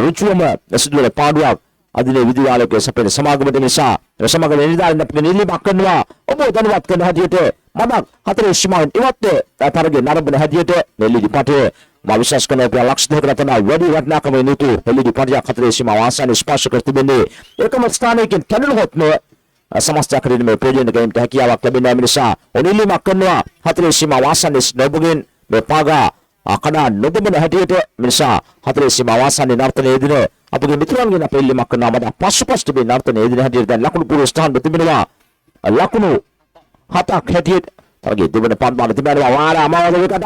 රුචුවම සිදුවන පාඩුවක් අදිනේ විදුලියාලකේ සපේන සමාගමට නිසා සමාගම නිලධාරීන් අපිට ඉල්ලීමක් කරනවා ඔබ දැනුවත් කරන හැටියට මම හතරේ සීමාවෙන් ඉවත් තරගේ නරඹන හැටියට මේ LED පටේ මා විශ්වාස කරන අපේ ලක්ෂ දෙකකට තමයි වැඩි වටිනාකම නිතු LED පටියක් හතරේ සීමා වාසන ස්පර්ශ කර තිබෙන්නේ ඒකම ස්ථානයකින් කැඩුණොත් මේ සමස්ත ආකාරයෙන් මේ ප්‍රයෝජන ගැනීමට හැකියාවක් ලැබෙනා නිසා ඔනිලිමක් කරනවා හතරේ සීමා වාසන නොබගෙන් මේ පාගා අකඩා නොදෙමන හැටියට නිසා හතරේ සීමා වාසනේ නර්තනයේ දින අපගේ මිතුරන්ගෙන් අපේ ඉල්ලීමක් කරනවා මට පසුපස තිබෙන නර්තනයේ දින හැටියට දැන් ලකුණු පුරු ස්ථාන තිබෙනවා ලකුණු 7ක් හැටියට තරගේ දෙවන පන්දුවල තිබෙනවා වාර අමාවද විකට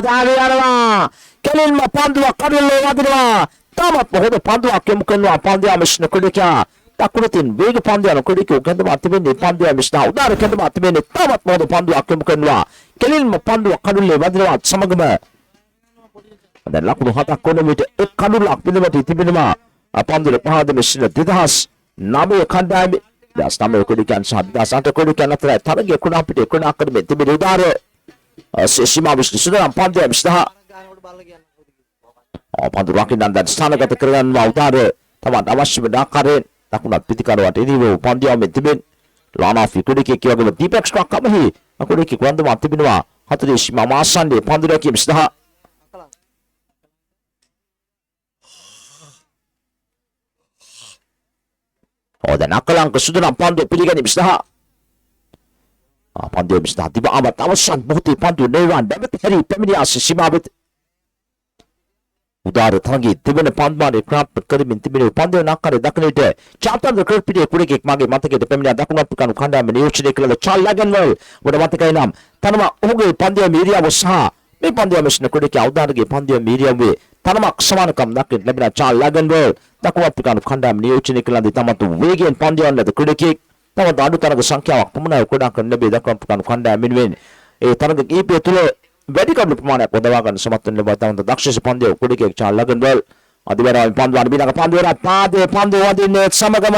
දාවි යනවා කෙලින්ම පන්දුව කඩුල්ලේ වදිනවා තාමත් මොහොත පන්දුවක් යොමු කරනවා පන්දුව මිෂ්න කුඩකියා දකුණතින් වේග පන්දුව කුඩකිය උගන්දම තිබෙන්නේ පන්දුව මිෂ්න උදාර කැඳම තිබෙන්නේ තාමත් මොහොත පන්දුවක් යොමු කරනවා කෙලින්ම පන්දුව කඩුල්ලේ වදිනවා සමගම දැන් ලකුණු 7ක් වන විට එක් කඩුල්ලක් පිළිවෙත තිබෙනවා පන්දුව පහද මිෂ්න 2009 කණ්ඩායමේ das nama kudikan sah das anta kudikan atrás තරගයේ කුණ අපිට කුණ අකරමේ තිබෙන උදාර සීමා විශ්ලේෂණ පන්දුව මිෂ්න ගානකට බලලා කියන්නේ පන්දු රකින්න දැන් ස්ථානගත කරගන්නවා උදාර තවත් අවශ්‍ය වෙන ආකාරයෙන් දකුණත් පිටිකරුවට එදිව පන්දියාව මෙතිබෙන් ලානා ෆිකුඩිකේ කියවගම දීපක්ස් කමහි අකුඩිකේ වන්දම තිබෙනවා හතරේ සීමා මාසන්නේ පන්දු රැකීම සහ දැන් අකලංක සුදුනම් පන්දු පිළිගැනීම සහ පන්දු මිස්ත තිබ අමත අවසන් මොහොතේ පන්දු නෙවන් දැමත හැරි පැමිණියා සීමාවෙත් උදාර තරගයේ තිබෙන පන්දුමානේ ක්‍රාප්ප කරමින් තිබෙන පන්දු නක්කර දක්නට චාතන්ද ක්‍රිකට් කුඩේකෙක් මගේ මතකයට පැමිණියා දකුණු අප්‍රිකානු කණ්ඩායම නියෝජනය කළ චාල් ලැගන්වල් වඩ මතකයි නම් තනම ඔහුගේ පන්දුවේ මීරියාව සහ මේ පන්දුව මිෂ්න කුඩේකේ අවදානගේ පන්දුවේ මීරියාවේ තනමක් සමානකම් දක්නට ලැබෙන චාල් ලැගන්වල් දකුණු අප්‍රිකානු කණ්ඩායම නියෝජනය කළ තමතු වේගයෙන් පන්දුවන් ලද කුඩේකෙක් තවත් අඩු තරග සංඛ්‍යාවක් පමණයි කුඩා කරන ලැබේ දකුණු අප්‍රිකානු කණ්ඩායම වෙනුවෙන් ඒ තරග කීපය තුළ වැඩි කඩු ප්‍රමාණයක් වදවා ගන්න සමත් වෙන බව තමයි දක්ෂ පන්දුව කුඩේකෙක් චාල් ලැගන්වල් අධිවරාවෙන් පන්දුව අඩිනක පන්දුවරත් පාදේ පන්දුව වදින්නේ සමගම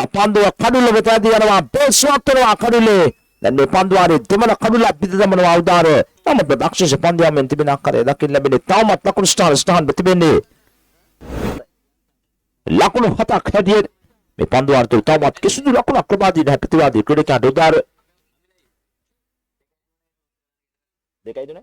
panduwa kadula betadi yanawa beswatwa kadule dan me panduari dimana kadula bidamana udara tamat daksha se pandia men tibina kare dakin labine tamat lakun stan betibene lakun hata khadier me panduar tu tamat kisudu lakun akrabadi na petiwadi kredeka dodar dekai tu ne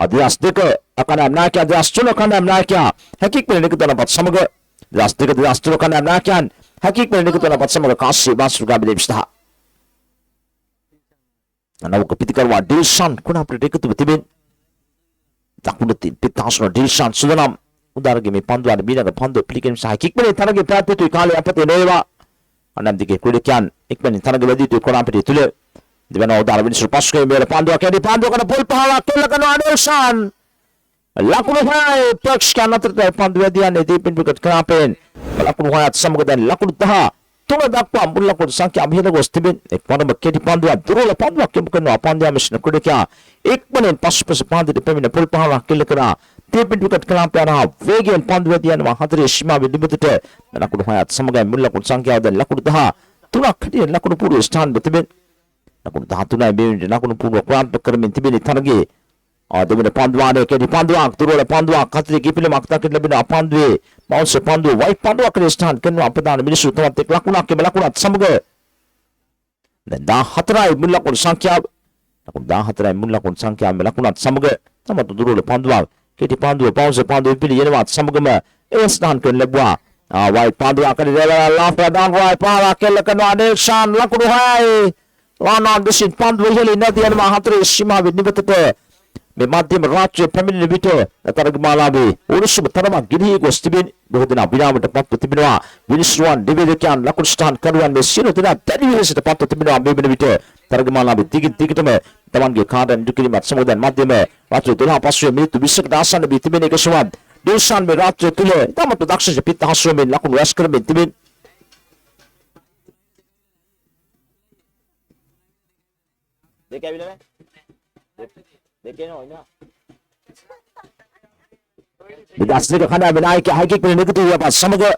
Adias deka akan amnakia adias chulo kan amnakia hakik pe nikto na pat samaga adias deka adias chulo kan amnakian hakik pe nikto na pat samaga kasi basruga bidebsta ana ko pitikarwa dilshan kuna pre dektu betibin takuti pitasno dilshan sudanam udarge me pandwa bina ga pando pliken sa hakik pe tarage prate tu kale apate neva anam dike kudikan ikmen tarage wadi tu kora pe tule di mana udara bin surpaske mele pandu akedi pandu kana pol pahala kela kana adelsan lakunu hai tax kana terte pandu dia ne di pin bukat krapen lakunu hai samga dan lakunu taha tunga dakpa mulla ko sangki amhela gostibin ek pana makkedi pandu durula pandu akem kana pandu amisna kudikya ek manen pas pandu de pemina pol pahala kela kana di pin bukat krapen ha vegen pandu dia ne hadre shima bi libutete lakunu hai samga mulla ko sangki dan lakunu taha tunga khadi lakunu puru stan betibin nakun tahatuna be nakun puro kwan pekermin tibini targe ademene pandwa ne ke pandwa turole pandwa khatri gipile makta ke lebina pandwe maus pandu wai pandwa kristan ken apadan minisu tamat lakuna ke lakuna samge dan da hatrai mulakun sangkya nakun da hatrai mulakun sangkya melakuna samge tamat turole pandwa ke pandwa paus pandu pili yenwa samge ma estan ken lebwa wai pandwa ke la pradan wai para ke lakana adelsan lakunu hai Lana disin pandu heli nadi an mahatre shima binibete me madyam rajya family bito tarag malabi urus tarama gidhi gostibin bohdina binamata pattu tibinwa winiswan divedekyan lakunstan karwan me sino tina tadivese pattu tibinwa bebine bito tarag malabi tigitame tamange kadan dukiri mat samudan madyam rajya tula paswe minute 20 dasan bitibine keswan dilsan me rajya tule tamat daksha pitta haswe me lakun waskar me tibin Dekai bila dekai no ina Bidas dika kana benai ke hakik pe negatu ya pat samaga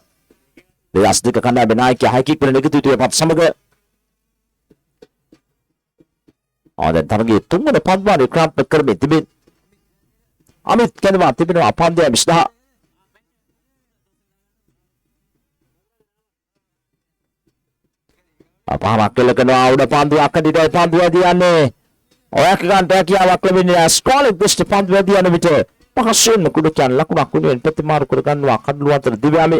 Bidas dika kana benai ke hakik pe negatu ya pat samaga Ada targi tunggu padwa ni kram peker me tibin Amit kenwa tibin apande misda apa makel kena udah pandu akan di dalam pandu dia ne orang kan tak kia wakil ini sekolah best pandu dia ne bete pakasin kudu kan laku aku ni peti maru kudu kan wakan luar terdibi ami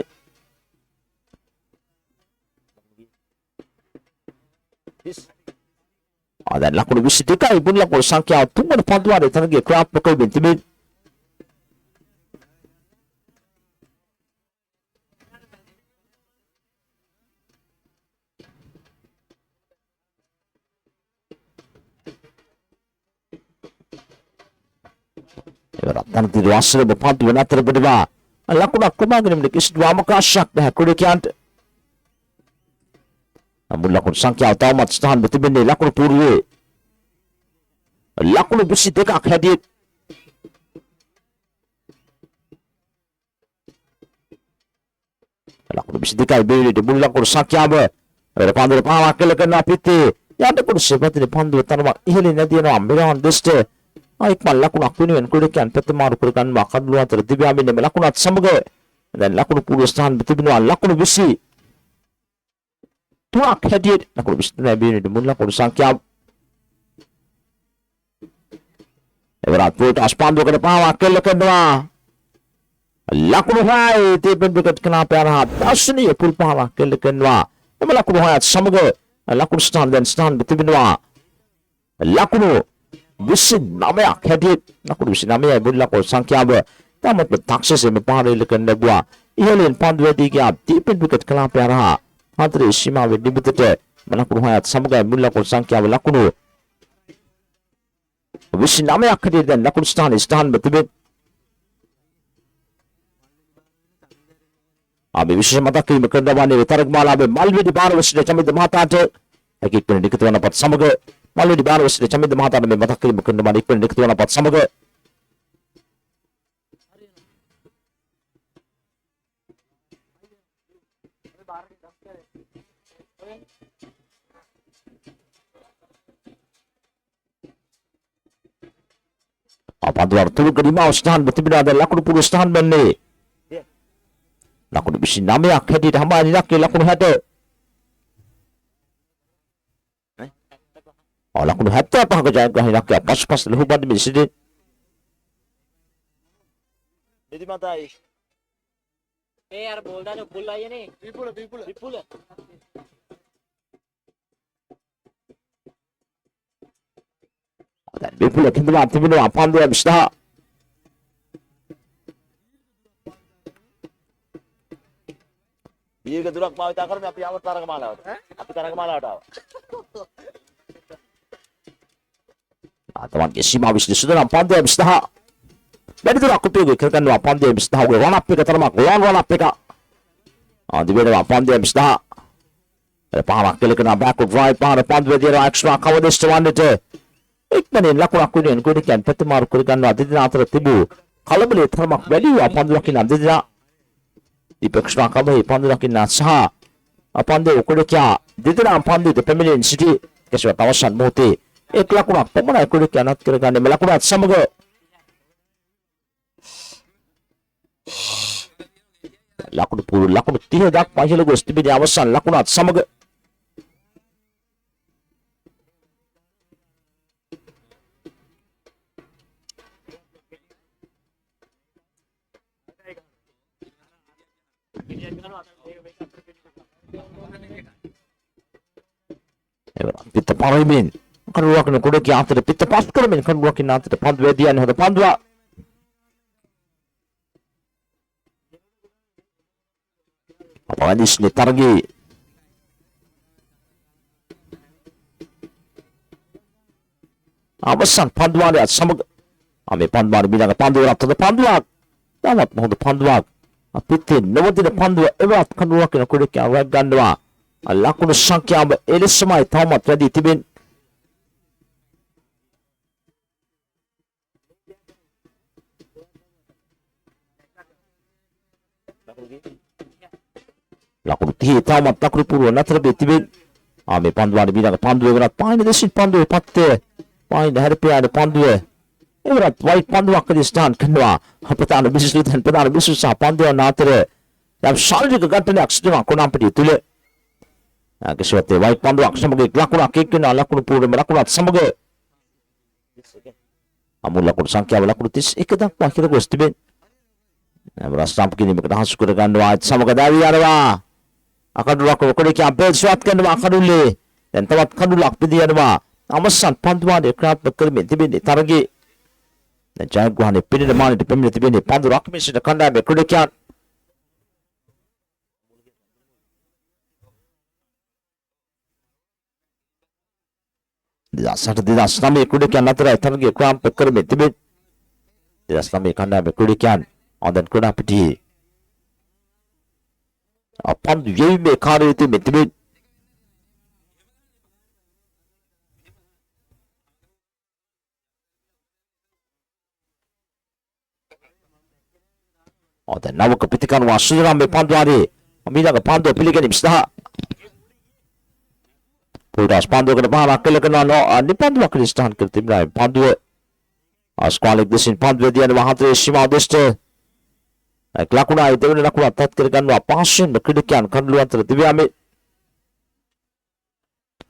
ada laku bisa dikai pun laku sangkia tunggu pandu ada tangi kerap pakai binti bin dan tidak asal berpandu nak terberdua. Laku nak kemana ni kis dua makasyak dah kudikian. Namun laku sangkia tamat setahan betul benar laku purwe. Laku besi dekak hadir. Laku besi dekak beri di bulan laku sangkia ber. Pandu paham akal kena piti. Yang ada kudu sebab ni pandu tanpa ihli nanti no ambilan deste. Ikmal lakun aku ni kudikan peti maru kudikan makan luar tertibi amin ni lakun at samaga dan lakun puluh stan betul benar lakun besi tuak hadir lakun besi nabi ni demun lakun sangkia berat put aspandu ke depan wakil kedua lakun hai tipen dekat kenapa arah asni pulpa wakil kedua lakun hai at samaga lakun stan dan stan betul benar lakun Bisin namanya hadir, aku bisin namanya bulan kau sangkia ber, tamat bertaksis yang berpahari lekan nebua, ihalin pandu tiga, tipin bukat kelapa arah, hadri sima wedi betete, mana kau hayat sampai bulan kau sangkia ber lakunu, bisin namanya hadir dan lakun stan betul. Abi bisin mata kiri berkerja bani, tarik malam malwi di baru sudah kami demata ada, lagi pun diketuan dapat sampai Malu di baru sudah kami demata dan mata kiri bukan demam ikut diketuan dapat samaga. Pandu Arturo kelima usahan betul ada lakon puluh usahan bende. Lakon bisi nama yang kedi hamba ni laki lakon hade. Lakon hade apa kerja kau laki pas lehuban di sini. Jadi mata ai. यार बोल रहा जो full आई नहीं विपुल विपुल विपुल Dan Bipul kintu mati binu Pandu abisda. ये के दुलक मावे ताकर में अपनी आवत तारक माला होता है अपनी तारक माला होता Teman kesima habis di sudah Pandu abisda. Dari tu aku pergi kerkan Pandu abisda. Gue wana pika termak wana pika. Di beda Pandu abisda. Para kele kena back drive para Pandu dia extra cover this one itu. Ikmanin lakon aku ni ko dikan petemar ko dikan adi na atra tibu kalau boleh termak value Pandu lakin adi na ipextra cover Pandu lakin na sa Pandu ko dikan didna Pandu the family city keswa tawasan mote ek lakon pemana ko dikan at kergan melakon at samago lakon puru lakon tihe dak panjelo gosti bi awasan lakon at samago Pitta parimin kan ruak na kuda ki after pitta pas karamin kan ruak na after Pandu edian hoda Pandua apa ni sini targi abasan Pandua lihat sama ame Pandua bilang Pandua rap to Pandua dapat hoda Pandua apitin nawadi na Pandua evat kan ruak na kuda ki awag gandwa Allah kuno sangkya ba elismai thamat jadi tibin lakun tihi thamat takru puru natra be tibin ame Pandu ani bilang Pandu evrat pain desin Pandu patte pain harpe ada Pandu evrat white Pandu akadistan kanwa hapatan bisus litan pedan bisus sa Pandu natre jab salri ka gatne aksdima ko nampadi tule Kesuatu baik Pandu ak sama lakun akikin lakun pura melakun sama amun lakun sangkya lakun tis ikadak akhirnya gue stibin berasa begini mereka harus kurang doa sama dari arwa akan dulu aku kau bel suatkan doa akan dulu dan tempat kan dulu aku dia doa amasan Pandu ada kerap berkermin tibin targi dan jangan gua ni pilih mana di pemilik tibin Pandu aku mesti nak kandai berkulikian Didas nami kudikian natrai targi kuam pekermi tibit didas nami kanda kudikian dan kuna pidi Pandu yei me kari itu tibit dan nawa kepitikan wasura me Pandu hari amila ke Pandu pilih kan imsdah Pudas Pandu ke depan akil kena no ni Pandu Kristan ke tim lain Pandu asqualik desin Pandu dia ni wahatre sima deste kelakuna itu ni lakuna tat kerkan wa pasin berkedekian kan luar tertibi ame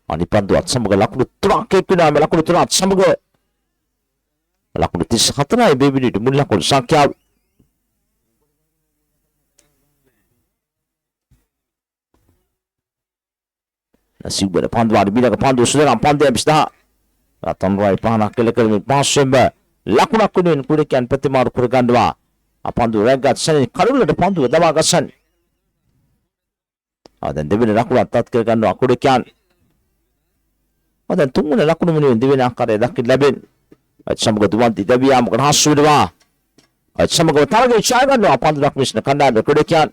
ani Pandu at samaga lakuna trake kena ame lakuna trat samaga lakuna tis khatra baby ni mun lakuna sakya nasib pada Pandu ada bila ke Pandu sudah Pandu habis dah ratan rai panah kelekal mi pasemba lakuna kunin kurikian petimar kurgandwa Pandu regat san karula de Pandu dawa gasan dan devin lakuna tat kelekandwa kurikian dan tunggu lakuna min devin akare dakil labin samga duwan ti dabiya am kan hasudwa samga tarage chagan no Pandu lakmis na kanda be kurikian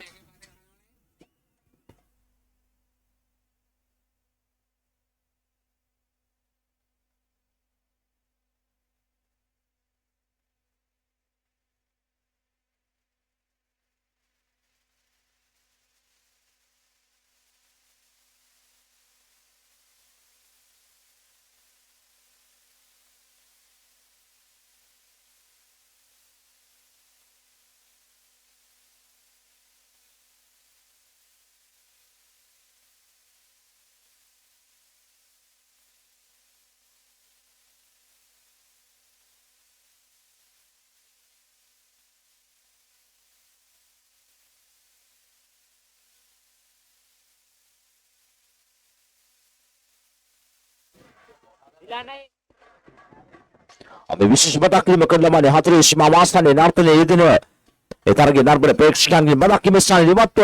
අපි විශේෂ මතක් කිරීම කරලා මනේ හතරේ සීමා වාස්තනේ නර්තනයේ යෙදෙන ඒ තරගේ නර්බන ප්‍රේක්ෂකයන්ගේ මතක් කිරීම ස්ථානයේ ඉවත්ව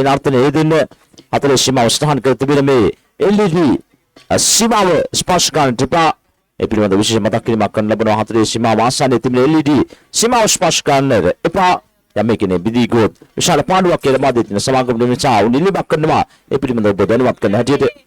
නර්තනයේ යෙදෙන හතරේ සීමාව ස්ථාන කර තිබෙන මේ LED සීමාව ස්පර්ශ කරන තිබා ඒ පිළිබඳ විශේෂ මතක් කිරීමක් කරන ලබන හතරේ සීමා වාස්තනේ තිබෙන LED සීමාව ස්පර්ශ කරන එපා යමෙකිනේ බිදී ගොත් විශාල පාඩුවක් කියලා මාදී තියෙන සමාගම නිසා උනිලිමක් කරනවා ඒ පිළිබඳව ඔබ දැනුවත් කරන හැටියට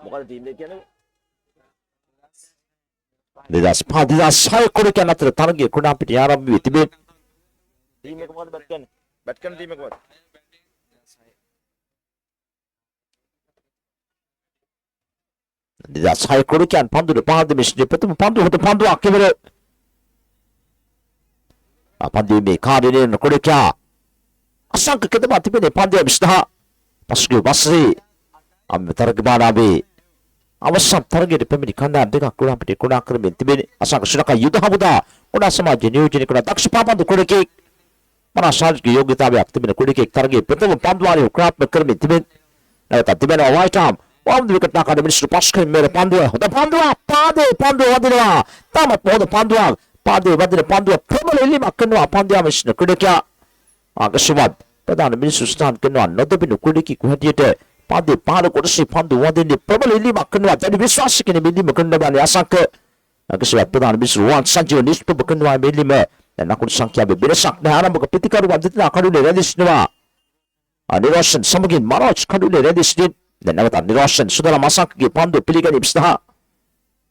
මොකද ටීම් එක කියන්නේ 2005 කොරිකන් අතර තරගයේ කුඩා පිට ආරම්භ වී තිබේ ටීම් එක මොකද බැට් කරන ටීම් එක මොකද 2006 කොරිකන් පන්දුර පහද මිශ්‍රය ප්‍රථම පන්දුවට පන්දුවක් කෙවර පන්දුවේ කාර්යයෙන් කොරිකා අසංක කෙතම තිබෙන පන්දුව මිශ්‍රහ පසුගිය වසරේ තරග බාරාවේ අවසන් තරගයට පැමිණි කණ්ඩායම් දෙකක් කුඩා පිට කුඩා කරමින් තිබෙන අසංක ශ්‍රී ලංකා යුද හමුදා කුඩා සමාජ නියෝජනය කරන දක්ෂ පාපන්දු කොරිකෙක් මනා ශාරීරික යෝග්‍යතාවයක් තිබෙන කොරිකෙක් තරගයේ ප්‍රථම පන්දුවාරය ක්‍රාත්මක කරමින් තිබෙන නැවතත් තිබෙනවා වයිට් ආම් වම් විකට් නාකාද මිනිස්සු පස්කෙන් මෙර පන්දුව හොඳ පන්දුවක් පාදේ පන්දුව වදිනවා තමත් හොඳ පන්දුවක් පාදේ වදින පන්දුව ප්‍රබල එල්ලීමක් කරනවා පන්දුව මිශ්‍ර ක්‍රීඩකයා ආකර්ෂවත් ප්‍රධාන මිනිස්සු ස්ථාන කරනවා නොදබිනු ක්‍රීඩකෙකු හැටියට පාදේ පාර කොටසේ පන්දුව වදින්නේ ප්‍රබල එල්ලීමක් කරනවා දැඩි විශ්වාසකින් මෙල්ලීම කරන බාලේ අසංක ආකර්ෂවත් ප්‍රධාන මිනිස්සු රුවන් සංජීව නිෂ්ප්‍රභ කරනවා මෙල්ලීම දැන් අකුරු සංඛ්‍යාවේ වෙනසක් නැහැ ආරම්භක ප්‍රතිකරු වදිනා කඩුලේ රැදිස්නවා අනිවාර්යයෙන් සමගින් මනෝජ් කඩුලේ රැදිස්නේ දැන් නැවත නිරෝෂන් සුදලා මාසංකගේ පන්දු පිළිගැනීම සඳහා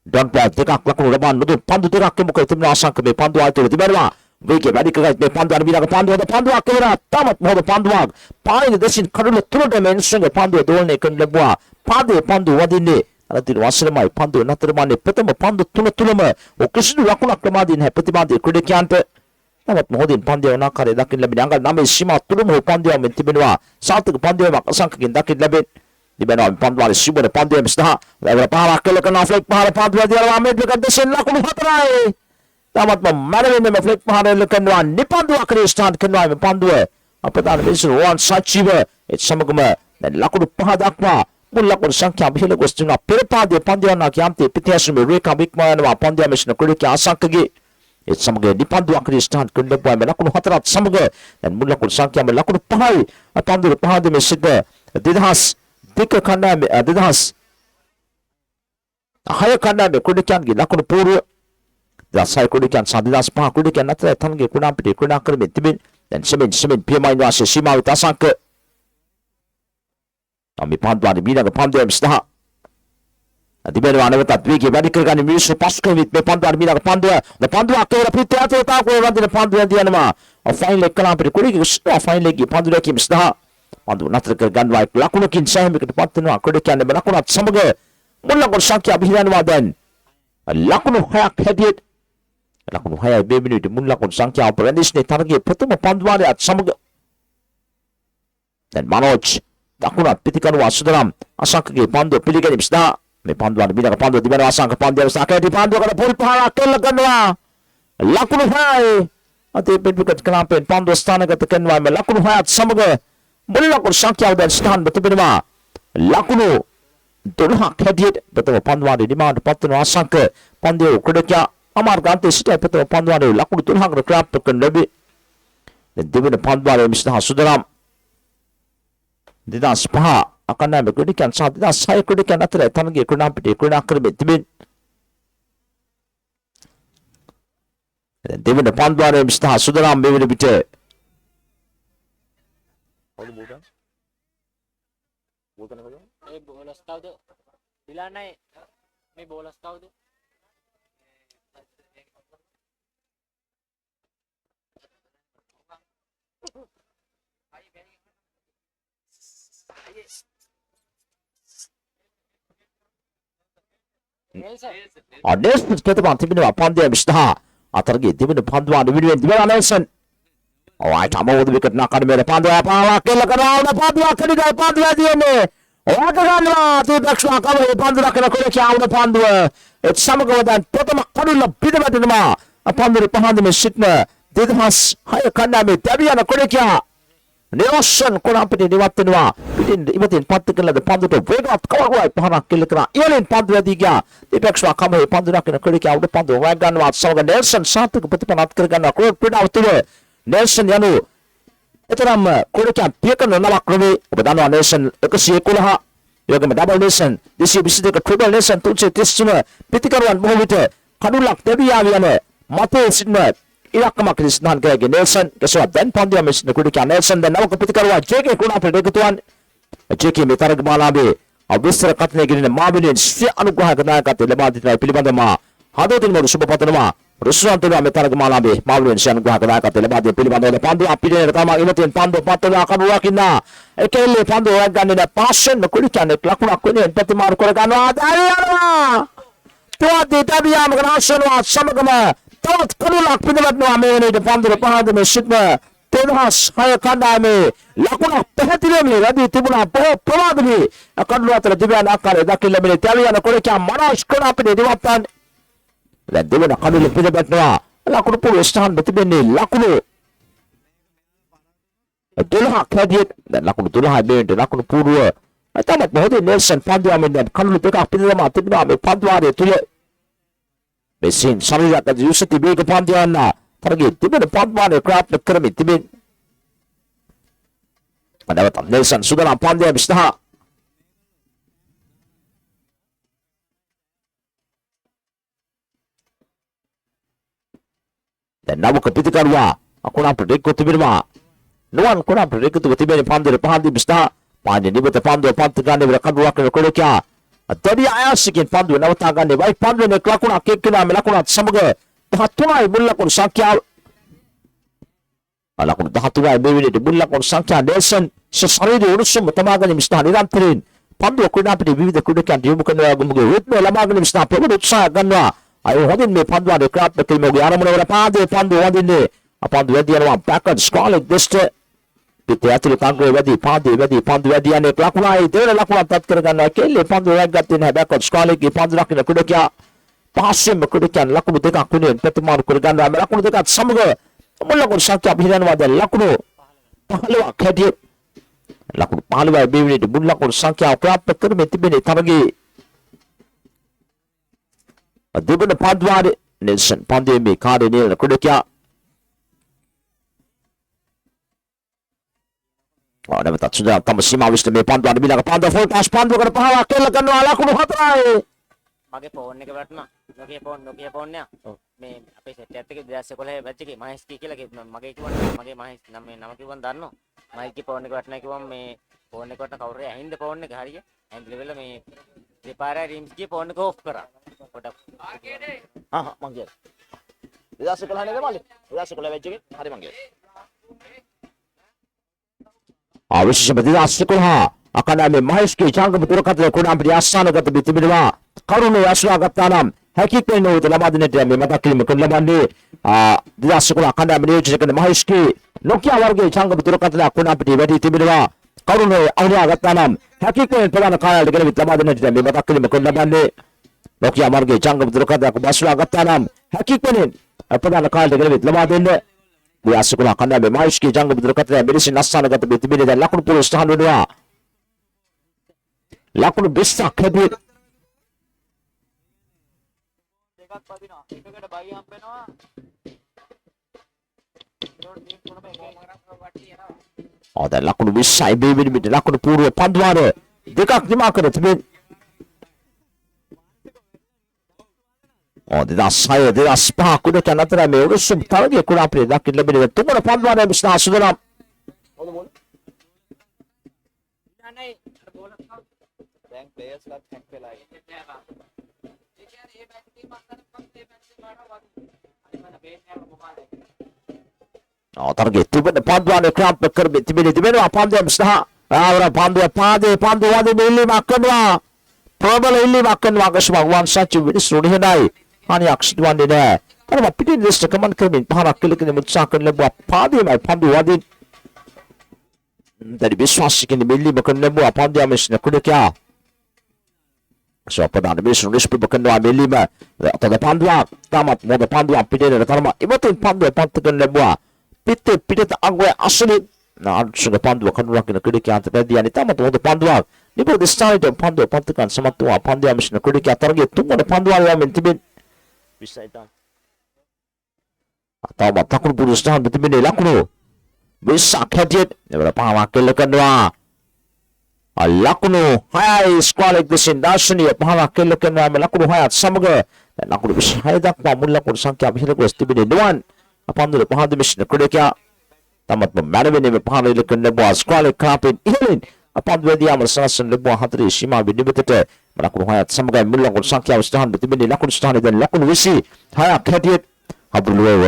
ඩොන් ප්ලෑ දෙකක් ලකුණු ලබා නොදුන් පන්දු දෙකක් එමුක තිබෙන ආසංක මේ පන්දු ආයතන තිබෙනවා වේගය වැඩි කරගත් මේ පන්දු අරබිනාක පන්දුවද පන්දුවක් කෙවරා තමත් මොහොත පන්දුවක් පායින් දෙසින් කඩුල තුරට මෙන්සන්ගේ පන්දුව දෝලනය කරන ලැබුවා පාදේ පන්දු වදින්නේ අරදින වසරමයි පන්දුව නතරමන්නේ ප්‍රථම පන්දු තුනම ඔකිසිදු ලකුණක් ප්‍රමාදීන් හැ ප්‍රතිමාදී ක්‍රීඩකයන්ට නමුත් මොහොතින් පන්දුව නාකාරය දකින්න ලැබෙන අංගල් 9 සීමා තුනම පන්දුව මෙන් තිබෙනවා සාර්ථක පන්දුවක් අසංකකින් දකින්න ලැබෙන Dibena panduan Subur pandu mistah level pahala kelakon flag pahala pandu dia Ahmed dekat desin lakukan hatrai tamat memanai me flag pahala lekan ni pandu Kristan kenai me pandu apa tak besul one sachiba it samagama dan lakun pahadakma mulakun sangkya bihile gostuna perpade pandu nak yamte pitias me reka bikman wa pandu mesna kuriki asakge it samaga ni pandu Kristan kenai me lakun hatrat samaga dan mulakun sangkya me lakun pahai pandu pahade me siga didhas Tiga kandang adidahas haya kandang kudikan gi lakun puru dasai kudikan sadidas pa kudikan natra thange kunam piti kunam kermin tibin dan semin piyamai no ase sima utasan ke ami pandwa di bina ke pandwa mistah adiben wana betat wiki badi kergan mi su paske mit me pandwa di bina ke pandwa na pandwa ke rapite ate ta ko randi na pandwa di anama a fine le kalam piti kudik sta fine le gi pandwa ki mistah පන්දුව නතර කර ගන්නවා ලකුණකින් සෑහීමකට පත් වෙනවා ක්‍රීඩකයන් ලකුණත් සමග මුල් ලකුණු සංඛ්‍යාව පිළිගන්නවා දැන් ලකුණු 6ක් හැටියට ලකුණු 6යි මේ මිනිත්තු මුල් ලකුණු සංඛ්‍යාව ප්‍රදේශයේ තරගයේ ප්‍රථම පන්දුවාරයත් සමග දැන් මනෝජ් දකුණත් පිටිකරුව අසුදරම් අසංකගේ පන්දුව පිළිගැනීම සඳහා මේ පන්දුවට බිලක පන්දුව දිවන අසංක පන්දුව සාකේටි පන්දුවකට පොල් පහරක් කෙල්ල කරනවා ලකුණු 6යි අතේ පිටුකට කලාපෙන් පන්දුව ස්ථානගත කරනවා මේ ලකුණු 6ත් සමග මුල් ලකුණු සංඛ්‍යාව දැන් ස්ථාන බෙදෙනවා ලකුණු 12ක් හැටියට ප්‍රථම පන්දුවාරයේ නිමාවට පත් වෙන අසංක පන්දුව ක්‍රීඩකයා අමාර්ගාන්තයේ සිට ප්‍රථම පන්දුවාරයේ ලකුණු 13කට ක්‍රියාත්මක කරන ලැබේ දැන් දෙවන පන්දුවාරයේ මිස්ටර් අසුදරම් 2005 අකණ්ඩායම ක්‍රීඩකයන් සහ 2006 ක්‍රීඩකයන් අතර තරගයේ ක්‍රීඩා පිටේ ක්‍රීඩා කරමින් තිබෙන දෙවන පන්දුවාරයේ මිස්ටර් අසුදරම් මේ වෙන පිට ඒ බෝලස් කවුද? දිලානයි මේ බෝලස් කවුද? නෙල්සන් කෙතපන් තිබෙනවා පන්දුවේ මිස්ටර් අතරගේ දෙවන පන්දුවාරයේ විනුවෙන් දිවන නෙල්සන් alright අමෝද විකට් නකඩ මෙල පන්දුව පාවක් කෙල්ල කරනවා පන්දුවක් කඩිගයි පන්දුව දියන්නේ ඔයාට ගන්නවා තීපක්ෂා කවරේ පන්දුව කරන ක්‍රීඩකයා වුණ පන්දුව ඒ සමගම දැන් ප්‍රථම කඩුල්ල පිටවැටෙනවා පන්දුවේ පහන්දමේ සිටන 2006 කණ්ඩායමේ දැවියන ක්‍රීඩකයා නෙල්සන් කොරාපිටේ නිවත් වෙනවා පිටින් ඉවතින් පත් කළද පන්දුවට වේගවත් කවකුවයි පහරක් කෙල්ල කරා ඉවලින් පන්දුව දී ගියා තීපක්ෂා කවරේ පන්දුව කරන ක්‍රීඩකයා වුණ පන්දුව වෑ ගන්නවා සමග නෙල්සන් සාර්ථක ප්‍රතිපලත් කර ගන්නවා ක්‍රීඩ ක්‍රීඩාව තුළ නෙල්සන් යනු එතරම් ක්‍රීඩකයන් පියකරන නමක් නෙවෙයි ඔබ දන්නවා නෙල්සන් 111 යෝගම ඩබල් නෙල්සන් 222 ට්‍රිපල් නෙල්සන් 333 පිටිකරුවන් බොහෝ විට කඩුල්ලක් දෙවියාව යන මතේ සිටින ඉලක්කමක් ස්ථාන කරගෙන නෙල්සන් කෙසවා දැන් පන්දුව මෙසින ක්‍රීඩකයා නෙල්සන් දැන් නවක පිටිකරුවා ජේකේ කුණාපට එකතුවන් ජේකේ මේ තරග මාලාවේ අවිස්තර කතනේ ගෙනෙන මාබිලෙන් සිය අනුග්‍රහක නායකත්වය ලබා දෙන පිළිබඳව හදවතින් මොරු සුබ පතනවා රුස්රන්තලා මේ තරග මාලාවේ මාබිලෙන් සිය අනුග්‍රහක නායකත්වය ලබා දෙන පිළිබඳව පන්දුව අපිට තමයි ඉවතින් පන්දුව පත්වලා කඩුවක් ඉන්නා එකෙල්ලේ පන්දුව වක් ගන්නේ නැ පාෂන් කුලිකන්නේ ලකුණක් වෙනුවෙන් ප්‍රතිමාරු කර ගන්නවා දායනවා තුවදී තබියාම ගනාශනවා සමගම තවත් කඩුලක් පිටවටනවා මේ වෙනේට පන්දුව පහදමේ සිටන 2006 කණ්ඩායමේ ලකුණක් පැහැදිලිවම වැඩි තිබුණා බොහෝ ප්‍රමාදමේ කඩුල අතර දිව්‍යාන ආකාරය දකින්න ලැබෙන තැලියන ක්‍රීඩකයා මනෝජ් කොරාපිටේ දිවත්තන් දැන් දෙවන කඩුල පිටවටනවා ලකුණු පුරේ ස්ථාන තිබෙන්නේ ලකුණු 12ක් හැදියට දැන් ලකුණු 12යි බේන්ට ලකුණු පූර්ව තමයි මොහොතේ නෙල්සන් පන්දුවමින් දැන් කඩුළු දෙකක් පිටවම තිබෙනවා මේ පන්දුවාරයේ තුල මෙසින් ශරීරයට යුසති බේග පන්දුවන්න තරගයේ තිබෙන පන්දුවාරයේ ක්‍රියාත්මක කරමින් තිබෙන අදවත නෙල්සන් සුදරම් පන්දුවේ මිස්ටර් දැන් නවක පිටිකරුවා අකුණා ප්‍රදේක තිබෙනවා නුවන් කුණා ප්‍රදේක තිබෙන පන්දුවේ පහන්දි මිස්ටර් පාන්නේ නිබත පන්දුව පන්ත ගන්න විතර කඩුවක් කරන ක්‍රීඩකයා අතරිය ආයසිකින් පන්දුව නවතා ගන්නේ වයි පන්දුවේ ලකුණක් එක්කලා මේ ලකුණත් සමග 13යි මුල් ලකුණු සංඛ්‍යාව ලකුණු 13යි මේ විදිහට මුල් ලකුණු සංඛ්‍යාව නෙල්සන් ශරීරයේ උණුසුම තමාගෙන මිස්ටර් නිරන්තරයෙන් පන්දුව ක්‍රීඩා පිටේ විවිධ ක්‍රීඩකයන් යොමු කරනවා ගමුගේ රිද්ම ලබාගෙන මිස්ටර් ප්‍රබල උත්සාහ ගන්නවා අය හොඳින් මේ පන්දුවේ ක්‍රියාත්මක කිරීමේ ආරම්භන වල පාදයේ පන්දුව වදින්නේ අපන්දුව වැඩි යනවා බෑක්වර්ඩ් ස්ක්‍රෝලින් දිස්ට පිටේ ඇතුළේ තංගුවේ වැඩි පාදයේ වැඩි පන්දුව වැඩි යන්නේ ලකුණයි දෙවන ලකුණක් පත් කර ගන්නවා කෙල්ලේ පන්දුව වැග්ගත්තේ නැහැ බෑක්වර්ඩ් ස්ක්‍රෝලින්ගේ පන්දුව රකින්න ක්‍රීඩකයා පාසෙම ක්‍රීඩකයන් ලකුණු දෙකක් වෙනුවෙන් ප්‍රතිමාරු කර ගන්නවා මේ ලකුණු දෙකත් සමග මුල් ලකුණු සංඛ්‍යාව පිළිගන්නවා දැන් ලකුණු 15ක් හැටියට ලකුණු 15යි මේ වෙලෙට මුල් ලකුණු සංඛ්‍යාව ක්‍රියාත්මක කරමින් තිබෙන තරගයේ දෙවන පන්දුවාරේ නෙල්සන් පන්දුවේ මේ කාර්යය නියැලෙන ක්‍රීඩකයා නැවතත් සුදා තම සීමාවිෂ්ඨ මේ පන්දුවට බිලක පන්දුව ෆෝල් පාස් පන්දුවකට පහවක් කෙල්ල කරනවා ලකුණු 4යි මගේ ෆෝන් එක වටනවා නොකිය ෆෝන් එක මේ අපේ සෙට් එකත් එක්ක 2011 බැච් එකේ මහේෂ් කියලා මගේ කිව්වනේ මගේ මහේෂ් නම කිව්වන් දන්නෝ මයිකේ ෆෝන් එක වටනවා කිව්වම මේ ෆෝන් එක වටන කවුරුරේ ඇහින්ද ෆෝන් එක හරිය ඇහින්ද වෙලා මේ දෙපාරයි රිම්ස් ගියේ ෆෝන් එක ඕෆ් කරා පොඩක් මං ගියා 2011 නේද මල්ලි 2011 බැච් එකේ හරි මං ගියා විශේෂ ප්‍රතිදාස්කෝහා අකඩමි මහේෂ්ගේ චාංගම දුරකථන කුණාපිටි ආසන්නගත පිටිබිනවා කරුණේ ආශ්‍රා ගත්තා නම් හැකියකෙන උත ලබා දෙන්නට මේ මතක් කිරීම කරන ලබන්නේ දිදාස්කෝහා අකඩමි නියෝජනය කරන මහේෂ්ගේ නොකියා වර්ගයේ චාංගම දුරකථන කුණාපිටි වැඩි තිබෙනවා කරුණේ ආශ්‍රා ගත්තා නම් හැකියකෙන ප්‍රධාන කාර්යාලයට ගෙන ලබා දෙන්නට මේ මතක් කිරීම කරන ලබන්නේ නොකියා වර්ගයේ චාංගම දුරකථන කුණාපිටි ගත්තා නම් හැකියකෙන ප්‍රධාන කාර්යාලයට ගෙන ලබා දෙන්න දිදාස්කෝහා අකඩමි මහේෂ්ගේ චාංගම දුරකථන මෙලෙසින් අසන්නගත පිටිබිනේ දැන් ලකුණු පුරස් තහන් වෙනවා ලකුණු 20ක් හැදුවේ දෙකක් පදිනවා එකකට බයි හම්බ වෙනවා ඒකට ටීම් තුනම එක එකක් වට්ටි යනවා දැන් ලකුණු 20යි බේබිනි මිට ලකුණු පූර්ව පන්දුවාර දෙකක් නිමා කර තිබෙන 2006 කුඩක අතර මේ උරුසු තරගයේ කුඩා අපේ දක්ින් ලැබෙන තුන්වන පන්දුවාරයේ විශ්නා සුදනම් දැන් ප්ලේයර්ස් ලත් හැක් වෙලා ඉන්නේ. ඒ කියන්නේ මේ බැට් ටීම් අතර පස්සේ මේ බැට් ටීම් වලට වගේ. අනිවාර්ය බේස් එක කොහොමද? තරගයේ තිබෙන පන්දුවාරයේ ක්‍රාම්ප් කර තිබෙනවා පන්දුව විශ්නා ආවර පන්දුව පාදේ පන්දුව වදී මෙල්ලීමක් කරනවා ප්‍රබල ඉල්ලීමක් කරනවා ගස්මග්වන් සච්චි විශ්රුණියයි අනේ අක්ෂිත වන්නේ නැහැ. අර පිටින් ලිස්ට් කමෙන්ට් කරමින් පහරක් කෙලකෙන මුත්සා කරන ලැබුවා පාදේමයි පන්දුව වදී dari විශ්වාසිකින් මෙල්ලීම කරන ලැබුවා පන්දුව මිශ්න කුඩකියා සොපදාන මිශ්‍ර නිෂ්ප්‍රභ කරනවා මෙල්ලීම අතද පන්දුව තාමත් මොද පන්දුව පිටේට තරම ඉවතින් පන්දුව පන්ත කරන ලැබුවා පිටට අග්වය අසලි නාර්ෂක පන්දුව කනුරකින කුඩකියා අතට දියන්නේ තාමත් මොද පන්දුව නිබෝධ ස්ථානයේ පන්දුව පන්තකන් සමත් වූ පන්දුව මිශ්න කුඩකියා තරගයේ තුන්වන පන්දුව යමින් තිබෙන විශ්යිතන් අතව තකුරු පුරුෂයන් තිබෙන ලකුණු විශ්ක් හැටියට නවර පහවක් කෙල්ල කරනවා ලකුණු 6යි ස්ක්වාඩ් දෙසින් දාර්ශනික පහවක් කෙල්ල කරනවා මේ ලකුණු 6ත් සමග දැන් ලකුණු 26 දක්වා මුල් ලකුණු සංඛ්‍යාව ඉහළ ගොස් තිබෙන නුවන් අපන්දුර පහද මිශ්න කුඩකියා තමත් මැනවෙන්නේ පහල ඉල කරන බෝ ස්ක්වාඩ් කාපෙන් ඉහළින් අපන්දුවේදී යම සනසන ලැබුවා හතරේ සීමා විනිවිදට ලකුණු 6ත් සමග මුල් ලකුණු සංඛ්‍යාව ස්ථාන තිබෙන ලකුණු ස්ථානයේ දැන් ලකුණු 26ක් හැටියට අපුලුව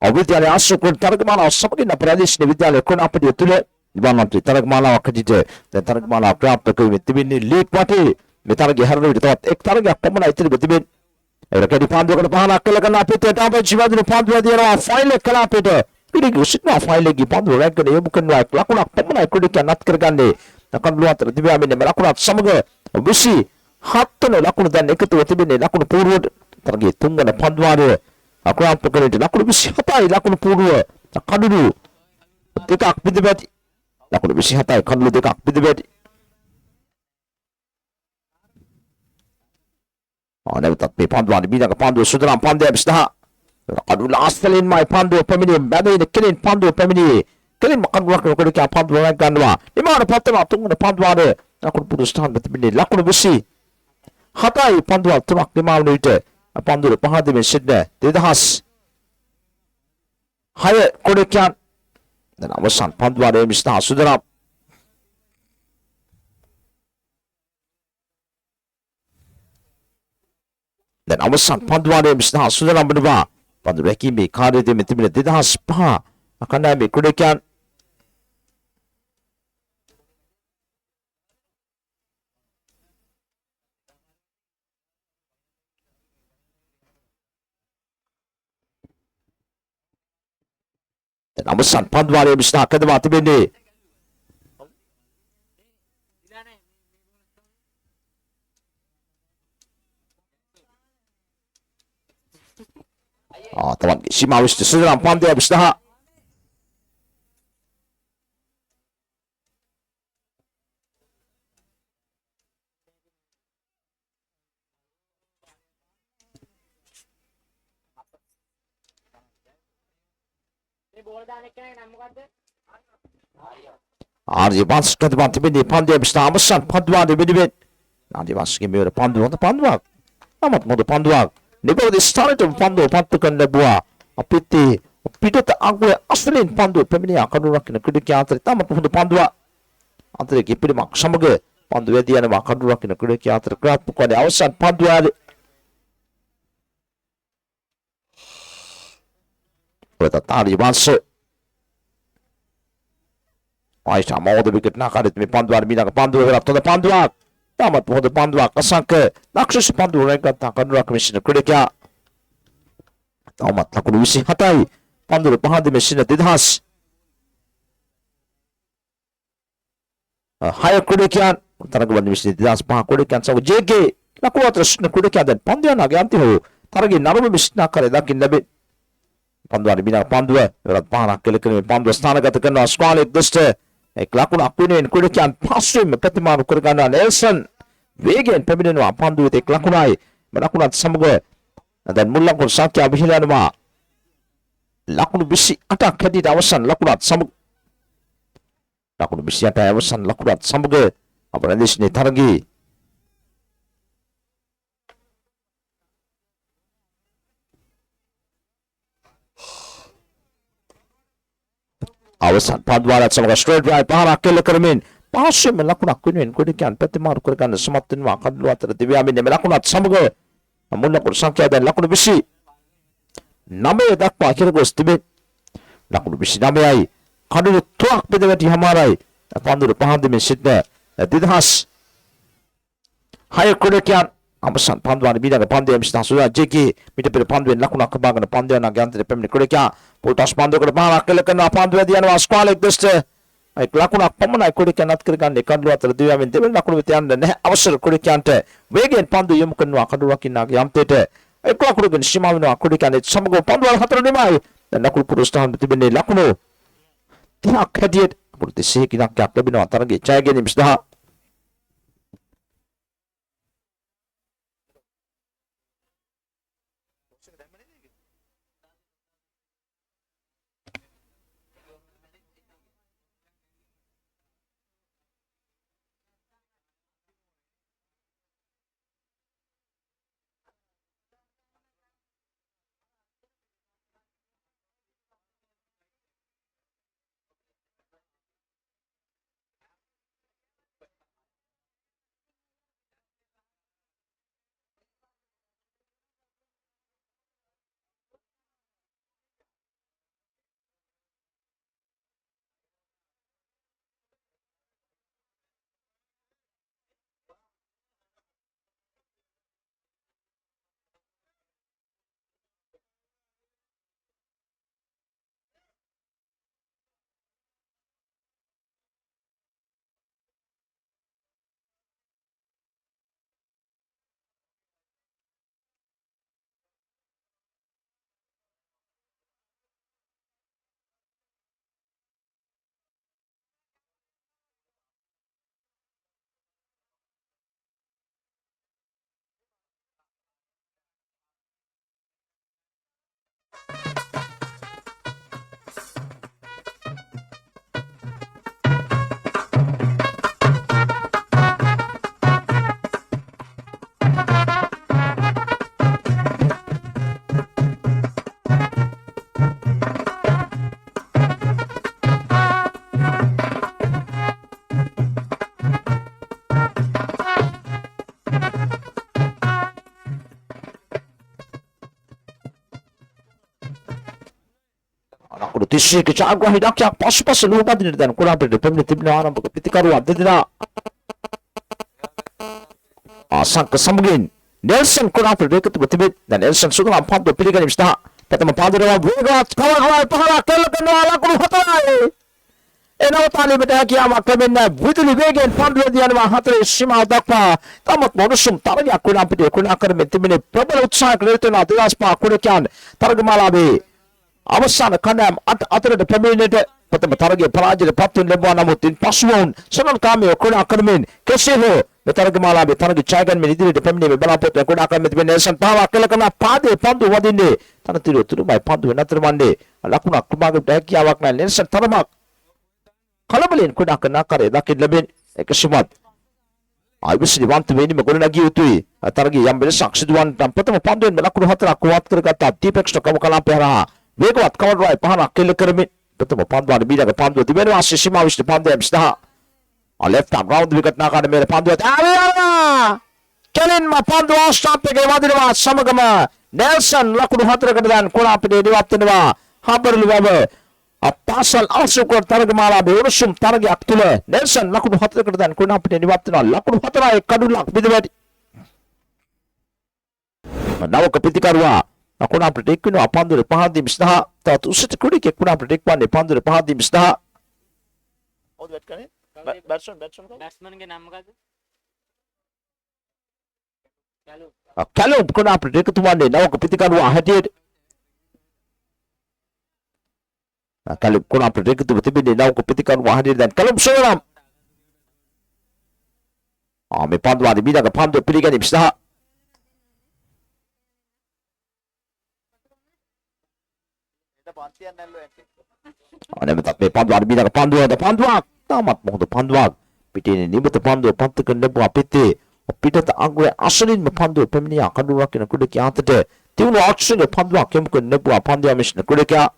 අවිද්‍යාලය ආශ්‍රකෘත තරගමාලාව සමගින් ප්‍රදේශීය විද්‍යාලය කුණාපිටිය තුල නිබන්වන්ත්‍රී තරගමාලාවක් හැටියට දැන් තරගමාලාව ප්‍රාප්ත කරමින් තිබෙන්නේ ලීග් වටේ මේ තරගය හැරෙන විට තවත් එක් තරගයක් පමණයි ඉතිරි තිබෙන්නේ. ඒකෙදි පාන්දුවකට පහනක් කළ ගන්න අපිට තාපේ ජීවදින පාන්දුව දිනවා ෆයිල් එක කළා අපිට පිළිගු සිටනවා ෆයිල් එකේ පාන්දුව රැගෙන යොමු කරනවා ලකුණක් පමණයි කුඩික නත් කරගන්නේ. ලකුණු අතර දිව්‍යාමින් මේ ලකුණත් සමග 27 වෙනි ලකුණු දැන් එකතුව තිබෙන්නේ ලකුණු පූර්ව තරගයේ තුන්වන පන්දුවාරය අක්‍රාන්ත කරේට ලකුණු 27යි ලකුණු පූර්ව කඩුළු දෙකක් පිටපැටි ලකුණු 27යි කඩුළු දෙකක් පිටපැටි නැවතත් මේ පන්දුවාරි බීනක පන්දුව සුදරම් පන්දය විශ්නා කඩුළු ආස්තලින් මයි පන්දුව පැමිණි බැදෙන කෙලින් පන්දුව පැමිණි කෙලින් කඩුවක් කොට කියා පන්දුව ගන්නවා නිමාන පත්තම තුන්වන පන්දුවාරය ලකුණු පුරු ස්ථාන තිබෙන්නේ ලකුණු 27යි පන්දුව තුනක් නිමාවන විට පන්දුර පහදෙමින් සිටින 2006 කොඩකියන් දැන් අවසන් පන්දුවාරයේ මිස්නා සුදරම් දැන් අවසන් පන්දුවාරයේ මිස්නා සුදරම් බඳවා පන්දුර රැකීමේ කාර්යයේ මෙතිබෙන 2005 අකණ්ඩායමේ කොඩකියන් dan අවසන් පන්දුවාරයේ විශ්නා කදවා තිබෙන්නේ තමන්ගේ සීමාව විශ්ත සුදරම් පන්දය විශ්නා ආර්ය වංශ කදවා තිබෙන්නේ පන්දය විශ්නා අවසන් පන්දුවාරයේ වෙනුවෙන් ආර්ය වංශගේ මෙවර පන්දුව පන්දුවක් නමුත් මොද පන්දුවක් නිබෝධ ස්ථානයට පන්දුව පත්තු කරන ලැබුවා අපිට පිටත අග්‍රය අසලින් පන්දුව පැමිණිය කඩුවක් වෙන ක්‍රීඩකයා අතර තමත් හොඳ පන්දුව අතරේ කිපිරිමක් සමග පන්දුව යදී යනවා කඩුවක් වෙන ක්‍රීඩකයා අතර ක්‍රාප්පු කරන අවසන් පන්දුවාරේ ආර්ය වංශ Aisha mau the wicket nakarit me panduan binang pandu rap to the panduak. Tamat po the panduak kasanke. Naksus pandu rekat takan rak mesin kudekya. Tamat lakun wisi hatai. Pandu pahadi mesin didhas. Higher kudekyan. Taragawan mesin didhas pah kudekyan sa JK. Nakuha terus kudekyan dan panduan nagyanti ho. Taragi narume mesin nakare dakin labit. Panduan binang pandua berat parah kele-kele pandua stanagat kena squad duste ek lakun akunin kudekyan pasum petiman kurgana Nelson wegen pemiden wa pandu ek lakunai melakukan samgo dan mullang kur sakya bihilan ma lakun bisi atak kedi awasan lakunat samgo lakun bisi atak awasan lakunat samgo apa nanti sini targi awasan padwala sama straight right para kele kermin pashe melakuna kunin kudikyan petimar kurkan sematin wa kadwa tertibi amin melakuna samgo amunna kur sakya dan lakuna bisi name dakpa akhir gostibe lakuna bisi name ai kadu tuak pedewati hamarai pandur pahandi min sitne didhas higher kudikyan awasan panduan bidang pandai mesti sudah jeki mita per panduan lakuna kebangan panduan nagyan ter pemni kudikya putas pandu ke depan akil kena pandu dia was kualik deste ai lakuna pamana kudikya nat kirkan dekan luar terdiwa min debel lakuna bitian dan awasar kudikya ante wegen pandu yum kenwa kadua kinak yam tete ai lakuna gen sima min kudikya ne samgo pandu hatra nimai dan lakuna purustan betibene lakuna tiak kadiet purti se kinak yak lebino targi chayge ni misdah tisi kecagwa hidak yak pas lupa din dan kurang pemni tibna aram pitikaru adidina asang kesamgin Nelson kurang berdekat betibit dan Nelson sudah lampat dopilikan imsta pertama padre wa bugat kawan pahala kelkan ala kuru hatai ena tali beta kiama kemenna buduli begen pandu dian wa hatre sima dakpa tamat monusum tarja kurang pide kurang akar metibine प्रबल उत्साह करते ना दिलास पा कुरक्यान targmalabe Awasan kanam atau the peminate pertama target pelajar patun lebuan namutin pasuan senang kami okuna kermin keseho betargemala betargi cagan menidiri the peminate balapot okuna akan metben Nelson pahala kelakana pade pandu wadinde tanah tiru mai pandu natermande alakuna kumag daki awak na Nelson taramak kalau belin kuna kena kare dakin lebin kesemat Obviously want to win maguna lagi utui targi yang beresak seduan dan pertama pandu melakuna hatra kuat kerkata tipex to kamu kalam pera Wegwat kawan rai pahana kele kermit betul pandu ada bida ke pandu di mana masih sima wis di pandu mesti a left arm round wicket nak ada mere pandu ala kelin ma pandu stop ke wadir wa samagama Nelson lakunu hatra kedan kura pede di waktu wa habar luwa පාසල් ආශ්‍රකර තරගමාලාවේ උණුසුම් තරගයක් තුළ Nelson ලකුණු 4කට දැන් කුණ අපිට නිවත් වෙනවා. ලකුණු 4යි කඩුලක් බිඳවැටි. නවක පිටිකරුවා කුණ අපිට එක් වෙනවා පන්දුවේ පහදින් 20. තවත් උසට කුඩිකේ කුණ අපිට එක්වන්නේ පන්දුවේ පහදින් 20. ඔව් වැට් කරන්නේ. බැට්ස්මන්ගේ නම මොකද්ද? කැලුම් කුණ අපිට එකතු වන්නේ නවක පිටිකරුවා හැටියට. කැලුම් කුණ අපිට එකතු තිබෙන්නේ නවක පිටිකරුවා හැටියට දැන් කැලුම් සෝරම්. මේ පන්දුවාදී මීළඟ පන්දුව පිළිගැනීම සහ අනේමත් මේ පන්දුවාදී මීළඟ පන්දුවක් තාමත් මොකද පන්දුවක් පිටිනේ නිමිත පන්දුව පන්තක ලැබුවා පිටේ පිටත අග්‍රයේ අසලින්ම පන්දුව පැමිණියා කඩුවක් වෙන කුඩ කියාතට තියුණු ආක්ෂණයේ පන්දුවක් කෙමුක ලැබුවා පන්දුව මිෂන කුඩ කියා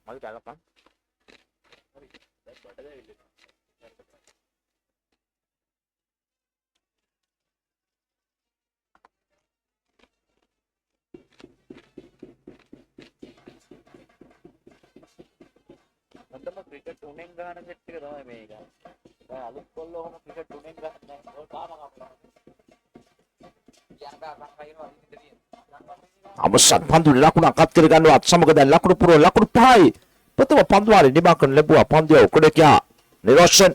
මල් ගලපන් ක්‍රිකට් උනෙන් ගහන සෙට් එක තමයි මේක. දැන් අලුත් කොල්ලෝ ඔහම ක්‍රිකට් උනෙන් ගහන්නේ නැහැ. ඔය තාම අපලා. අවසන් පන්දු ලකුණක් අත් කර ගන්නවත් සමග දැන් ලකුණු පුරව ලකුණු 5යි. ප්‍රථම පන්දුවාරේ නිමා කරන ලැබුවා පන්දුව උකඩ කියා නිරෝෂන්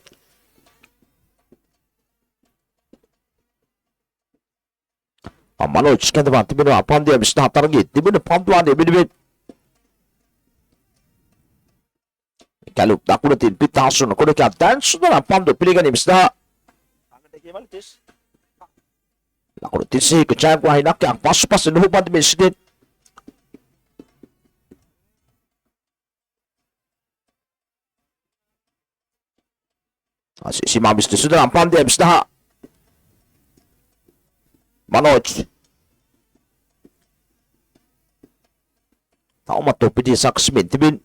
මනෝජ් කඳවා තිබෙනවා පන්දුව 24 ගේ තිබෙන පන්දුවාරේ බිඩිවෙත් කැලු දකුණ තින් පිටාසුන කොට කියා දැන් සුදන පන්දුව පිළිගැනීම සහ ලකුණු 31 චාම්පියන් හිනක් පස්පස් නුහුපත් මේ සිටින් සීමා මිස්ටර් සුදන පන්දුව 20 මනෝජ් තවමත් පිටිය සක්ස්මින් තිබෙන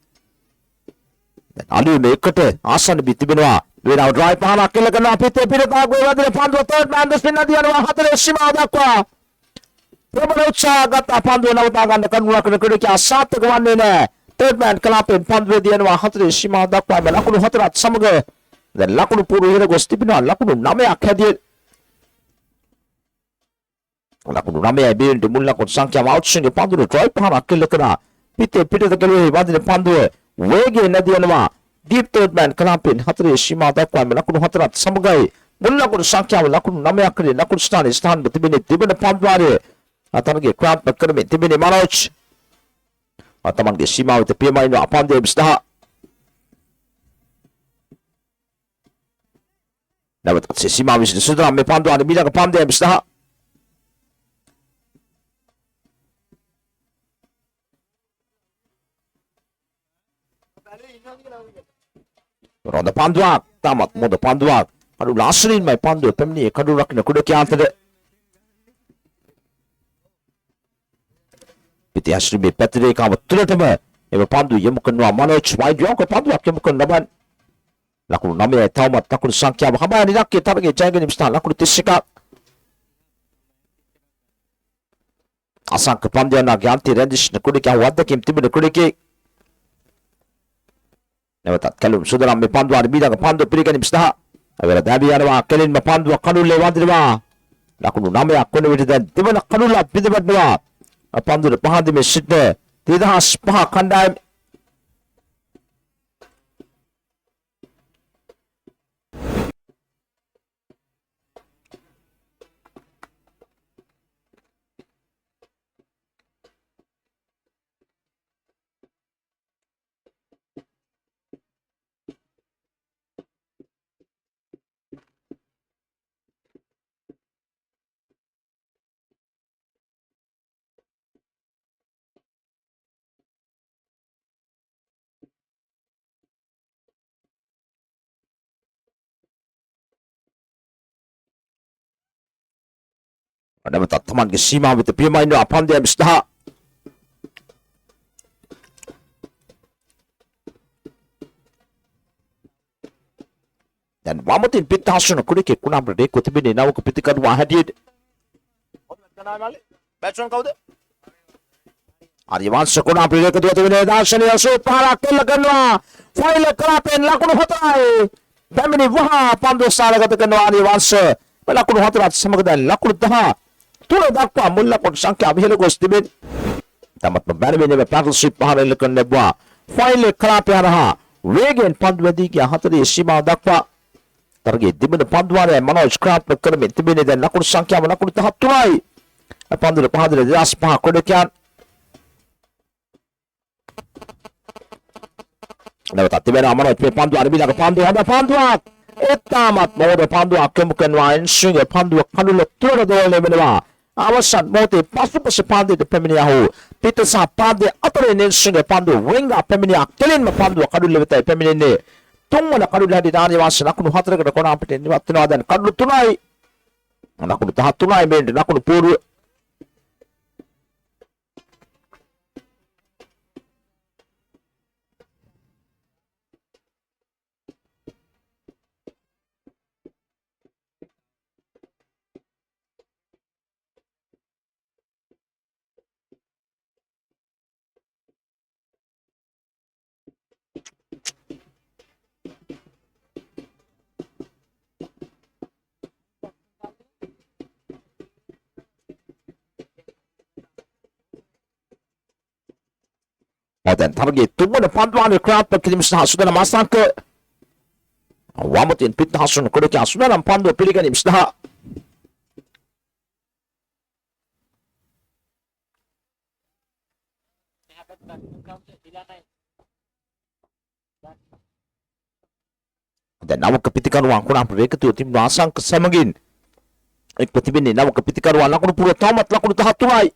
අලුයම එකට ආසන්න බිතිබෙනවා වෙනව ඩ්‍රයිව් පහලක් කෙල කරනවා පිටේ පිටතා ගෝවදින පන්දුව තර්ඩ් මෑන් දෙස් වෙන දියනවා හතරේ සීමාව දක්වා ප්‍රබල උත්සාහගත පන්දුව නවතා ගන්න කනුවක් ක්‍රිකට් අසාර්ථක වන්නේ නැහැ තර්ඩ් මෑන් කලාපෙන් පන්දුව දියනවා හතරේ සීමාව දක්වා ලකුණු 4ත් සමග දැන් ලකුණු පුරුහිර ගොස් තිබෙනවා ලකුණු 9ක් හැදියේ ලකුණු 9යි බේරෙන්ට මුල් ලකුණු සංඛ්‍යාව අවශ්‍යනේ පන්දුව ඩ්‍රයිව් පහලක් කෙල කරනවා පිටේ පිටත කෙලුවේ වදින පන්දුව වේගයෙන් නැදියනවා දීප් තර්ඩ්මෑන් කලාපෙන් හතරේ සීමාව දක්වා ලකුණු 4ත් සමගයි මුල් ලකුණු සංඛ්‍යාව ලකුණු 9ක් කරේ ලකුණු ස්ථාන තිබෙන පන්දුවාරයේ අතනගේ ක්‍රාන්තික කරමින් තිබෙන මනෝජ් තමන්ගේ සීමාව වෙත පියමයින අපන්දේ 20 නැවතත් සීමාව විසින් සුදරම් මේ පන්දුවාරයේ මීළඟ පන්දේ 20 රොඳ පන්දුවක් තාමත් මොද පන්දුවක් අඩු ලාස්ලින්මයි පන්දුව පැමිණියේ කඩු රකින්න කුඩ කියාන්තද පිටියශ්‍රීමේ පැතිරේකාව තුළටම එම පන්දුව යොමු කරනවා මනෝජ් වයිඩ්යෝක පන්දුවක් යොමු කරන ලබන ලකුණු 9යි තවමත් ලකුණු සංඛ්‍යාව හබා නිරක්කේ තරගයේ ජයගැනීම ස්ථාන ලකුණු 31ක් අසංක පන්දුවනාගේ අන්ති රැඳිෂ්ණ කුඩ කියා වද්දකින් තිබෙන කුඩකේ නැවතත් කැලුම් සුදරම් මේ පන්දුවාරේ මීළඟ පන්දුව පිළිගැනීම සඳහා අවර දැවි යනවා කෙලින්ම පන්දුව කඩුල්ලේ වදිනවා ලකුණු 9ක් වන විට දැන් දෙවන කඩුල්ලක් පිටවටනවා පන්දුවේ පහදිමේ සිට 2005 කණ්ඩායම නැවතත් තමන්ගේ සීමාව වෙත පියමයින අපන්දේ 20 දැන් Dan wamatin pitahsun කුඩේ කුණා බ්‍රේක් කොතිබිනේ නවක පිටිකරුවා හැටියට. බැට්ස්මන් කවුද? ආර්යවංශ කුණා බ්‍රේක් කොතිබිනේ දාර්ශනික ෂෝට් පහරක් කෙල්ල කරනවා. ෆයිල් කරපෙන් ලකුණු 7යි. පැමිණි වහා පන්දු සාරගත කරනවා ආර්යවංශ. ලකුණු 4ත් සමග දැන් ලකුණු 10 තුන දක්වා මුල් ලකුණු සංඛ්‍යාව ඉහළ ගොස් තිබෙනවා. තමත්ම බැරිවෙන්නේ පාර්ට්නර්ෂිප් පහර එල්ල කරන ලැබුවා. ෆයිල් කරපෙන් හරහා වේගෙන් පන්දු වැදී ගිය 4 සීමාව දක්වා තරගේ දිබන පන්දුවාරය මනෝජ් ක්‍රාප්ත කරමින් තිබෙන්නේ දැන් ලකුණු සංඛ්‍යාව ලකුණු 13යි. පන්දුර පහදල 25 කොඩකියන් නැවතත් තිබෙනවා මනෝජ් මේ පන්දුව අරබිලක පන්දුව හොඳ පන්දුවක්. එතාමත් මොඩ පන්දුවක් යොමු කරනවා එන්ෂිගේ පන්දුව කඩුල තුර දෝලණය වෙනවා. අවසන් මොහොතේ පසුපස පාදයට පැමිණියා පිට සහ පාදයේ අතරේ එන්ෂිගේ පන්දුව වින්ග පැමිණියා කෙලින්ම පන්දුව කඩුල වෙතයි පැමිණෙන්නේ. තුන්වන කඩුල හැටි ආර්යවංශ ලකුණු 4කට කොන අපිට ඉවත් වෙනවා දැන් කඩුල 3යි ලකුණු 13යි මේ ලකුණු පූර්ව dan target tubuh panduan kerap kirim sudah masak ke wamatin pitah sun kuda sudah pandu pilihan imsdah dan nama kepitikan ruang kurang berwek itu tim masang kesamagin ikutibini nama kepitikan ruang lakun pura tamat lakun tahat tuai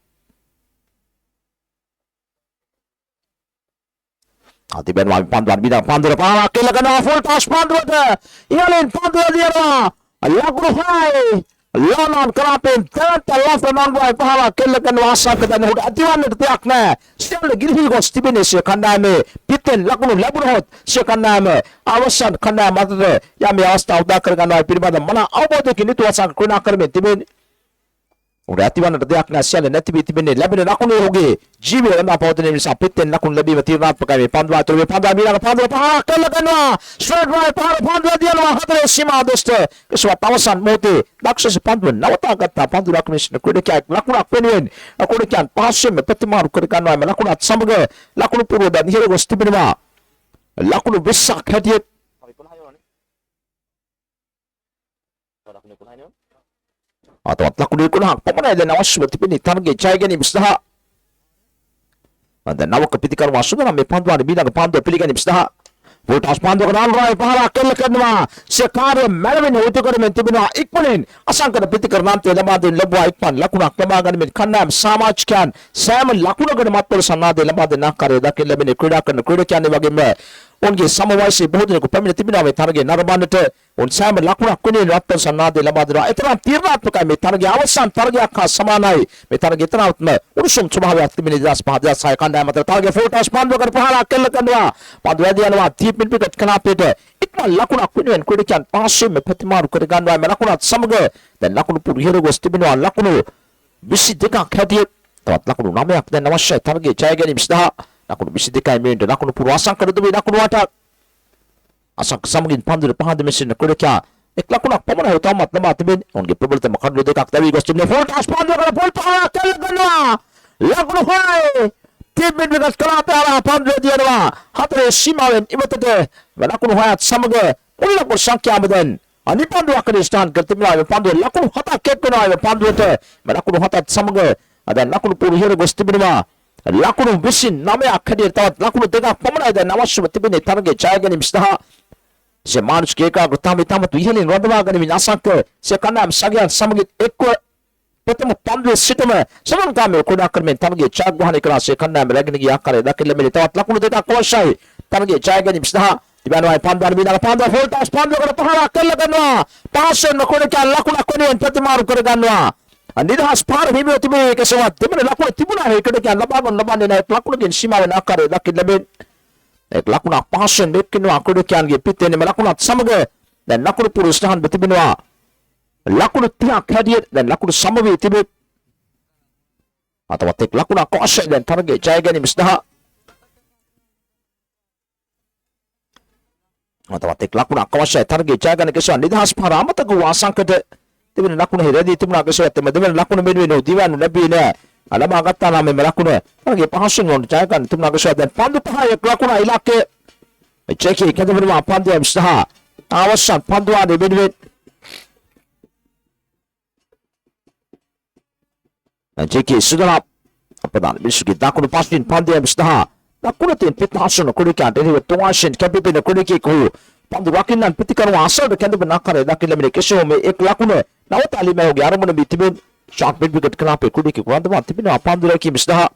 Tiba tiba panduan bidang panduan para kila kena full toss panduan ada. Ialin panduan dia lah. Lagu hai. Lanan kerapin terta laf non boy para kila kena wasa ke dan huda atiwan tertiak na. Siapa giri gos tiba ni si kanda me. Piten lagu lagu hot si kanda me. Awasan kanda mata ya me awasta udah kerana piribada mana awal tu kini tu asal kuna kerme tiba udah atiwan tertiak na siapa nanti tiba ni lagu lagu ni hoge. Jiwa anda pautan ini sapitten nakun lebih bertirat pakai panduan terus panduan bilang panduan para kelakanwa straight right para panduan dia lah hati sima doste kesuat tawasan moti daksa panduan nawata kata panduan akmisin kuda kaya lakun akpenin kuda kaya pasim petimaru kuda kanwa lakun at samaga lakun puru dan hero gosti binma lakun bisak hadiat atau lakun ikun pemenang dan awas seperti ini target cahaya ni bisah dan nawak kepitikar masuk dalam panduan bilang panduan pilihan imsdah voltas panduan kenal rai pahala kelakadma sekar melvin itu kerana mentibina ikpanin asang kerana pitikar nanti lemadin lebuah ikpan lakuna kemagan mit kanam samajkan saman lakuna kerana matpur sanade lemadin nakare dakin lebih kudakan kudakan bagaimana उनके समवायसी बहुत ने को payment तिबिना में थारगे नरबानते उन साम लाकुना कुनी रत्न सन्नादे लबादरा इतना तीर्णात्मक में थारगे अवसान थारगे अखा समानाई में थारगे इतना उत्म उरुसुम चुमावे तिबिनी दास पादया साय कांडा मतलब थारगे फोटोस पांदो कर पहाला केल कनवा पादवेदियानवा तीप मिन पिकट कना पेटे इतना लाकुना कुनी कुनी क्या पासे में फतिमार कर गानवा में लाकुना समगे द लाकुनु पुरिहेरो गोस्तिबिनो लाकुनु बिसी देखा खदिए तो लाकुनु नामे अपने नवश्य थारगे चायगे निमसदा nakun bisidikai mende nakun puruasang kadubi nakun watak asang kesamgin pandur pahad mesin nakun kya ek lakun ak pamana utamat nama tibin onge pebulta makadlu dekak tabi gostim ne voltas pandur kana volta kel gana lakun hai tibin bekas kalata ala pandur dianwa hatre simawen ibatate nakun hayat samage ulla ko sangkya badan ani pandur akristan kertimla pandur lakun hata kekna pandur te nakun hata samage ada nakun puruhero gostibinwa lakunu bisin name akhadir tawat lakunu dega pamana da nawashu tibine targe chayagani misdah se manush ke ka gutami tamat ihelin rodwa gani minasak se kanam sagyan samgit ekko petam pamle sitama saman kame koda karmen targe chagwani kra se kanam ragni gi akare dakile mele tawat lakunu dega koshai targe chayagani misdah dibanwai pandan bina pandan voltas pandan kara pahara kellaganwa pasen nakone ka lakuna kone petimaru karaganwa Nidhas par hibi tibi kesawat tibi lakuna tibuna he kede kya labagon labane na lakuna gen simawe na kare lakin labin ek lakuna pasen dekin wa kede kya ge pitte ne lakuna samage දැන් ලකුණු පුරස්ථාන තිබෙනවා ලකුණු 30ක් හැටියට දැන් ලකුණු සම වී තිබේ තවත් එක් ලකුණක් අවශ්‍යයි දැන් තරගයේ ජය ගැනීම සඳහා තවත් එක් ලකුණක් අවශ්‍යයි තරගයේ ජය ගැනීම කෙසේ නිදහස් පාර අමතක වූ ආසංකත දෙවෙනි ලකුණ හිරදී තිබුණා කෙසේ ඇත්තම දෙවෙනි ලකුණ මෙන්න දිවන්න ලැබී නෑ අලමා ගත්තා නම් මේ ලකුණ තරගයේ පහසුවෙන් වුණ ජය ගන්න තිබුණා කෙසේ දැන් පන්දු පහ එක් ලකුණ ඉලක්කය චෙකී කැදවෙනවා පන්දුව සහ අවසන් පන්දුවානේ වෙනුවෙන් Jeki sudah apabila bisuki dakun pasin pandai mustah dakun tin pithasun kuriki ante ni tuashin kabibi na kuriki ko pandu rakinan pitikar asal de kendu nakare dakile mene kesho me ek lakun nawtali me ho gya armun bitibin shot bit wicket kana pe kuriki ko andwa tibina pandu raki mustah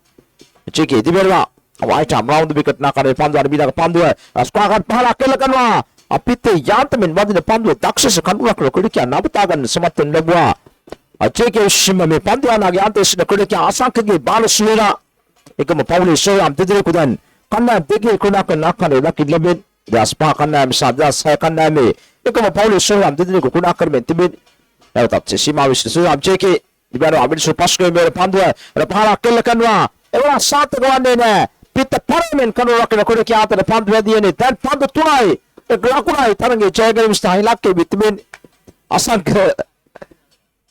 Jeki diberwa awai tam round wicket nakare pandu arbina pandu squagan pahala kelakanwa apite yantamin wadina pandu daksha kandu raklo kuriki nabtagan samatun labwa Jeki shima me pandianaගේ අන්තේශන ක්‍රීඩකයා අසංකගේ බාල සුවේලා එකම පවුලේ සෝයම් දෙදෙනෙකුදන් කන්නා දෙකේ ක්‍රීඩක නක්කනේ දකිලෙබෙන් දස්පා කන්නා මිසදා සය කන්නා මේ එකම පවුලේ සෝයම් දෙදෙනෙකු ක්‍රීඩා කරමින් තිබෙන නැවතත් සීමා විශ්ව සෝයම් ජේකේ ඉබාරෝ අබින්සු පස්කේ මේ පන්දුව රපහලා කෙල්ල කරනවා ඒවා සාර්ථක වන්නේ නැහැ පිට පරමෙන් කනුවක් ක්‍රීඩකයා අතර පන්දු වැදියනේ දැන් පන්දු තුනයි ඒ ලකුණයි තරගේ ජය ගැනීම ස්ථායි ලක්කේ විතිබෙන් අසංක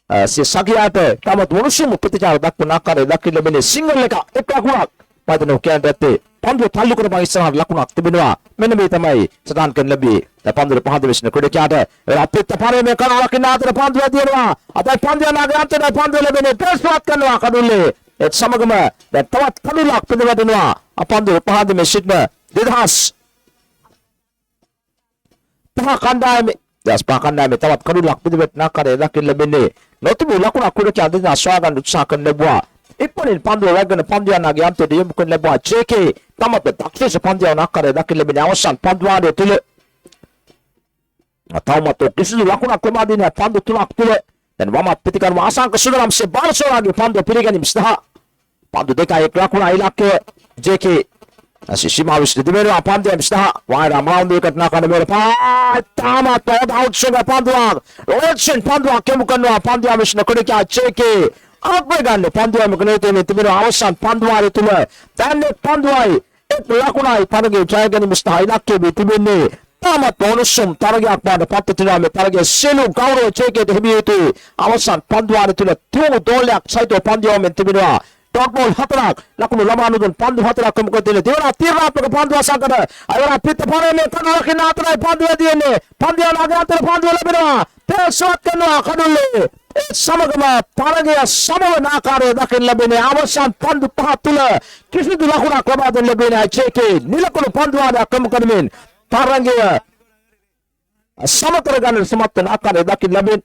සගයාට තමත් මොනුෂ්‍යම ප්‍රතිචාර දක්වන ආකාරය දක්වන්න ලැබෙන සිංගල් එක ලකුණක් පදනෝ කියන්න ඇත්තේ පන්දුව තල්ලු කරපු ඉස්සරහට ලකුණක් තිබෙනවා මෙන්න මේ තමයි සටහන් කරන්න ලැබී පන්දුව පහද වෙස්න ක්‍රීඩකයාට අපිට පරමේ කරනවා කියන අතර පන්දුව දිනනවා අතයි පන්දුව නාගේ අතට පන්දුව ලැබෙන්නේ ටෙස්ට් කරනවා කඩුල්ලේ ඒත් සමගම දැන් තවත් කඩුලක් පිටවදිනවා පන්දුව පහද මේ සිටන 2000 පහ කණ්ඩායමේ දස්පා කණ්ඩායමේ තවත් කඩුලක් පිටවෙන්න ආකාරය දක්වන්න ලැබෙන්නේ නොතිබු ලකුණක් කුඩක අදින අස්වාගන්න උත්සාහ කරන ලැබුවා ඉක්මනින් පන්දුව වැගෙන පන්දියානාගේ අන්තයට යොමු කරන ලැබුවා ජේකේ තමත් දක්ෂ පන්දියාව නක්කරේ දකින්න ලැබෙන අවසන් පන්දුවාඩේ තුල තවමත් කිසිදු ලකුණක් ලබා දෙන්නේ පන්දු තුනක් තුල දැන් වමත් පිටිකරුව ආසංක සුදරම්සේ බාරසෝරාගේ පන්දුව පිළිගැනීම සඳහා පන්දු දෙකයි එක් ලකුණ ඉලක්කය ජේකේ Sishima was the middle of Pandem Star. Why I'm round the cut knock on the middle. Tama told out sugar Pandua. Ocean Pandua Kemukano Pandia Mission Kurika Cheke. Outbregan the Pandua Muganatin to be our son Pandua to her. Then the Panduai. It Lakunai Panagi Dragon Mr. Hilaki Bitibini. Tama bonusum Taragak by the Patatina Targa Silu Gauro Cheke to Hibiti. Our son Pandua to the two Dolak site of Pandium and Tibina. Dotball hatarak lakunu lamanudun pandu hatarak kumukotile devara tirapaka pandu asakada ayara pitta pareme kanala kinatra pandu adiyene pandu nagatra pandu labira tesot kanwa kadulle samagama parage samawa nakare dakin labine avasan pandu pahatula kisidu lakuna klabaden labine cheke nilakunu pandu ada kumukadmin parange samatara ganan samatta nakare dakin labine